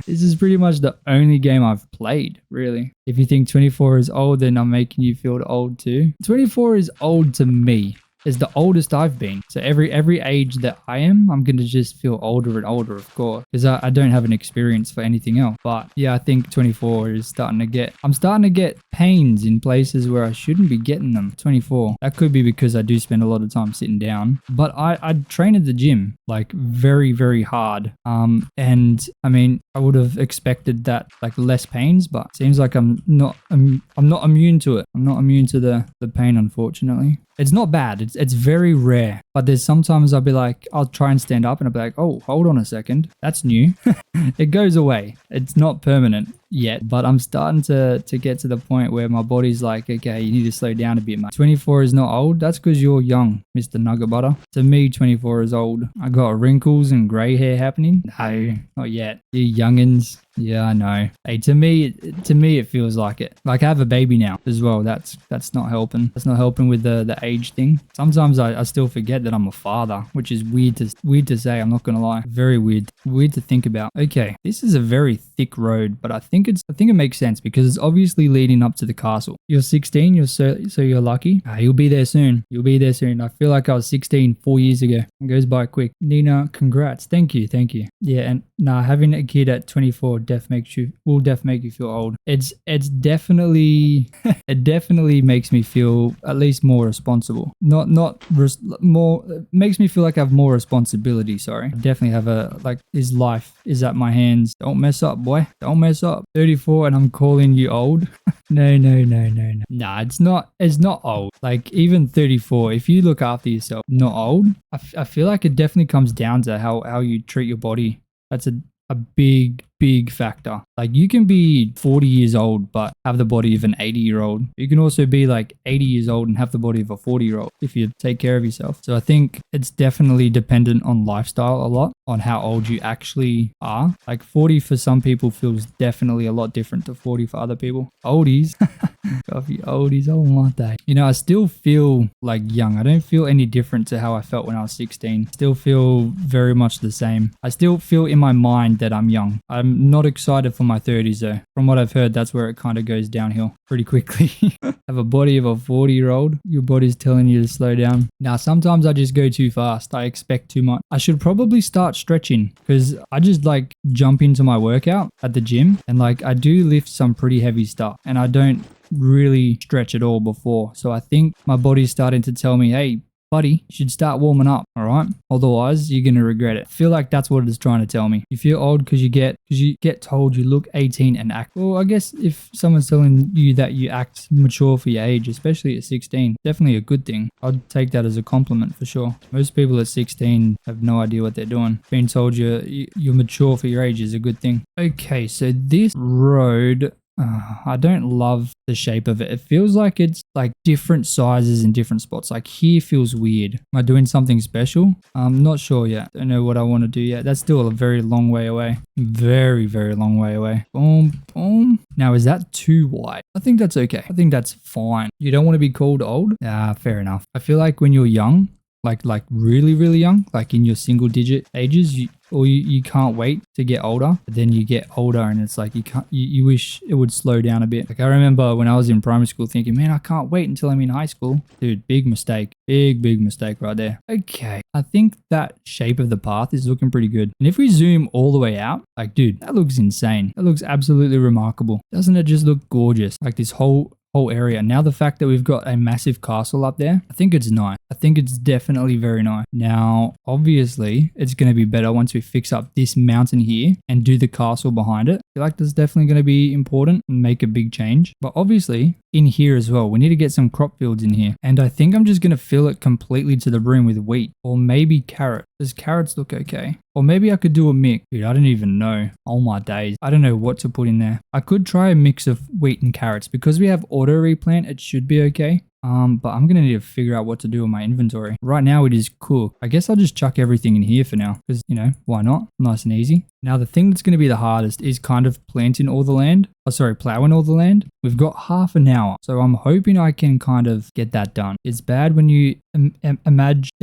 This is pretty much the only game I've played, really. If you think 24 is old, then I'm making you feel old too. 24 is old to me. It's the oldest I've been. So every age that I am, I'm going to just feel older and older, of course, because I don't have an experience for anything else. But yeah, I think 24 is I'm starting to get pains in places where I shouldn't be getting them. 24. That could be because I do spend a lot of time sitting down, but I train at the gym like very, very hard. And I mean, I would have expected that like less pains, but it seems like I'm not immune to it. I'm not immune to the pain, unfortunately. It's not bad. It's very rare. But there's sometimes I'll try and stand up and I'll be like, oh, hold on a second. That's new. It goes away. It's not permanent. yet, but I'm starting to get to the point where my body's like, okay, you need to slow down a bit, mate. 24 is not old. That's because you're young, Mr. Nugget Butter. To me, 24 is old. I got wrinkles and grey hair happening. No, not yet. You youngins. Yeah, I know. Hey, to me, it feels like it. Like I have a baby now as well. That's not helping. That's not helping with the age thing. Sometimes I still forget that I'm a father, which is weird to say. I'm not gonna lie. Very weird. Weird to think about. Okay, this is a very thick road, but I think it makes sense because it's obviously leading up to the castle. You're 16. So you're lucky. You'll be there soon. You'll be there soon. I feel like I was 16 4 years ago. It goes by quick. Nina, congrats. Thank you. Yeah, and having a kid at 24 will definitely make you feel old. It's definitely it definitely makes me feel at least more responsible. More makes me feel like I have more responsibility. Sorry, I definitely have his life is at my hands. Don't mess up, boy. Don't mess up. 34 and I'm calling you old. No. Nah, it's not old. Like even 34, if you look after yourself, not old. I feel like it definitely comes down to how you treat your body. That's a big factor. Like you can be 40 years old but have the body of an 80-year-old. You can also be like 80 years old and have the body of a 40-year-old if you take care of yourself. So I think it's definitely dependent on lifestyle a lot, on how old you actually are. Like 40 for some people feels definitely a lot different to 40 for other people. Oldies. Coffee oldies, oh my day. You know, I still feel like young. I don't feel any different to how I felt when I was 16. Still feel very much the same. I still feel in my mind that I'm young. I'm not excited for my 30s though. From what I've heard, that's where it kind of goes downhill pretty quickly. Have a body of a 40-year-old. Your body's telling you to slow down. Now, sometimes I just go too fast. I expect too much. I should probably start stretching because I just like jump into my workout at the gym and like I do lift some pretty heavy stuff and I don't really stretch at all before. So I think my body's starting to tell me, hey, buddy, you should start warming up, all right? Otherwise, you're going to regret it. I feel like that's what it's trying to tell me. You feel old because you get told you look 18 and act. Well, I guess if someone's telling you that you act mature for your age, especially at 16, definitely a good thing. I'd take that as a compliment for sure. Most people at 16 have no idea what they're doing. Being told you're mature for your age is a good thing. Okay, so this road, I don't love the shape of it. It feels like it's like different sizes in different spots. Like here feels weird. Am I doing something special? I'm not sure yet. Don't know what I want to do yet. That's still a very long way away. Very, very long way away. Boom, boom. Now, is that too wide? I think that's okay. I think that's fine. You don't want to be called old? Fair enough. I feel like when you're young, like really, really young, like in your single digit ages, you can't wait to get older, but then you get older and it's like you wish it would slow down a bit. Like I remember when I was in primary school thinking, man, I can't wait until I'm in high school. Dude, big mistake. Big mistake right there. Okay, I think that shape of the path is looking pretty good. And if we zoom all the way out, like dude, that looks insane. That looks absolutely remarkable. Doesn't it just look gorgeous? Like this whole area. Now the fact that we've got a massive castle up there, I think it's nice. I think it's definitely very nice. Now, obviously, it's going to be better once we fix up this mountain here and do the castle behind it. I feel like that's definitely going to be important and make a big change. But obviously, in here as well, we need to get some crop fields in here. And I think I'm just going to fill it completely to the brim with wheat or maybe carrot. Does carrots look okay? Or maybe I could do a mix. Dude, I don't even know. Oh my days. I don't know what to put in there. I could try a mix of wheat and carrots. Because we have auto replant, it should be okay. But I'm going to need to figure out what to do with my inventory. Right now it is cooked. I guess I'll just chuck everything in here for now. Because, you know, why not? Nice and easy. Now the thing that's going to be the hardest is kind of planting all the land. Plowing all the land. We've got half an hour. So I'm hoping I can kind of get that done. It's bad when you manage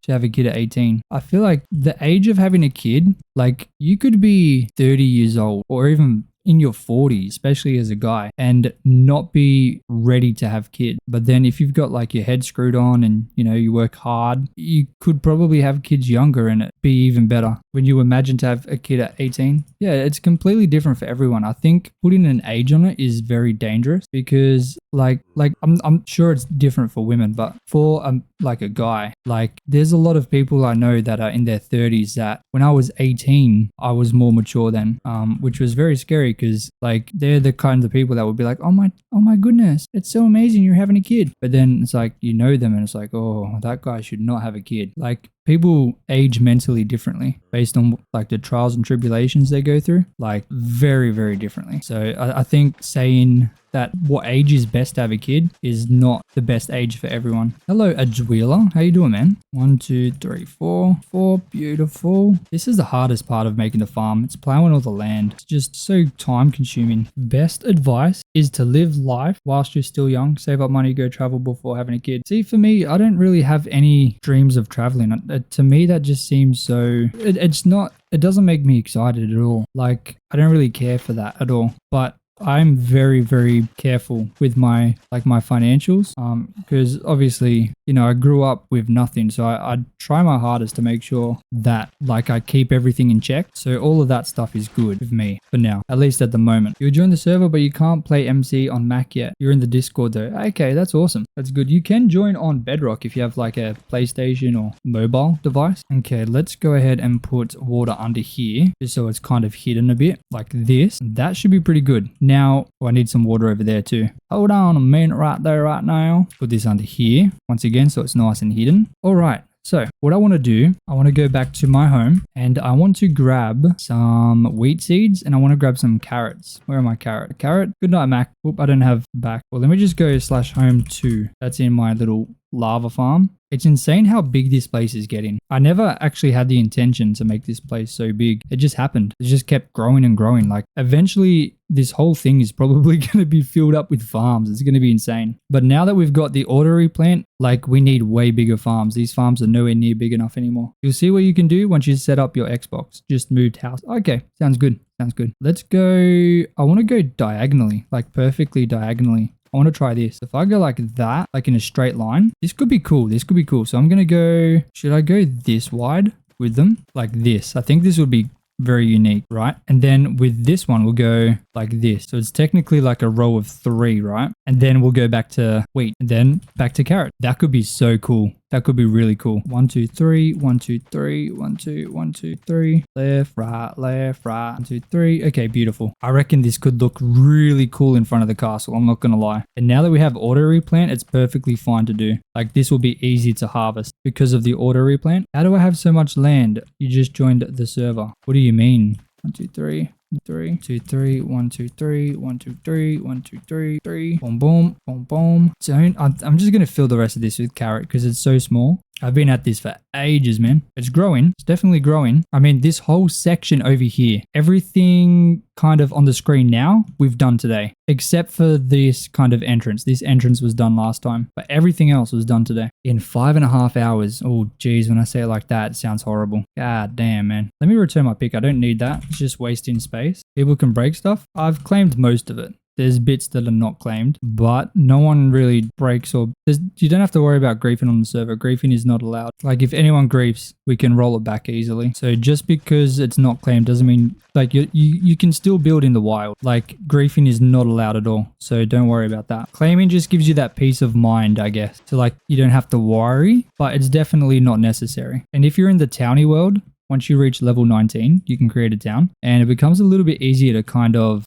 to have a kid at 18. I feel like the age of having a kid, like you could be 30 years old or even in your 40s, especially as a guy, and not be ready to have kids. But then if you've got like your head screwed on and, you know, you work hard, you could probably have kids younger and it'd be even better. When you imagine to have a kid at 18, yeah, it's completely different for everyone. I think putting an age on it is very dangerous because like I'm sure it's different for women, but for like a guy, like there's a lot of people I know that are in their 30s that when I was 18, I was more mature then, which was very scary because like they're the kind of people that would be like, oh my goodness, it's so amazing you're having a kid. But then it's like, you know them and it's like, oh, that guy should not have a kid. Like people age mentally differently based on like the trials and tribulations they go through, like very, very differently. So I think saying that what age is best to have a kid is not the best age for everyone. Hello, Adjuela. How you doing, man? 1, 2, 3, 4. 4. Beautiful. This is the hardest part of making the farm. It's plowing all the land. It's just so time consuming. Best advice is to live life whilst you're still young. Save up money, go travel before having a kid. See, for me, I don't really have any dreams of traveling. To me, that just seems so... It's not... It doesn't make me excited at all. Like, I don't really care for that at all. But I'm very, very careful with my financials, because obviously, you know, I grew up with nothing. So I try my hardest to make sure that like I keep everything in check. So all of that stuff is good with me for now, at least at the moment. You join the server, but you can't play MC on Mac yet. You're in the Discord though. Okay, that's awesome. That's good. You can join on Bedrock if you have like a PlayStation or mobile device. Okay, let's go ahead and put water under here just so it's kind of hidden a bit like this. That should be pretty good. Now, I need some water over there too. Hold on a minute right there right now. Put this under here once again so it's nice and hidden. All right. So what I want to do, I want to go back to my home and I want to grab some wheat seeds and I want to grab some carrots. Where are my carrot? Carrot. Good night, Mac. Oop, I don't have back. Well, let me just go /home2. That's in my little lava farm. It's insane how big this place is getting. I never actually had the intention to make this place so big. It just happened. It just kept growing and growing. Like eventually this whole thing is probably going to be filled up with farms. It's going to be insane. But now that we've got the orderly plant, like we need way bigger farms. These farms are nowhere near big enough anymore. You'll see what you can do once you set up your Xbox. Just moved house. Okay, sounds good. Sounds good. Let's go. I want to go diagonally, like perfectly diagonally. I want to try this. If I go like that, like in a straight line, this could be cool. This could be cool. So I'm going to go, should I go this wide with them? Like this. I think this would be very unique, right? And then with this one, we'll go like this. So it's technically like a row of 3, right? And then we'll go back to wheat and then back to carrot. That could be so cool. That could be really cool. 1, 2, 3, 1, 2, 3, 1, 2, 1, 2, 3, left, right, 1, 2, 3. Okay, beautiful. I reckon this could look really cool in front of the castle. I'm not going to lie. And now that we have auto replant, it's perfectly fine to do. Like this will be easy to harvest because of the auto replant. How do I have so much land? You just joined the server. What do you mean? 1, 2, 3. 3, 2, 3, 1, 2, 3, 1, 2, 3, 1, 2, 3, 3. Boom, boom, boom, boom. I'm just gonna fill the rest of this with carrot because it's so small. I've been at this for ages, man. It's growing. It's definitely growing. I mean, this whole section over here, everything kind of on the screen now, we've done today, except for this kind of entrance. This entrance was done last time, but everything else was done today in 5.5 hours. Oh, geez, when I say it like that, it sounds horrible. God damn, man. Let me return my pick. I don't need that. It's just wasting space. People can break stuff. I've claimed most of it. There's bits that are not claimed, but no one really breaks or... You don't have to worry about griefing on the server. Griefing is not allowed. Like, if anyone griefs, we can roll it back easily. So just because it's not claimed doesn't mean... Like, you can still build in the wild. Like, griefing is not allowed at all. So don't worry about that. Claiming just gives you that peace of mind, I guess. So, like, you don't have to worry, but it's definitely not necessary. And if you're in the townie world... Once you reach level 19, you can create a town and it becomes a little bit easier to kind of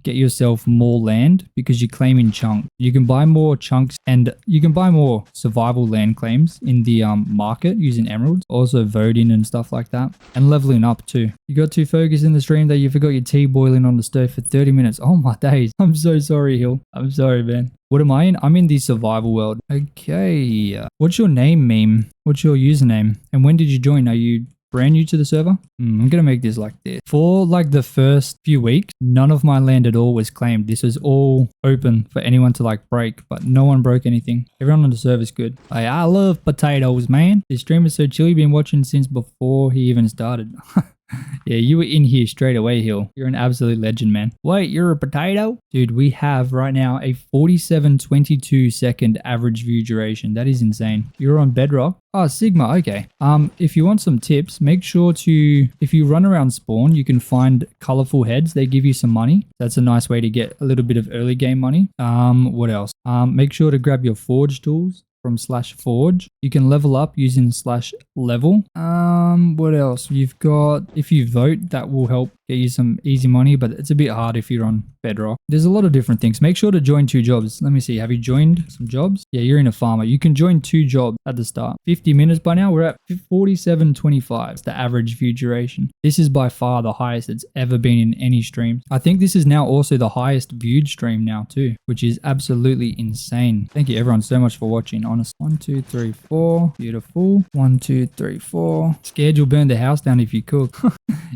get yourself more land because you claim in chunks. You can buy more chunks and you can buy more survival land claims in the market using emeralds, also voting and stuff like that, and leveling up too. You got too focused in the stream that you forgot your tea boiling on the stove for 30 minutes. Oh my days. I'm so sorry, Hill. I'm sorry, man. What am I in? I'm in the survival world. Okay. What's your name, meme? What's your username? And when did you join? Are you brand new to the server? I'm gonna make this like this. For like the first few weeks, none of my land at all was claimed. This was all open for anyone to like break, but no one broke anything. Everyone on the server is good. I love potatoes, man. This stream is so chill. You've been watching since before he even started. Yeah, you were in here straight away, Hill. You're an absolute legend, man. Wait, you're a potato? Dude, we have right now a 47.22 second average view duration. That is insane. You're on Bedrock. Oh, Sigma, okay. If you want some tips, make sure to, if you run around spawn, you can find colorful heads. They give you some money. That's a nice way to get a little bit of early game money. What else? Make sure to grab your forge tools from /forge. You can level up using /level. What else? You've got, if you vote, that will help get you some easy money, but it's a bit hard if you're on bedrock. There's a lot of different things. Make sure to join 2 jobs. Let me see. Have you joined some jobs? Yeah, you're in a farmer. You can join 2 jobs at the start. 50 minutes by now. We're at 47.25. It's the average view duration. This is by far the highest it's ever been in any stream. I think this is now also the highest viewed stream now too, which is absolutely insane. Thank you everyone so much for watching. Honest. 1, 2, 3, 4. Beautiful. 1, 2, 3, 4. Scared you'll burn the house down if you cook.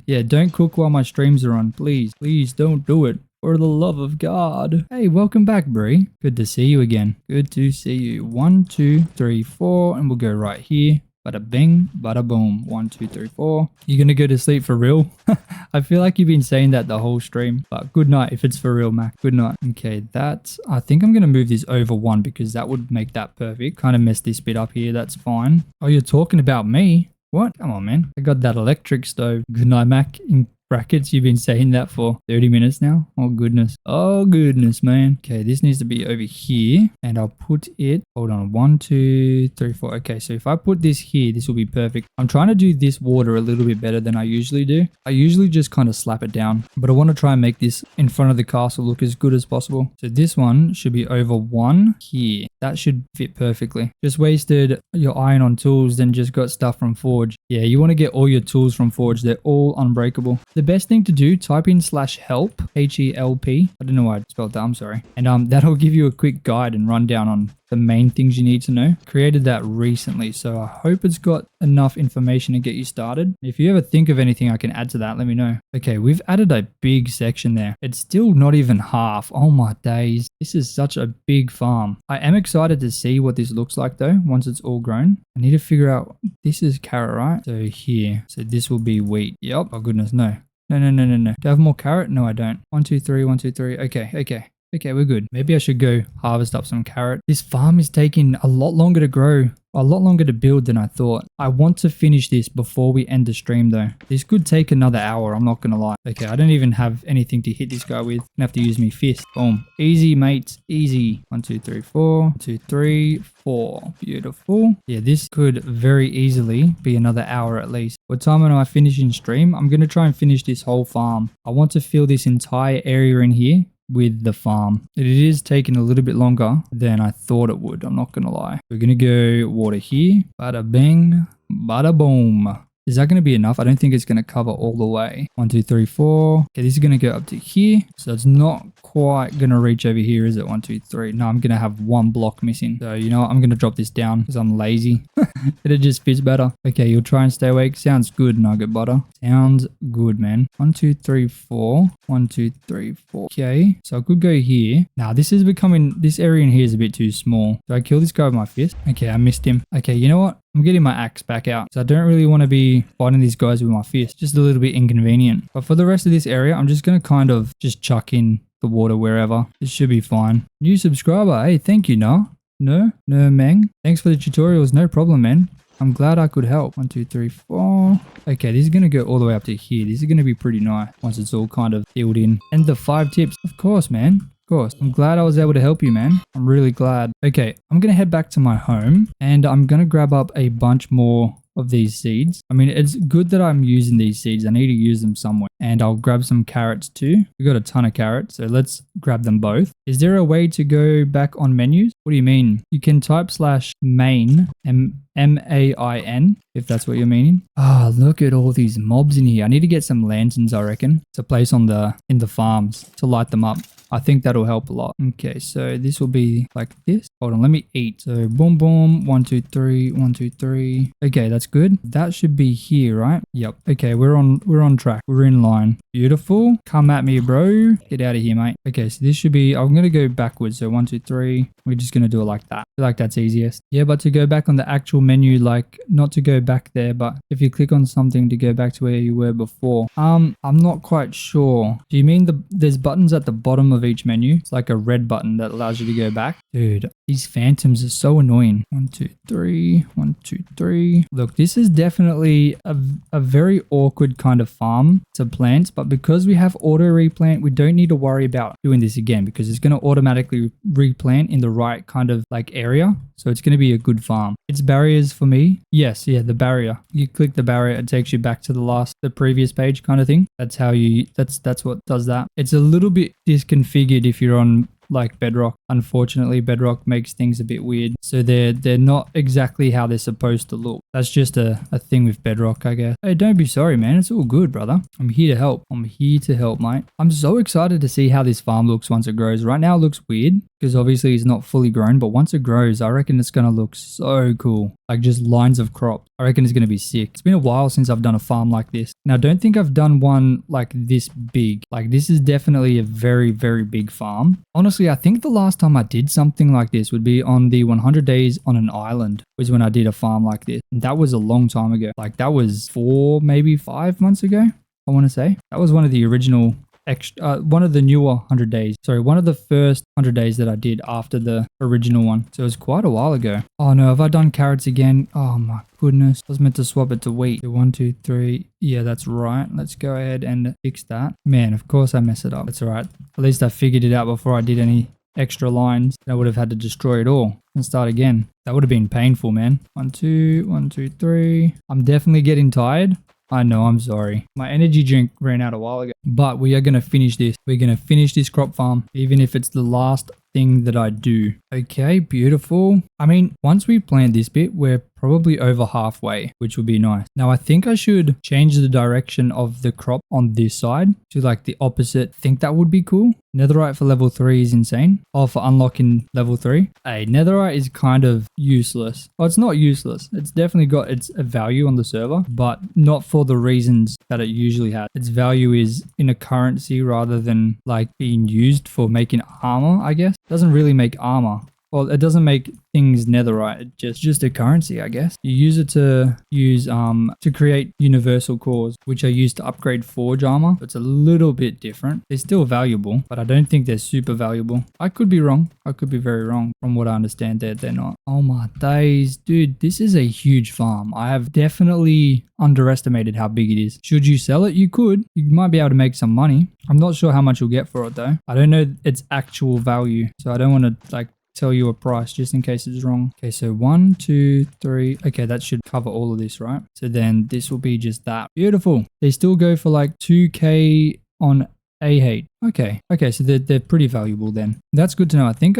Yeah, don't cook while my streams are on. Please, please don't do it. For the love of God. Hey, welcome back, Bree. Good to see you again. Good to see you. 1, 2, 3, 4. And we'll go right here. Bada bing, bada boom. 1, 2, 3, 4. You're gonna go to sleep for real? I feel like you've been saying that the whole stream. But good night if it's for real, Mac. Good night. Okay, I think I'm gonna move this over 1 because that would make that perfect. Kind of mess this bit up here. That's fine. Oh, you're talking about me? What? Come on, man. I got that electric stove. Good night, Mac. In brackets, you've been saying that for 30 minutes now. Oh, goodness. Oh, goodness, man. Okay, this needs to be over here. And I'll put it... Hold on. 1, 2, 3, 4. Okay, so if I put this here, this will be perfect. I'm trying to do this water a little bit better than I usually do. I usually just kind of slap it down. But I want to try and make this in front of the castle look as good as possible. So this one should be over 1 here. That should fit perfectly. Just wasted your iron on tools, then just got stuff from Forge. Yeah, you want to get all your tools from Forge. They're all unbreakable. The best thing to do, type in /help, H-E-L-P. I don't know why I spelled that, I'm sorry. And that'll give you a quick guide and rundown on the main things you need to know. Created that recently, so I hope it's got enough information to get you started. If you ever think of anything I can add to that, let me know. Okay, we've added a big section there. It's still not even half. Oh my days. This is such a big farm. I am excited to see what this looks like though, once it's all grown. I need to figure out, this is carrot, right? So here, so this will be wheat. Yep. Oh goodness, no. No. Do I have more carrot? No, I don't. 1, 2, 3, 1, 2, 3. Okay. Okay, we're good. Maybe I should go harvest up some carrot. This farm is taking a lot longer to grow, a lot longer to build than I thought. I want to finish this before we end the stream though. This could take another hour, I'm not gonna lie. Okay, I don't even have anything to hit this guy with. I'm gonna have to use me fist. Boom. Easy, mates. Easy. 1, 2, 3, 4. 1, 2, 3, 4. Beautiful. Yeah, this could very easily be another hour at least. What time am I finishing stream? I'm gonna try and finish this whole farm. I want to fill this entire area in here with the farm. It is taking a little bit longer than I thought it would. I'm not gonna lie. We're gonna go water here. Bada bing, bada boom. Is that going to be enough? I don't think it's going to cover all the way. 1, 2, 3, 4. Okay, this is going to go up to here. So it's not quite going to reach over here, is it? 1, 2, 3. No, I'm going to have 1 block missing. So you know what? I'm going to drop this down because I'm lazy. It just fits better. Okay, you'll try and stay awake. Sounds good, nugget butter. Sounds good, man. 1, 2, 3, 4. 1, 2, 3, 4. Okay, so I could go here. Now, this area in here is a bit too small. Do I kill this guy with my fist? Okay, I missed him. Okay, you know what? I'm getting my axe back out. So I don't really want to be fighting these guys with my fist. Just a little bit inconvenient. But for the rest of this area, I'm just going to kind of just chuck in the water wherever. It should be fine. New subscriber. Hey, thank you, No, Meng. Thanks for the tutorials. No problem, man. I'm glad I could help. 1, 2, 3, 4. Okay, this is going to go all the way up to here. This is going to be pretty nice once it's all kind of filled in. And the 5 tips. Of course, man. Of course. I'm glad I was able to help you, man. I'm really glad. Okay, I'm going to head back to my home and I'm going to grab up a bunch more of these seeds. I mean, it's good that I'm using these seeds. I need to use them somewhere. And I'll grab some carrots too. We got a ton of carrots, so let's grab them both. Is there a way to go back on menus? What do you mean? You can type /main, M-A-I-N, if that's what you're meaning. Ah, look at all these mobs in here. I need to get some lanterns, I reckon, to place in the farms to light them up. I think that'll help a lot. Okay, so this will be like this. Hold on, let me eat. So boom, boom, 1, 2, 3, 1, 2, 3. Okay, that's good. That should be here, right? Yep. Okay, we're on track. We're in line. Beautiful. Come at me, bro. Get out of here, mate. Okay, so this should be, I'm going to go backwards. So 1, 2, 3. We're just going to do it like that. I feel like that's easiest. Yeah, but to go back on the actual menu, like not to go back there, but if you click on something to go back to where you were before. I'm not quite sure. Do you mean there's buttons at the bottom of each menu. It's like a red button that allows you to go back. Dude, these phantoms are so annoying. 1, 2, 3. 1, 2, 3. Look, this is definitely a very awkward kind of farm to plants, but because we have auto replant, we don't need to worry about doing this again because it's going to automatically replant in the right kind of like area. So it's going to be a good farm. It's barriers for me. Yes, yeah, the barrier. You click the barrier, it takes you back to the previous page kind of thing. That's how that's what does that. It's a little bit disconfigured if you're on like bedrock. Unfortunately, bedrock makes things a bit weird, so they're not exactly how they're supposed to look. That's just a thing with bedrock, I guess. Hey, don't be sorry, man. It's all good, brother. I'm here to help. I'm here to help, mate. I'm so excited to see how this farm looks once it grows. Right now it looks weird because obviously it's not fully grown, but once it grows, I reckon it's gonna look so cool. Like just lines of crops. I reckon it's gonna be sick. It's been a while since I've done a farm like this. Now, I don't think I've done one like this big. Like this is definitely a very, very big farm. Honestly, I think the last time I did something like this would be on the 100 days on an island was when I did a farm like this. And that was a long time ago. Like that was 4, maybe 5 months ago, I want to say. That was one of the original one of the newer 100 days. Sorry, one of the first 100 days that I did after the original one. So it was quite a while ago. Oh no, have I done carrots again? Oh my goodness. I was meant to swap it to wheat. 1, 2, 3. Yeah, that's right. Let's go ahead and fix that. Man, of course I mess it up. That's all right. At least I figured it out before I did any extra lines. I would have had to destroy it all and start again. That would have been painful, man. 1, 2, 1, 2, 3. I'm definitely getting tired. I know, I'm sorry. My energy drink ran out a while ago. But we are going to finish this. We're going to finish this crop farm, even if it's the last thing that I do. Okay, beautiful. I mean, once we plant this bit, we're probably over halfway, which would be nice. Now, I think I should change the direction of the crop on this side to like the opposite. I think that would be cool. Netherite for level 3 is insane. Oh, for unlocking level 3. Hey, netherite is kind of useless. Well, it's not useless. It's definitely got its value on the server, but not for the reasons that it usually has. Its value is in a currency rather than like being used for making armor, I guess. It doesn't really make armor. Well, it doesn't make things netherite. It's just a currency, I guess. You use it to create universal cores, which are used to upgrade forge armor. It's a little bit different. They're still valuable, but I don't think they're super valuable. I could be wrong. I could be very wrong. From what I understand, they're not. Oh my days, dude, this is a huge farm. I have definitely underestimated how big it is. Should you sell it? You could. You might be able to make some money. I'm not sure how much you'll get for it though. I don't know its actual value, so I don't want to like tell you a price just in case it's wrong. Okay, so 1, 2, 3. Okay, that should cover all of this, right? So then this will be just that. Beautiful. They still go for like 2k on A8. Okay, so they're pretty valuable then. That's good to know. I think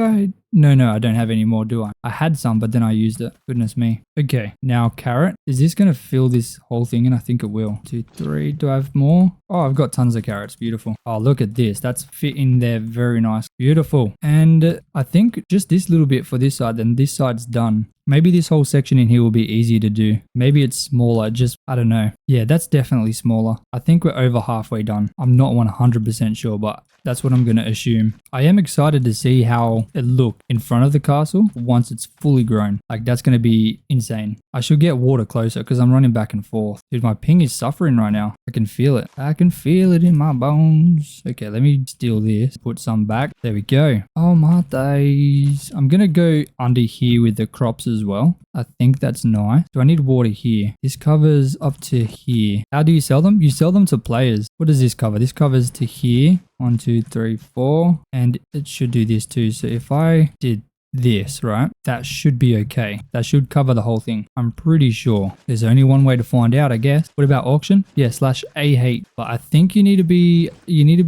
no, I don't have any more, do I? I had some, but then I used it. Goodness me. Okay, now carrot. Is this going to fill this whole thing? And I think it will. 2, 3. Do I have more? Oh, I've got tons of carrots. Beautiful. Oh, look at this. That's fit in there very nice. Beautiful. And I think just this little bit for this side, then this side's done. Maybe this whole section in here will be easier to do. Maybe it's smaller, just, I don't know. Yeah, that's definitely smaller. I think we're over halfway done. I'm not 100% sure, but that's what I'm going to assume. I am excited to see how it looks in front of the castle once it's fully grown. Like, that's going to be insane. I should get water closer because I'm running back and forth. Dude, my ping is suffering right now. I can feel it. I can feel it in my bones. Okay, let me steal this. Put some back. There we go. Oh my days. I'm going to go under here with the crops as well. I think that's nice. Do I need water here? This covers up to here. How do you sell them? You sell them to players. What does this cover? This covers to here. 1, 2, 3, 4. And it should do this too. So if I did this, right, that should be okay. That should cover the whole thing. I'm pretty sure. There's only one way to find out, I guess. What about auction? Yeah, /A8. But I think you need to be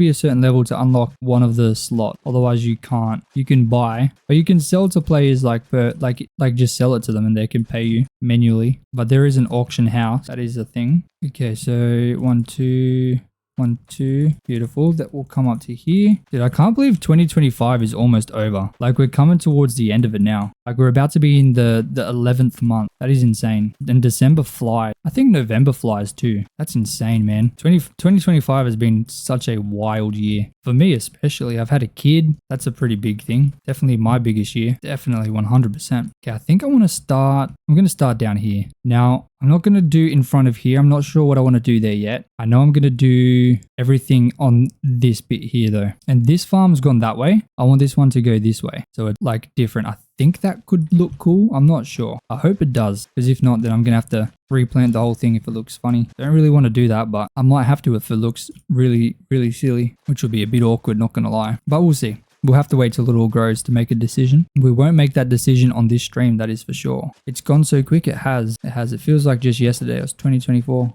a certain level to unlock one of the slots. Otherwise you can't. You can buy, or you can sell to players like just sell it to them and they can pay you manually. But there is an auction house. That is a thing. Okay, so 1, 2, 1, 2. Beautiful. That will come up to here. Dude, I can't believe 2025 is almost over. Like, we're coming towards the end of it now. Like we're about to be in the 11th month. That is insane. Then December flies. I think November flies too. That's insane, man. 2025 has been such a wild year. For me especially, I've had a kid. That's a pretty big thing. Definitely my biggest year. Definitely 100%. Okay, I think I'm going to start down here. Now, I'm not going to do in front of here. I'm not sure what I want to do there yet. I know I'm going to do everything on this bit here though. And this farm's gone that way. I want this one to go this way. So it's like different. I think that could look cool. I'm not sure. I hope it does. Because if not, then I'm going to have to replant the whole thing if it looks funny. Don't really want to do that, but I might have to if it looks really, really silly, which will be a bit awkward, not going to lie. But we'll see. We'll have to wait till it all grows to make a decision. We won't make that decision on this stream, that is for sure. It's gone so quick, it has. It feels like just yesterday, it was 2024.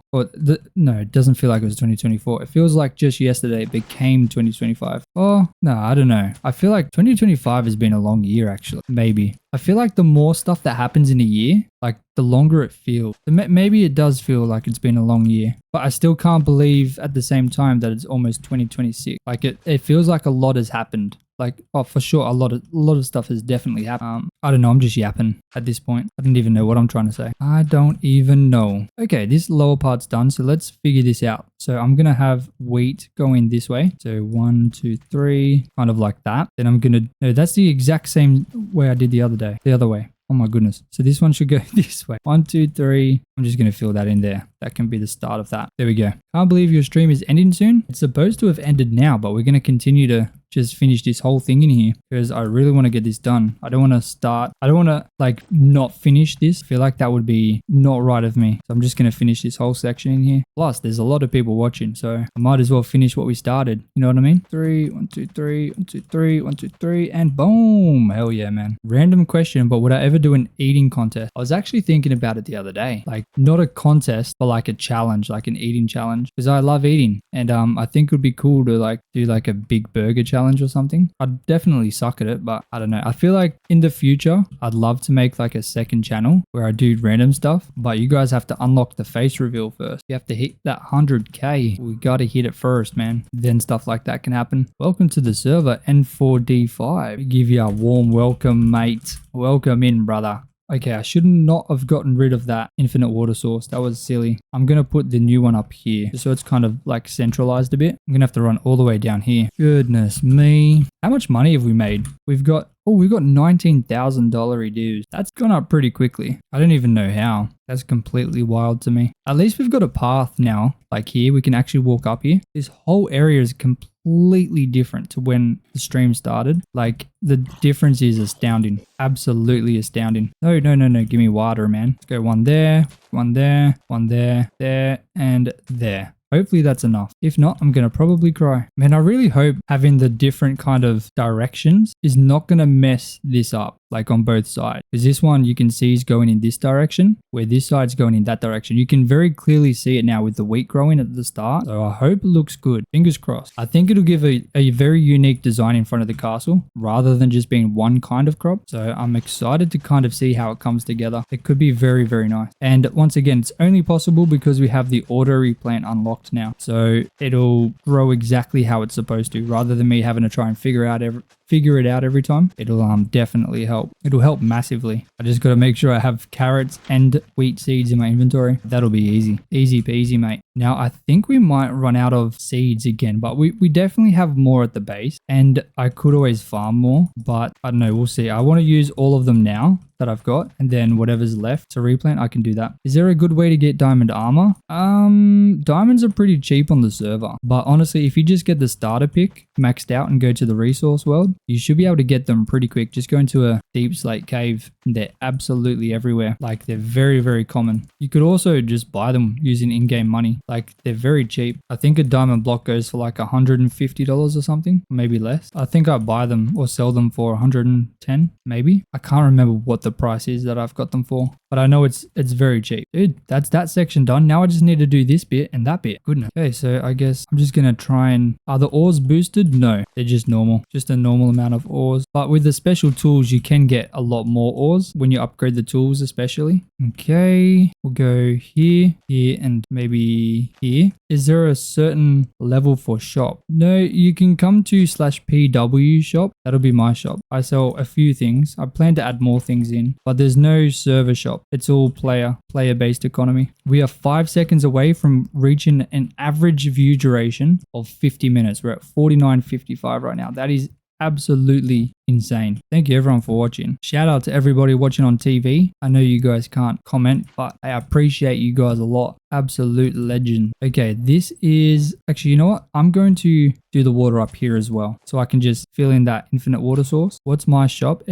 No, it doesn't feel like it was 2024. It feels like just yesterday it became 2025. Oh, no, I don't know. I feel like 2025 has been a long year actually, maybe. I feel like the more stuff that happens in a year, like the longer it feels. Maybe it does feel like it's been a long year, but I still can't believe at the same time that it's almost 2026. Like it feels like a lot has happened. Like, oh, for sure, a lot of stuff has definitely happened. I don't know, I'm just yapping at this point. I don't even know what I'm trying to say. I don't even know. Okay, this lower part's done, so let's figure this out. So I'm going to have wheat going this way. So 1, 2, 3, kind of like that. Then I'm going to, no, that's the exact same way I did the other day, the other way. Oh my goodness. So this one should go this way. 1, 2, 3. I'm just going to fill that in there. That can be the start of that. There we go. Can't believe your stream is ending soon. It's supposed to have ended now, but we're going to continue to just finish this whole thing in here because I really want to get this done. I don't want to like not finish this. I feel like that would be not right of me. So I'm just going to finish this whole section in here. Plus there's a lot of people watching, so I might as well finish what we started. You know what I mean? 3, 1, 2, 3, 1, 2, 3, 1, 2, 3, and boom. Hell yeah, man. Random question, but would I ever do an eating contest? I was actually thinking about it the other day. Like not a contest, but like a challenge, like an eating challenge, because I love eating. And I think it would be cool to like do like a big burger challenge or something. I'd definitely suck at it, but I don't know. I feel like in the future, I'd love to make like a second channel where I do random stuff, but you guys have to unlock the face reveal first. You have to hit that 100k. We got to hit it first, man. Then stuff like that can happen. Welcome to the server N4D5. We give you a warm welcome, mate. Welcome in, brother. Okay, I should not have gotten rid of that infinite water source. That was silly. I'm going to put the new one up here so it's kind of like centralized a bit. I'm going to have to run all the way down here. Goodness me. How much money have we made? We've got $19,000 dues. That's gone up pretty quickly. I don't even know how. That's completely wild to me. At least we've got a path now. Like here, we can actually walk up here. This whole area is completely different to when the stream started. Like the difference is astounding. Absolutely astounding. No. Give me water, man. Let's go one there, one there, one there, there, and there. Hopefully that's enough. If not, I'm going to probably cry. Man, I really hope having the different kind of directions is not going to mess this up, like on both sides. Because this one you can see is going in this direction, where this side's going in that direction. You can very clearly see it now with the wheat growing at the start. So I hope it looks good. Fingers crossed. I think it'll give a very unique design in front of the castle, rather than just being one kind of crop. So I'm excited to kind of see how it comes together. It could be very, very nice. And once again, it's only possible because we have the auto replant unlocked now, so it'll grow exactly how it's supposed to, rather than me having to try and figure it out every time. It'll definitely help. It'll help massively. I just got to make sure I have carrots and wheat seeds in my inventory. That'll be easy peasy, mate. Now I think we might run out of seeds again, but we definitely have more at the base, and I could always farm more, but I don't know, we'll see. I want to use all of them now that I've got, and then whatever's left to replant, I can do that. Is there a good way to get diamond armor? Diamonds are pretty cheap on the server, but honestly, if you just get the starter pick maxed out and go to the resource world, you should be able to get them pretty quick. Just go into a deep slate cave. They're absolutely everywhere. Like they're very, very common. You could also just buy them using in-game money. Like they're very cheap. I think a diamond block goes for like $150 or something, maybe less. I think I buy them or sell them for 110, maybe. I can't remember what the price is that I've got them for. but I know it's very cheap. Dude, that's that section done. Now I just need to do this bit and that bit. Goodness. Okay, so I guess I'm just gonna try and, are the ores boosted? No, they're just normal, just a normal amount of ores. But with the special tools, you can get a lot more ores when you upgrade the tools, especially. Okay, we'll go here, here, and maybe here. Is there a certain level for shop? No, you can come to /PW shop. That'll be my shop. I sell a few things. I plan to add more things in, but there's no server shop. It's all player-based economy. We are 5 seconds away from reaching an average view duration of 50 minutes. We're at 49.55 right now. That is absolutely insane. Thank you everyone for watching. Shout out to everybody watching on TV. I know you guys can't comment, but I appreciate you guys a lot. Absolute legend. Okay, this is actually, you know what? I'm going to do the water up here as well, so I can just fill in that infinite water source. What's my shop?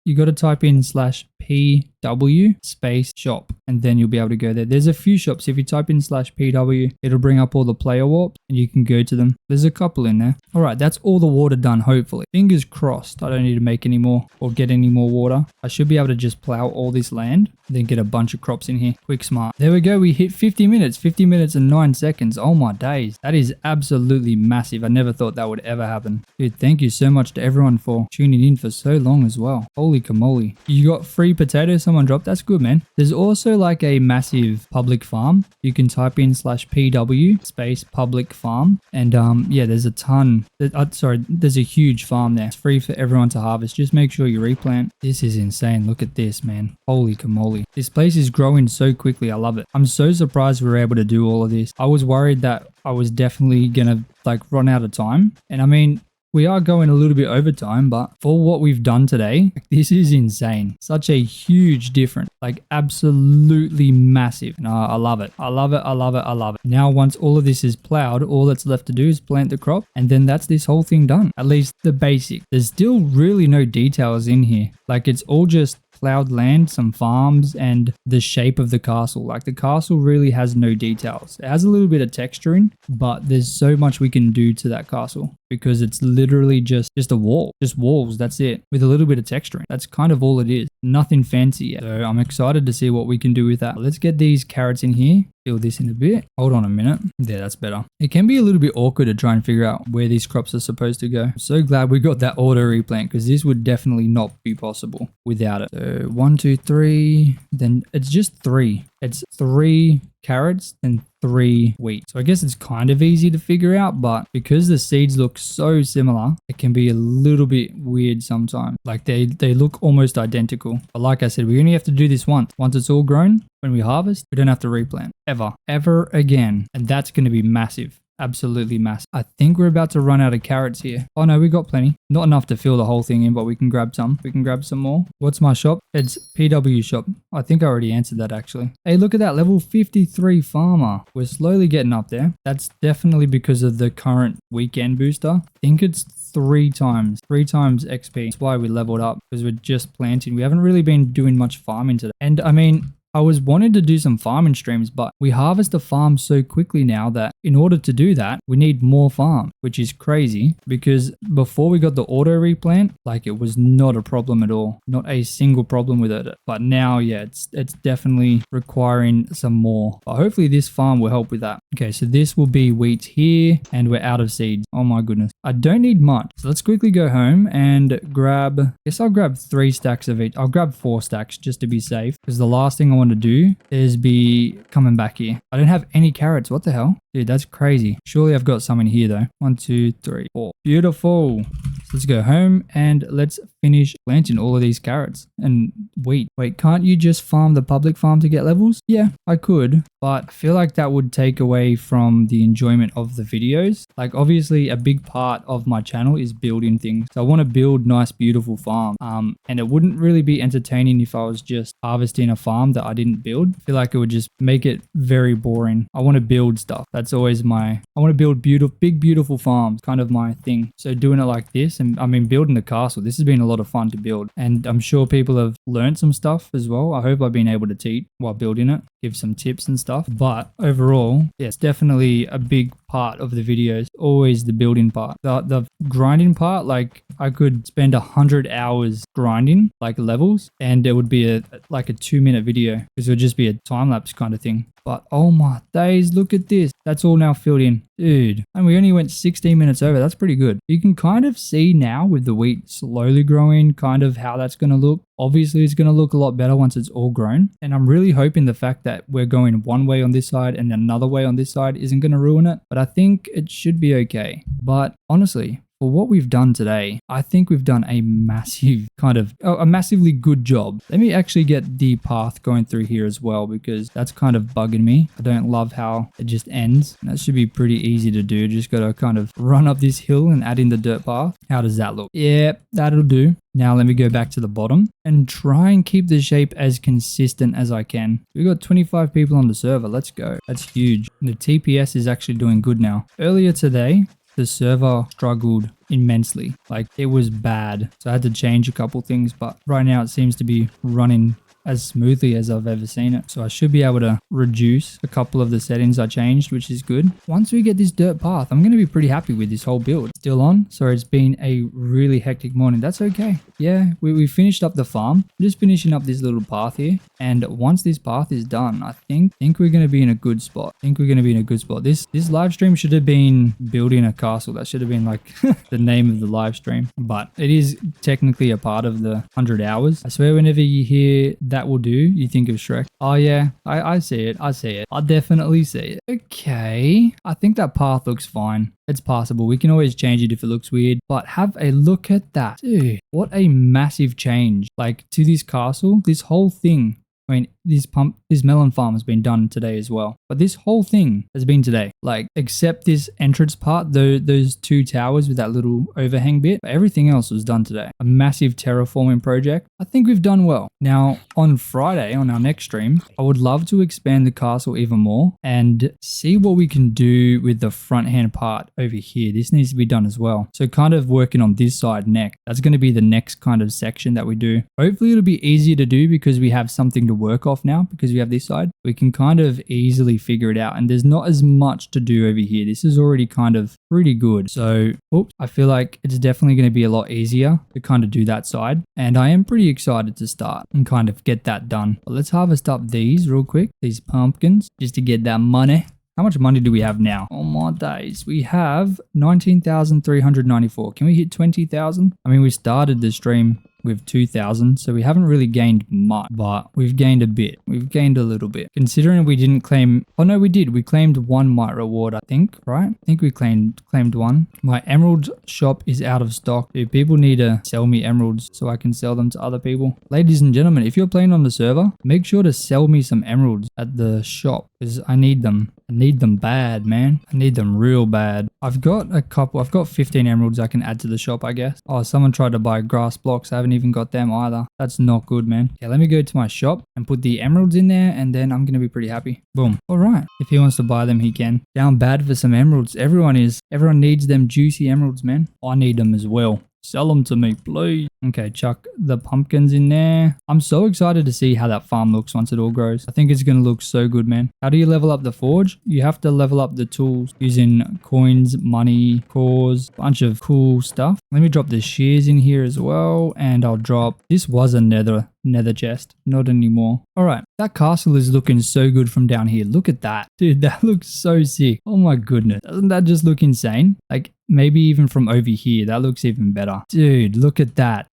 You got to type in /PW space shop, and then you'll be able to go there. There's a few shops. If you type in /PW, it'll bring up all the player warps and you can go to them. There's a couple in there. All right, that's all the water done, hopefully. Fingers crossed I don't need to make any more or get any more water. I should be able to just plow all this land and then get a bunch of crops in here. Quick smart. There we go. We hit 50 minutes. 50 minutes and 9 seconds. Oh my days. That is absolutely massive. I never thought that would ever happen. Dude, thank you so much to everyone for tuning in for so long as well. Holy camoli. You got free potatoes someone dropped. That's good, man. There's also like a massive public farm. You can type in /PW space public farm. And yeah, there's a ton. There's a huge farm there. It's free for everyone to harvest. Just make sure you replant. This is insane. Look at this, man. Holy camoli. This place is growing so quickly. I love it. I'm so surprised we were able to do all of this. I was worried that I was definitely gonna like run out of time. And I mean, we are going a little bit over time, but for what we've done today, this is insane. Such a huge difference, like absolutely massive. No, I love it. I love it. I love it. I love it. Now, once all of this is plowed, all that's left to do is plant the crop, and then that's this whole thing done. At least the basic. There's still really no details in here. Like it's all just plowed land, some farms, and the shape of the castle. Like the castle really has no details. It has a little bit of texturing, but there's so much we can do to that castle because it's literally just a wall, just walls. That's it, with a little bit of texturing. That's kind of all it is. Nothing fancy yet. So I'm excited to see what we can do with that. Let's get these carrots in here. Fill this in a bit. Hold on a minute. Yeah, that's better. It can be a little bit awkward to try and figure out where these crops are supposed to go. I'm so glad we got that auto replant because this would definitely not be possible without it. So 1, 2, 3. Then it's just 3. It's 3 carrots and 3 wheat. So I guess it's kind of easy to figure out, but because the seeds look so similar, it can be a little bit weird sometimes. Like they look almost identical. But like I said, we only have to do this once. Once it's all grown, when we harvest, we don't have to replant ever again. And that's going to be massive. Absolutely massive. I think we're about to run out of carrots here. Oh no, we got plenty. Not enough to fill the whole thing in, but we can grab some. We can grab some more. What's my shop? It's PW shop. I think I already answered that actually. Hey, look at that, level 53 farmer. We're slowly getting up there. That's definitely because of the current weekend booster. I think it's 3 times XP. That's why we leveled up, because we're just planting. We haven't really been doing much farming today. And I mean, I was wanting to do some farming streams, but we harvest the farm so quickly now that in order to do that, we need more farm, which is crazy because before we got the auto replant, like it was not a problem at all. Not a single problem with it. But now, yeah, it's definitely requiring some more. But hopefully this farm will help with that. Okay, so this will be wheat here and we're out of seeds. Oh my goodness. I don't need much. So let's quickly go home and grab, I guess I'll grab 3 stacks of each. I'll grab 4 stacks just to be safe because the last thing I want to do is be coming back here. I don't have any carrots. What the hell? Dude, that's crazy. Surely I've got some in here though. 1, 2, 3, 4. Beautiful. So let's go home and let's finish planting all of these carrots and wheat. Wait, can't you just farm the public farm to get levels? Yeah, I could, but I feel like that would take away from the enjoyment of the videos. Like obviously a big part of my channel is building things. So I want to build nice, beautiful farms. And it wouldn't really be entertaining if I was just harvesting a farm that I didn't build. I feel like it would just make it very boring. I want to build stuff. That's always I want to build big, beautiful farms, kind of my thing. So doing it like this, and I mean, building the castle, this has been a lot of fun to build. And I'm sure people have learned some stuff as well. I hope I've been able to teach while building it, give some tips and stuff. But overall, yeah, it's definitely a big part of the videos, always the building part. The grinding part, like I could spend 100 hours grinding like levels, and it would be like a 2-minute video because it would just be a time lapse kind of thing. But oh my days, look at this. That's all now filled in. Dude, and we only went 16 minutes over. That's pretty good. You can kind of see now with the wheat slowly growing kind of how that's going to look. Obviously, it's going to look a lot better once it's all grown. And I'm really hoping the fact that we're going one way on this side and another way on this side isn't going to ruin it. But I think it should be okay. But honestly, for what we've done today, I think we've done a massively good job. Let me actually get the path going through here as well, because that's kind of bugging me. I don't love how it just ends. That should be pretty easy to do. Just got to kind of run up this hill and add in the dirt path. How does that look? Yep, that'll do. Now let me go back to the bottom and try and keep the shape as consistent as I can. We've got 25 people on the server. Let's go. That's huge. And the TPS is actually doing good now. Earlier today, the server struggled immensely. Like, it was bad. So I had to change a couple things, but right now it seems to be running as smoothly as I've ever seen it. So I should be able to reduce a couple of the settings I changed, which is good. Once we get this dirt path, I'm going to be pretty happy with this whole build. Still on. Sorry, it's been a really hectic morning. That's okay. Yeah, we finished up the farm. I'm just finishing up this little path here. And once this path is done, I think we're going to be in a good spot. This live stream should have been building a castle. That should have been like the name of the live stream. But it is technically a part of the 100 hours. I swear whenever you hear that will do, you think of Shrek. Oh yeah, I see it. I definitely see it. Okay, I think that path looks fine. It's passable. We can always change it if it looks weird, but have a look at that. Dude, what a massive change. Like, to this castle, this whole thing. I mean, this melon farm has been done today as well. But this whole thing has been today. Like, except this entrance part, those two towers with that little overhang bit. But everything else was done today. A massive terraforming project. I think we've done well. Now, on Friday, on our next stream, I would love to expand the castle even more and see what we can do with the front hand part over here. This needs to be done as well. So kind of working on this side next. That's going to be the next kind of section that we do. Hopefully it'll be easier to do because we have something to work off now, because we have this side. We can kind of easily figure it out, and there's not as much to do over here. This is already kind of pretty good. So I feel like it's definitely going to be a lot easier to kind of do that side, and I am pretty excited to start and kind of get that done. But let's harvest up these real quick, these pumpkins, just to get that money. How much money do we have now? Oh my days. We have 19,394. Can we hit 20,000? I mean, we started the stream with 2,000, so we haven't really gained much, but we've gained a bit. We've gained a little bit. Considering we didn't claim... Oh no, we did. We claimed one mite reward, I think, right? I think we claimed one. My emerald shop is out of stock. Dude, people need to sell me emeralds so I can sell them to other people. Ladies and gentlemen, if you're playing on the server, make sure to sell me some emeralds at the shop, because I need them. I need them bad, man. I need them real bad. I've got 15 emeralds I can add to the shop, I guess. Oh, someone tried to buy grass blocks. I haven't even got them either. That's not good, man. Okay, let me go to my shop and put the emeralds in there, and then I'm going to be pretty happy. Boom. All right. If he wants to buy them, he can. Down bad for some emeralds. Everyone needs them juicy emeralds, man. I need them as well. Sell them to me, please. Okay, chuck the pumpkins in there. I'm so excited to see how that farm looks once it all grows. I think it's going to look so good, man. How do you level up the forge? You have to level up the tools using coins, money, cores, bunch of cool stuff. Let me drop the shears in here as well, and I'll drop... This was a nether chest, not anymore. All right, that castle is looking so good from down here. Look at that. Dude, that looks so sick. Oh my goodness. Doesn't that just look insane? Like, maybe even from over here, that looks even better. Dude, look at that.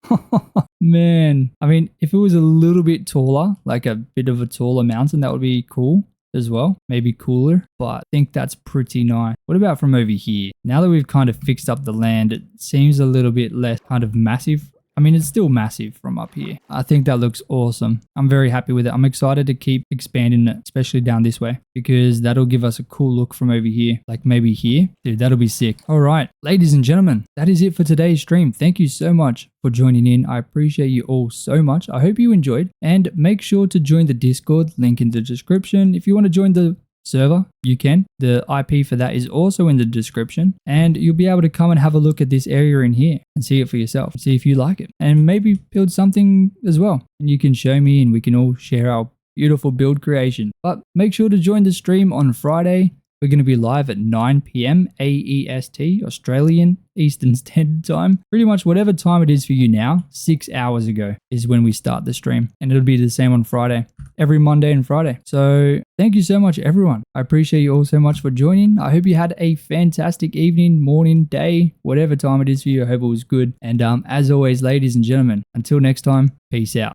Man, I mean, if it was a little bit taller, like a bit of a taller mountain, that would be cool as well. Maybe cooler, but I think that's pretty nice. What about from over here? Now that we've kind of fixed up the land, it seems a little bit less kind of massive. I mean, it's still massive from up here. I think that looks awesome. I'm very happy with it. I'm excited to keep expanding it, especially down this way, because that'll give us a cool look from over here. Like maybe here. Dude, that'll be sick. All right, ladies and gentlemen, that is it for today's stream. Thank you so much for joining in. I appreciate you all so much. I hope you enjoyed, and make sure to join the Discord, link in the description. If you want to join the server, you can. The IP for that is also in the description, and you'll be able to come and have a look at this area in here and see it for yourself, see if you like it, and maybe build something as well. And you can show me, and we can all share our beautiful build creation. But make sure to join the stream on Friday. We're going to be live at 9 p.m. AEST, Australian Eastern Standard Time. Pretty much whatever time it is for you now, 6 hours ago is when we start the stream. And it'll be the same on Friday, every Monday and Friday. So thank you so much, everyone. I appreciate you all so much for joining. I hope you had a fantastic evening, morning, day, whatever time it is for you. I hope it was good. And as always, ladies and gentlemen, until next time, peace out.